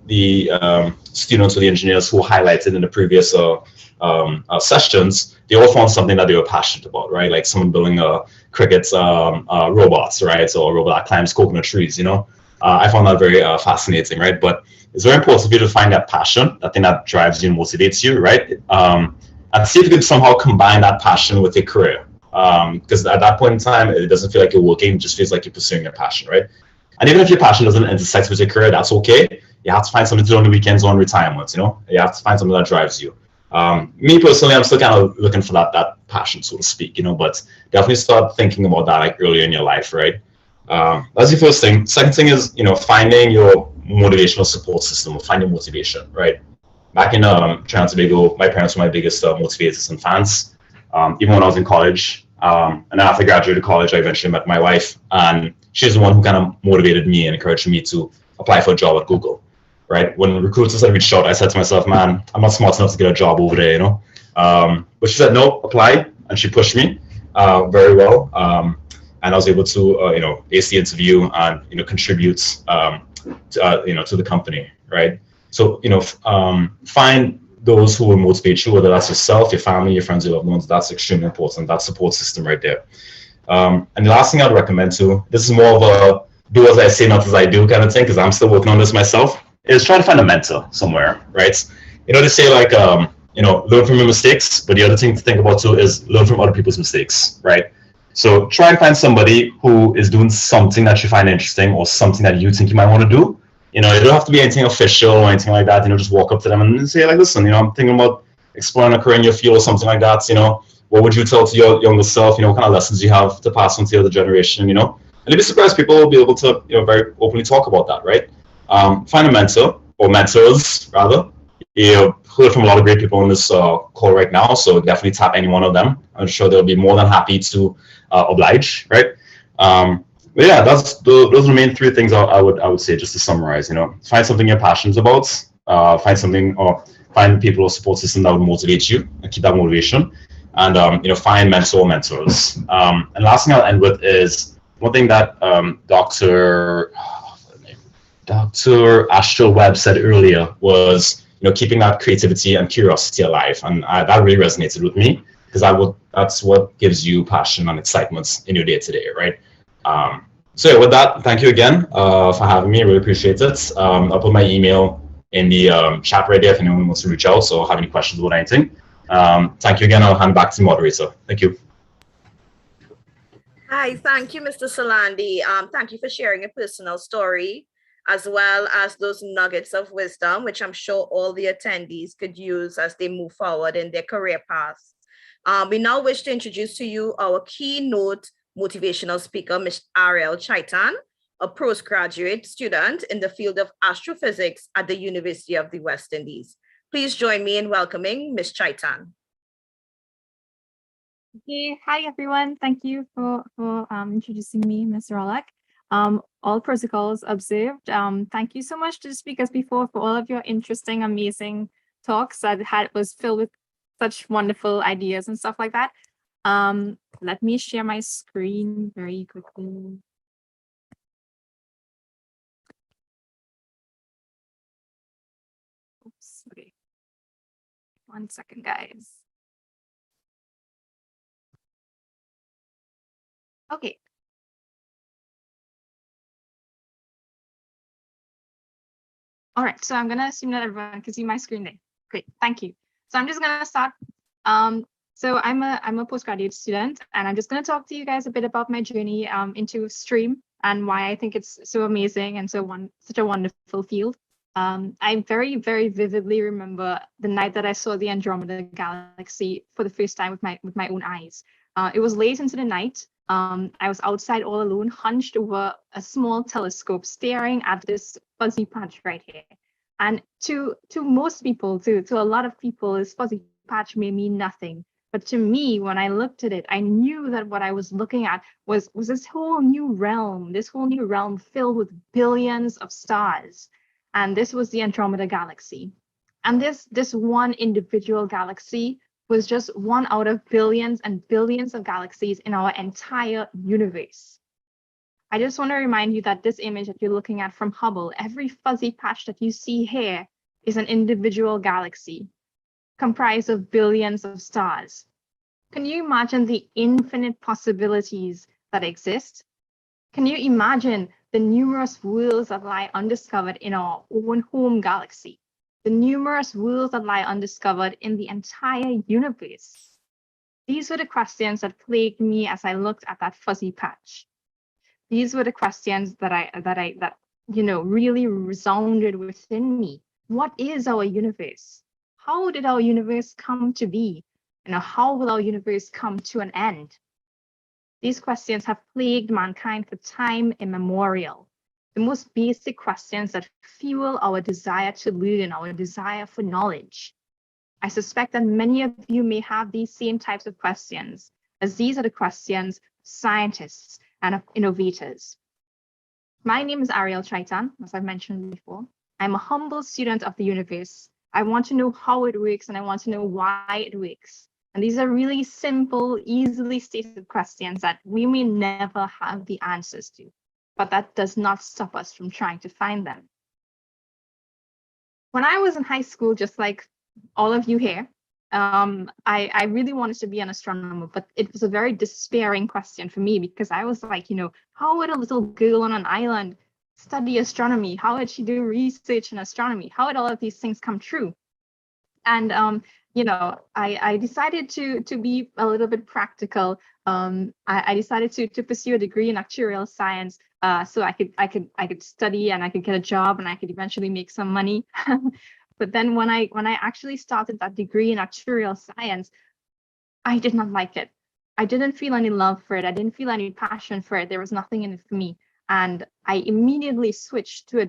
the students or the engineers who highlighted in the previous sessions, they all found something that they were passionate about, right? Like someone building a cricket robots, right? So a robot that climbs coconut trees, I found that very fascinating, right? But it's very important for you to find that passion, that thing that drives you and motivates you, right? And see if you can somehow combine that passion with your career. Because at that point in time, it doesn't feel like you're working, it just feels like you're pursuing your passion, right? And even if your passion doesn't intersect with your career, that's okay. You have to find something to do on the weekends or on retirement, You have to find something that drives you. Me personally, I'm still kind of looking for that passion, so to speak, but definitely start thinking about that earlier in your life, right? That's the first thing. Second thing is, finding your motivational support system, or finding motivation, right? Back in Trinidad and Tobago, my parents were my biggest motivators and fans, even when I was in college. And then after I graduated college, I eventually met my wife, and she's the one who kind of motivated me and encouraged me to apply for a job at Google. Right? When recruiters had reached out, I said to myself, man, I'm not smart enough to get a job over there, But she said, no, apply. And she pushed me very well. And I was able to, ace the interview and, contribute, to the company, right? So, find those who will motivate you, whether that's yourself, your family, your friends, your loved ones. That's extremely important, that support system right there. And the last thing I'd recommend too, this is more of a do as I say, not as I do kind of thing, because I'm still working on this myself, is try to find a mentor somewhere, right? They say learn from your mistakes, but the other thing to think about too is learn from other people's mistakes, right? So try and find somebody who is doing something that you find interesting or something that you think you might want to do. It don't have to be anything official or anything like that. Just walk up to them and say listen, I'm thinking about exploring a career in your field or something like that. What would you tell to your younger self? What kind of lessons you have to pass on to the other generation, And you'd be surprised people will be able to, very openly talk about that, right? Find a mentor or mentors rather. You've heard from a lot of great people on this call right now, so definitely tap any one of them. I'm sure they'll be more than happy to oblige, right? But yeah, those are the main 3 things I would say, just to summarize. Find something you're passionate about. Find people or support system that would motivate you and keep that motivation. and find mentors. And last thing I'll end with is one thing that Dr. Astral Webb said earlier was keeping that creativity and curiosity alive, and that really resonated with me, because that's what gives you passion and excitement in your day-to-day, right? So yeah, with that, thank you again for having me. I really appreciate it. I'll put my email in the chat right there if anyone wants to reach out or have any questions about anything. Thank you again. I'll hand back to the moderator. Thank you. Hi, thank you, Mr. Solandi. Thank you for sharing your personal story, as well as those nuggets of wisdom, which I'm sure all the attendees could use as they move forward in their career paths. We now wish to introduce to you our keynote motivational speaker, Ms. Ariel Chaitan, a postgraduate student in the field of astrophysics at the University of the West Indies. Please join me in welcoming Ms. Chaitan. Okay. Hi, everyone. Thank you for introducing me, Mr. Rolak. All protocols observed. Thank you so much to the speakers before for all of your interesting, amazing talks that was filled with such wonderful ideas and stuff like that. Let me share my screen very quickly. Oops, okay. 1 second, guys. Okay. All right, so I'm gonna assume that everyone can see my screen there. Great, thank you. So I'm just gonna start. So I'm a postgraduate student, and I'm just gonna talk to you guys a bit about my journey into STREAM and why I think it's so amazing and such a wonderful field. I very, very vividly remember the night that I saw the Andromeda Galaxy for the first time with my own eyes. It was late into the night. I was outside all alone, hunched over a small telescope, staring at this fuzzy patch right here. And to most people, to a lot of people, this fuzzy patch may mean nothing. But to me, when I looked at it, I knew that what I was looking at was this whole new realm filled with billions of stars. And this was the Andromeda Galaxy. And this one individual galaxy was just one out of billions and billions of galaxies in our entire universe. I just want to remind you that this image that you're looking at from Hubble, every fuzzy patch that you see here is an individual galaxy comprised of billions of stars. Can you imagine the infinite possibilities that exist? Can you imagine the numerous worlds that lie undiscovered in our own home galaxy? The numerous worlds that lie undiscovered in the entire universe? These were the questions that plagued me as I looked at that fuzzy patch. These were the questions that really resounded within me. What is our universe? How did our universe come to be? And how will our universe come to an end? These questions have plagued mankind for time immemorial. The most basic questions that fuel our desire to learn, our desire for knowledge. I suspect that many of you may have these same types of questions, as these are the questions of scientists and of innovators. My name is Ariel Chaitan, as I've mentioned before. I'm a humble student of the universe. I want to know how it works, and I want to know why it works. And these are really simple, easily stated questions that we may never have the answers to, but that does not stop us from trying to find them. When I was in high school, just like all of you here, I really wanted to be an astronomer, but it was a very despairing question for me, because I was like, how would a little girl on an island study astronomy? How would she do research in astronomy? How would all of these things come true? And I decided to be a little bit practical. I decided to pursue a degree in actuarial science, so I could study and I could get a job and I could eventually make some money. But then when I actually started that degree in actuarial science, I did not like it. I didn't feel any love for it. I didn't feel any passion for it. There was nothing in it for me. And I immediately switched to a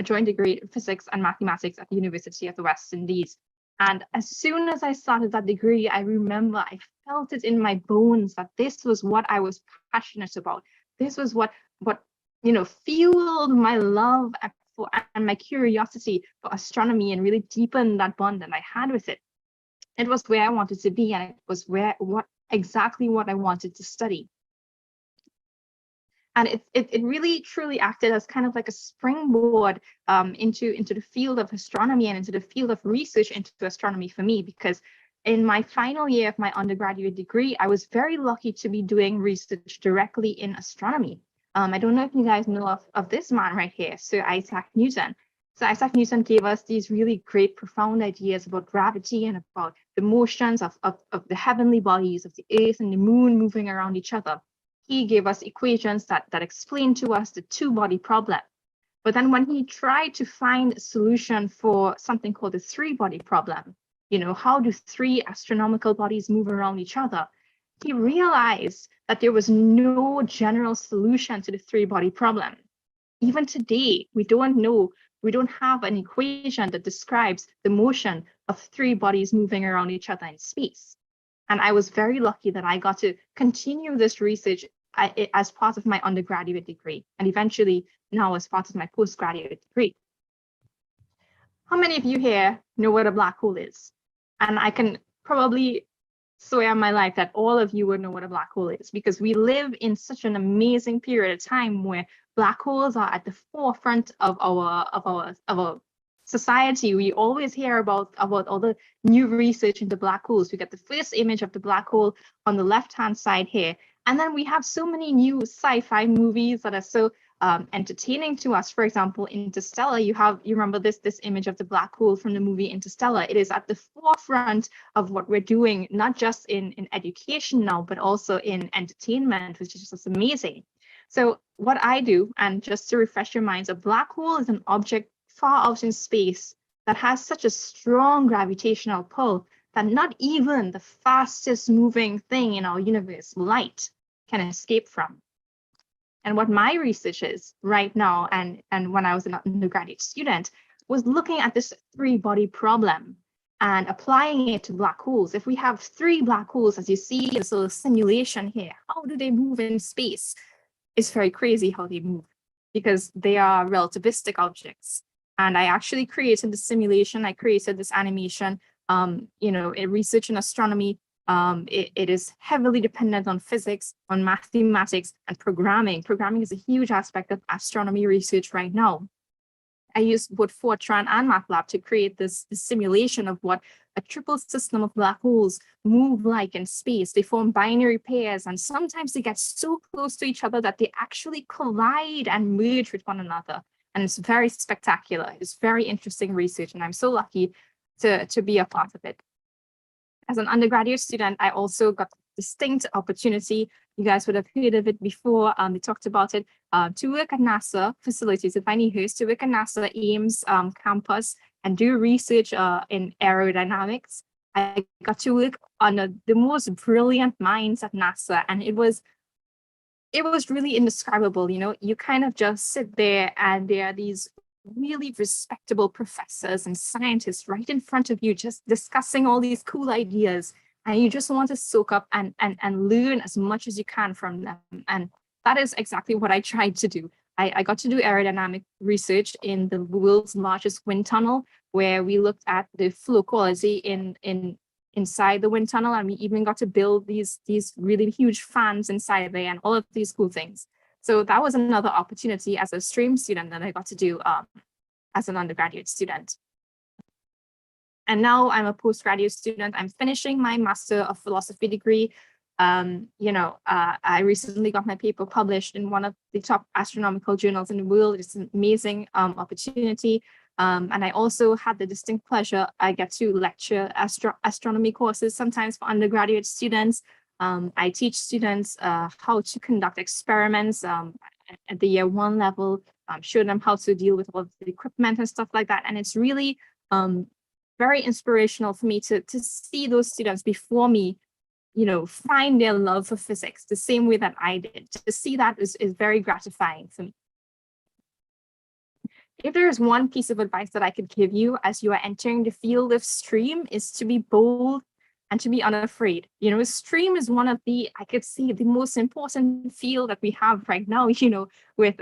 joint degree in physics and mathematics at the University of the West Indies. And as soon as I started that degree, I remember I felt it in my bones that this was what I was passionate about. This was what fueled my love and my curiosity for astronomy and really deepened that bond that I had with it. It was where I wanted to be, and it was exactly what I wanted to study. And it really truly acted as kind of like a springboard into the field of astronomy and into the field of research into astronomy for me, because in my final year of my undergraduate degree, I was very lucky to be doing research directly in astronomy. I don't know if you guys know of this man right here, Sir Isaac Newton. So Isaac Newton gave us these really great, profound ideas about gravity and about the motions of the heavenly bodies, of the Earth and the moon moving around each other. He gave us equations that explained to us the two-body problem. But then when he tried to find a solution for something called the three-body problem, how do three astronomical bodies move around each other? He realized that there was no general solution to the three-body problem. Even today, we don't have an equation that describes the motion of three bodies moving around each other in space. And I was very lucky that I got to continue this research as part of my undergraduate degree, and eventually now as part of my postgraduate degree. How many of you here know what a black hole is? And I can probably swear on my life that all of you would know what a black hole is, because we live in such an amazing period of time where black holes are at the forefront of our society. We always hear about all the new research into black holes. We get the first image of the black hole on the left-hand side here. And then we have so many new sci-fi movies that are so entertaining to us. For example, Interstellar, you remember this image of the black hole from the movie Interstellar. It is at the forefront of what we're doing, not just in education now, but also in entertainment, which is just amazing. So what I do, and just to refresh your minds, a black hole is an object far out in space that has such a strong gravitational pull that not even the fastest moving thing in our universe, light, can escape from. And what my research is right now, and when I was an undergraduate student, was looking at this three-body problem and applying it to black holes. If we have three black holes, as you see this little simulation here, how do they move in space? It's very crazy how they move, because they are relativistic objects. And I actually created the simulation. I created this animation. Research in astronomy, it is heavily dependent on physics, on mathematics, and programming. Programming is a huge aspect of astronomy research right now. I used both Fortran and MATLAB to create this simulation of what a triple system of black holes move like in space. They form binary pairs, and sometimes they get so close to each other that they actually collide and merge with one another. And it's very spectacular. It's very interesting research, and I'm so lucky to be a part of it. As an undergraduate student, I also got distinct opportunity. You guys would have heard of it before. We talked about it, to work at NASA, facilitated by NIHERST, to work at NASA Ames campus and do research in aerodynamics. I got to work on the most brilliant minds at NASA, and it was really indescribable. You kind of just sit there, and there are these really respectable professors and scientists right in front of you, just discussing all these cool ideas, and you just want to soak up and learn as much as you can from them. And that is exactly what I tried to do. I got to do aerodynamic research in the world's largest wind tunnel, where we looked at the flow quality inside the wind tunnel, and we even got to build these really huge fans inside there and all of these cool things. So that was another opportunity as a stream student that I got to do as an undergraduate student. And now I'm a postgraduate student. I'm finishing my Master of Philosophy degree. I recently got my paper published in one of the top astronomical journals in the world. It's an amazing opportunity. And I also had the distinct pleasure, I get to lecture astronomy courses sometimes for undergraduate students. I teach students how to conduct experiments at the year one level, show them how to deal with all of the equipment and stuff like that. And it's really very inspirational for me to see those students before me, find their love for physics the same way that I did. To see that is very gratifying for me. If there is one piece of advice that I could give you as you are entering the field of STREAM, is to be bold and to be unafraid. STREAM is one of the most important field that we have right now, with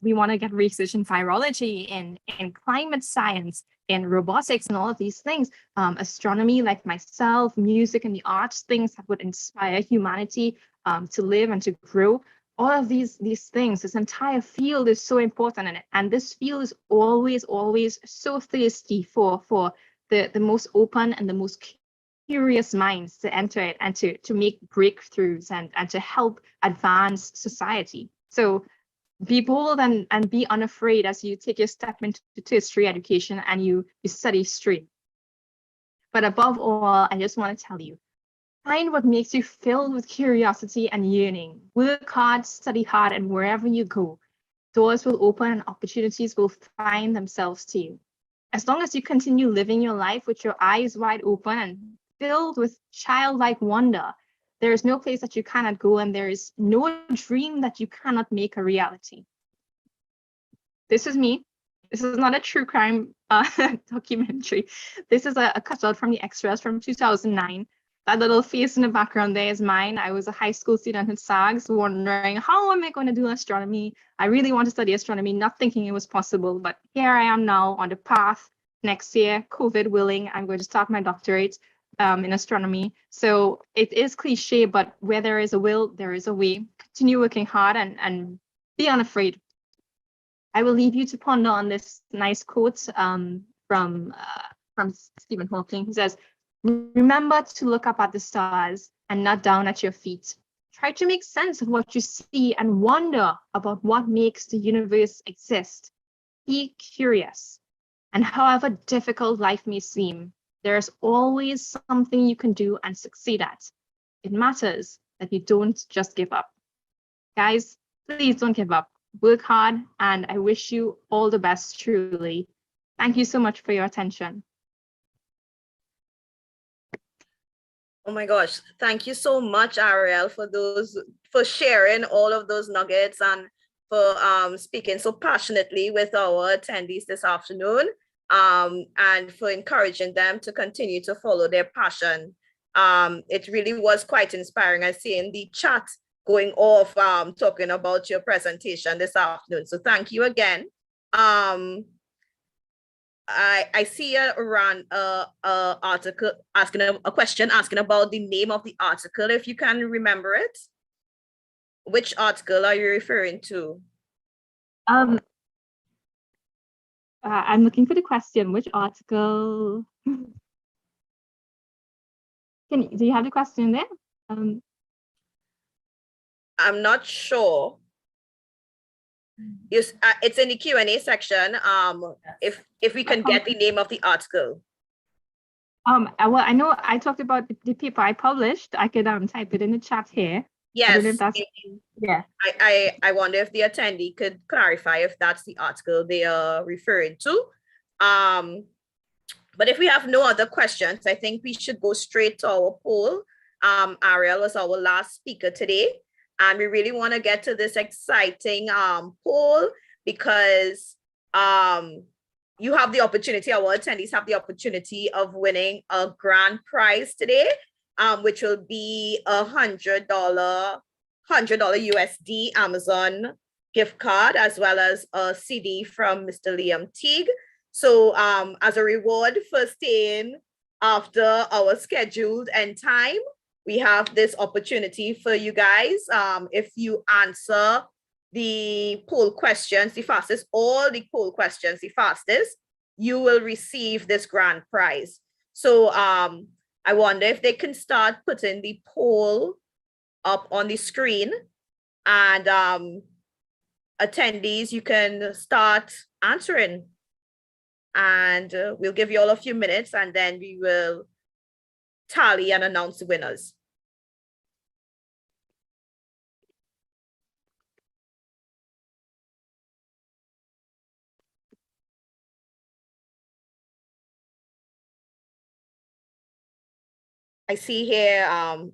we want to get research in virology, in climate science, in robotics and all of these things, astronomy like myself, music and the arts, things that would inspire humanity to live and to grow. All of these things, this entire field is so important, and this field is always so thirsty for the most open and the most curious minds to enter it and to make breakthroughs and to help advance society. So be bold and be unafraid as you take your step into tertiary education and you study straight. But above all, I just want to tell you, find what makes you filled with curiosity and yearning. Work hard, study hard, and wherever you go, doors will open and opportunities will find themselves to you. As long as you continue living your life with your eyes wide open and filled with childlike wonder, there is no place that you cannot go, and there is no dream that you cannot make a reality. This is me. This is not a true crime documentary. This is a cutout from the extras from 2009. That little face in the background there is mine. I was a high school student at SAGS, wondering, how am I going to do astronomy? I really want to study astronomy, not thinking it was possible. But here I am now on the path. Next year, COVID willing, I'm going to start my doctorate in astronomy. So it is cliche, but where there is a will, there is a way. Continue working hard and be unafraid. I will leave you to ponder on this nice quote from Stephen Hawking. He says, "Remember to look up at the stars and not down at your feet. Try to make sense of what you see and wonder about what makes the universe exist. Be curious. And however difficult life may seem, there's always something you can do and succeed at. It matters that you don't just give up." Guys, please don't give up. Work hard, and I wish you all the best, truly. Thank you so much for your attention. Oh my gosh, thank you so much, Ariel, for sharing all of those nuggets and for speaking so passionately with our attendees this afternoon, and for encouraging them to continue to follow their passion. It really was quite inspiring. I see in the chat going off talking about your presentation this afternoon. So thank you again. I see a article asking a question asking about the name of the article, if you can remember it. Which article are you referring to? I'm looking for the question. Which article? Do you have the question there? I'm not sure. Yes, it's in the Q&A section. If we can get the name of the article. Well, I know I talked about the paper I published. I could type it in the chat here. Yes. Yeah. I wonder if the attendee could clarify if that's the article they are referring to. But if we have no other questions, I think we should go straight to our poll. Ariel was our last speaker today, and we really want to get to this exciting poll because you have the opportunity, our attendees have the opportunity of winning a grand prize today, which will be $100 USD Amazon gift card, as well as a CD from Mr. Liam Teague. So as a reward for staying after our scheduled end time, we have this opportunity for you guys. If you answer the poll questions the fastest, all the poll questions the fastest, you will receive this grand prize. So I wonder if they can start putting the poll up on the screen, and attendees, you can start answering, and we'll give you all a few minutes, and then we will tally and announce the winners. I see here,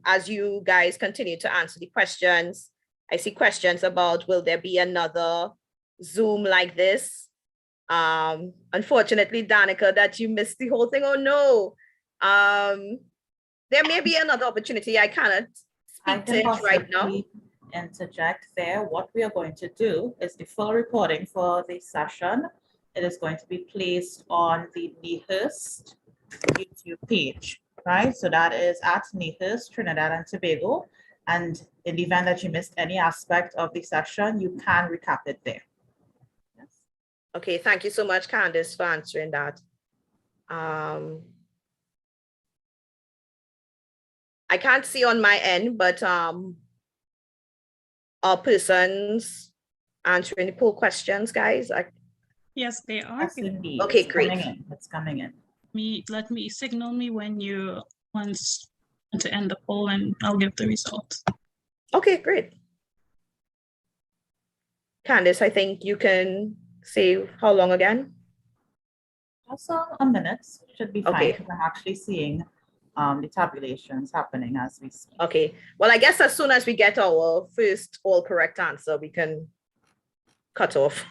as you guys continue to answer the questions, I see questions about, will there be another Zoom like this? Unfortunately, Danica, that you missed the whole thing. Oh no. There may be another opportunity. I cannot speak to it right now. Interject there. What we are going to do is the full recording for the session it is going to be placed on the NIHERST YouTube page, right? So that is at NIHERST Trinidad and Tobago. And in the event that you missed any aspect of the session, you can recap it there. Yes. Okay, thank you so much, Candice, for answering that. I can't see on my end, but our persons answering the poll questions, guys. Yes, they are. Yes, indeed. Okay, it's great. Coming in. It's coming in. Let me signal me when you want to end the poll, and I'll give the results. Okay, great. Candice, I think you can say how long again? Also a minute should be fine. Okay. Because I'm actually seeing the tabulations happening as we speak. Okay. Well, I guess as soon as we get our first all correct answer, we can cut off.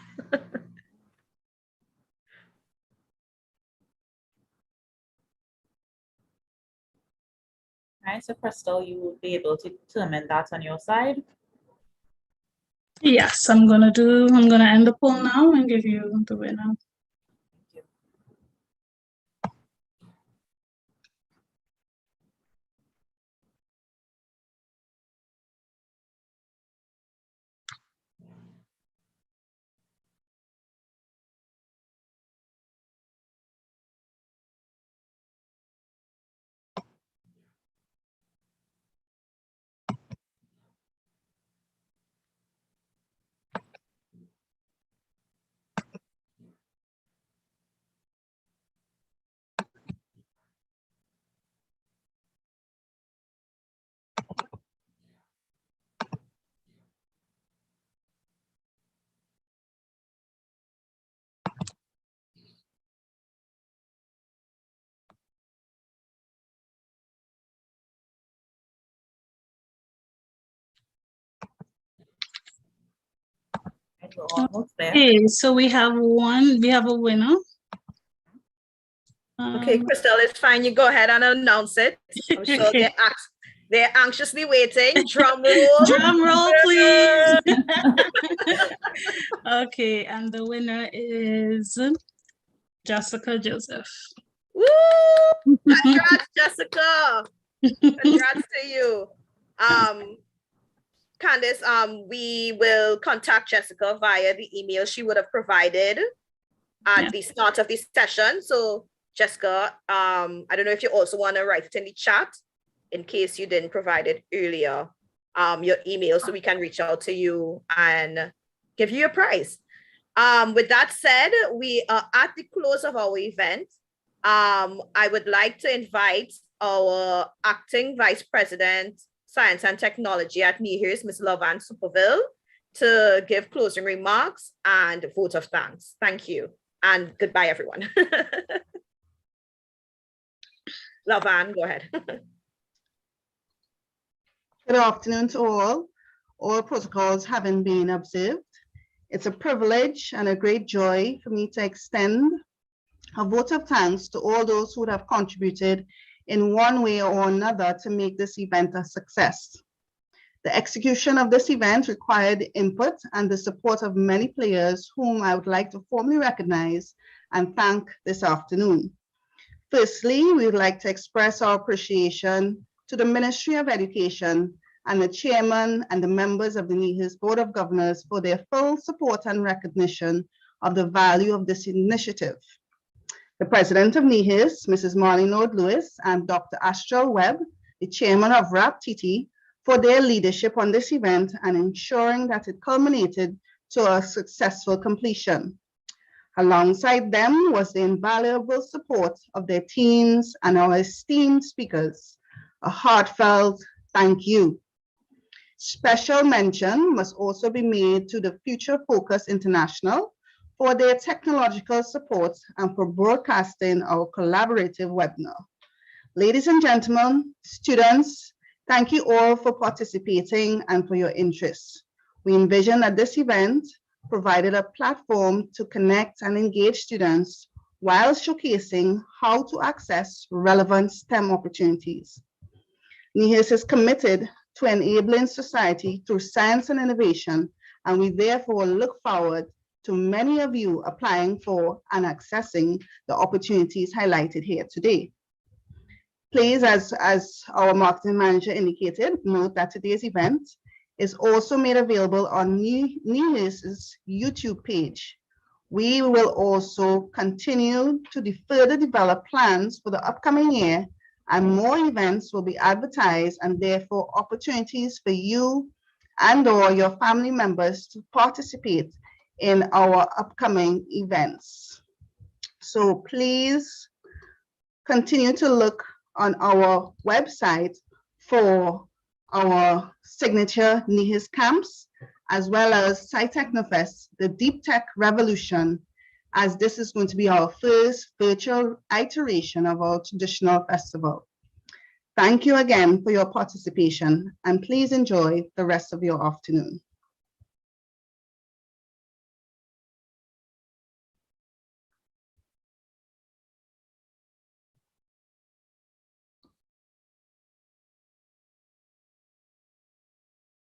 All right, so Crystal, you will be able to determine that on your side. Yes, I'm gonna end the poll now and give you the winner. Okay, so we have a winner. Okay, Crystal, it's fine. You go ahead and announce it. I'm sure they're anxiously waiting. Drum roll. Drum roll, please. Okay, and the winner is Jessica Joseph. Woo! Congrats, Jessica. Congrats to you. Candice, we will contact Jessica via the email she would have provided at the start of this session. So Jessica, I don't know if you also want to write it in the chat in case you didn't provide it earlier, your email, so we can reach out to you and give you a prize. With that said, we are at the close of our event. I would like to invite our acting Vice President, Science and Technology at NIHERST, Ms. Lovan Superville, to give closing remarks and vote of thanks. Thank you. And goodbye, everyone. Lovan, go ahead. Good afternoon to all protocols having been observed. It's a privilege and a great joy for me to extend a vote of thanks to all those who have contributed in one way or another to make this event a success. The execution of this event required input and the support of many players whom I would like to formally recognize and thank this afternoon. Firstly, we would like to express our appreciation to the Ministry of Education and the chairman and the members of the NIHERST Board of Governors for their full support and recognition of the value of this initiative. The president of NIHERST, Mrs. Marley Nord Lewis, and Dr. Astral Webb, the chairman of RAPTT, for their leadership on this event and ensuring that it culminated to a successful completion. Alongside them was the invaluable support of their teams and our esteemed speakers. A heartfelt thank you. Special mention must also be made to the Future Focus International for their technological support and for broadcasting our collaborative webinar. Ladies and gentlemen, students, thank you all for participating and for your interest. We envision that this event provided a platform to connect and engage students while showcasing how to access relevant STEM opportunities. NIHERST is committed to enabling society through science and innovation, and we therefore look forward to many of you applying for and accessing the opportunities highlighted here today. Please, as our marketing manager indicated, note that today's event is also made available on NIHERST's YouTube page. We will also continue to further develop plans for the upcoming year, and more events will be advertised, and therefore opportunities for you and or your family members to participate in our upcoming events. So please continue to look on our website for our signature NIHERST camps, as well as SciTechnoFest, the Deep Tech Revolution, as this is going to be our first virtual iteration of our traditional festival. Thank you again for your participation, and please enjoy the rest of your afternoon.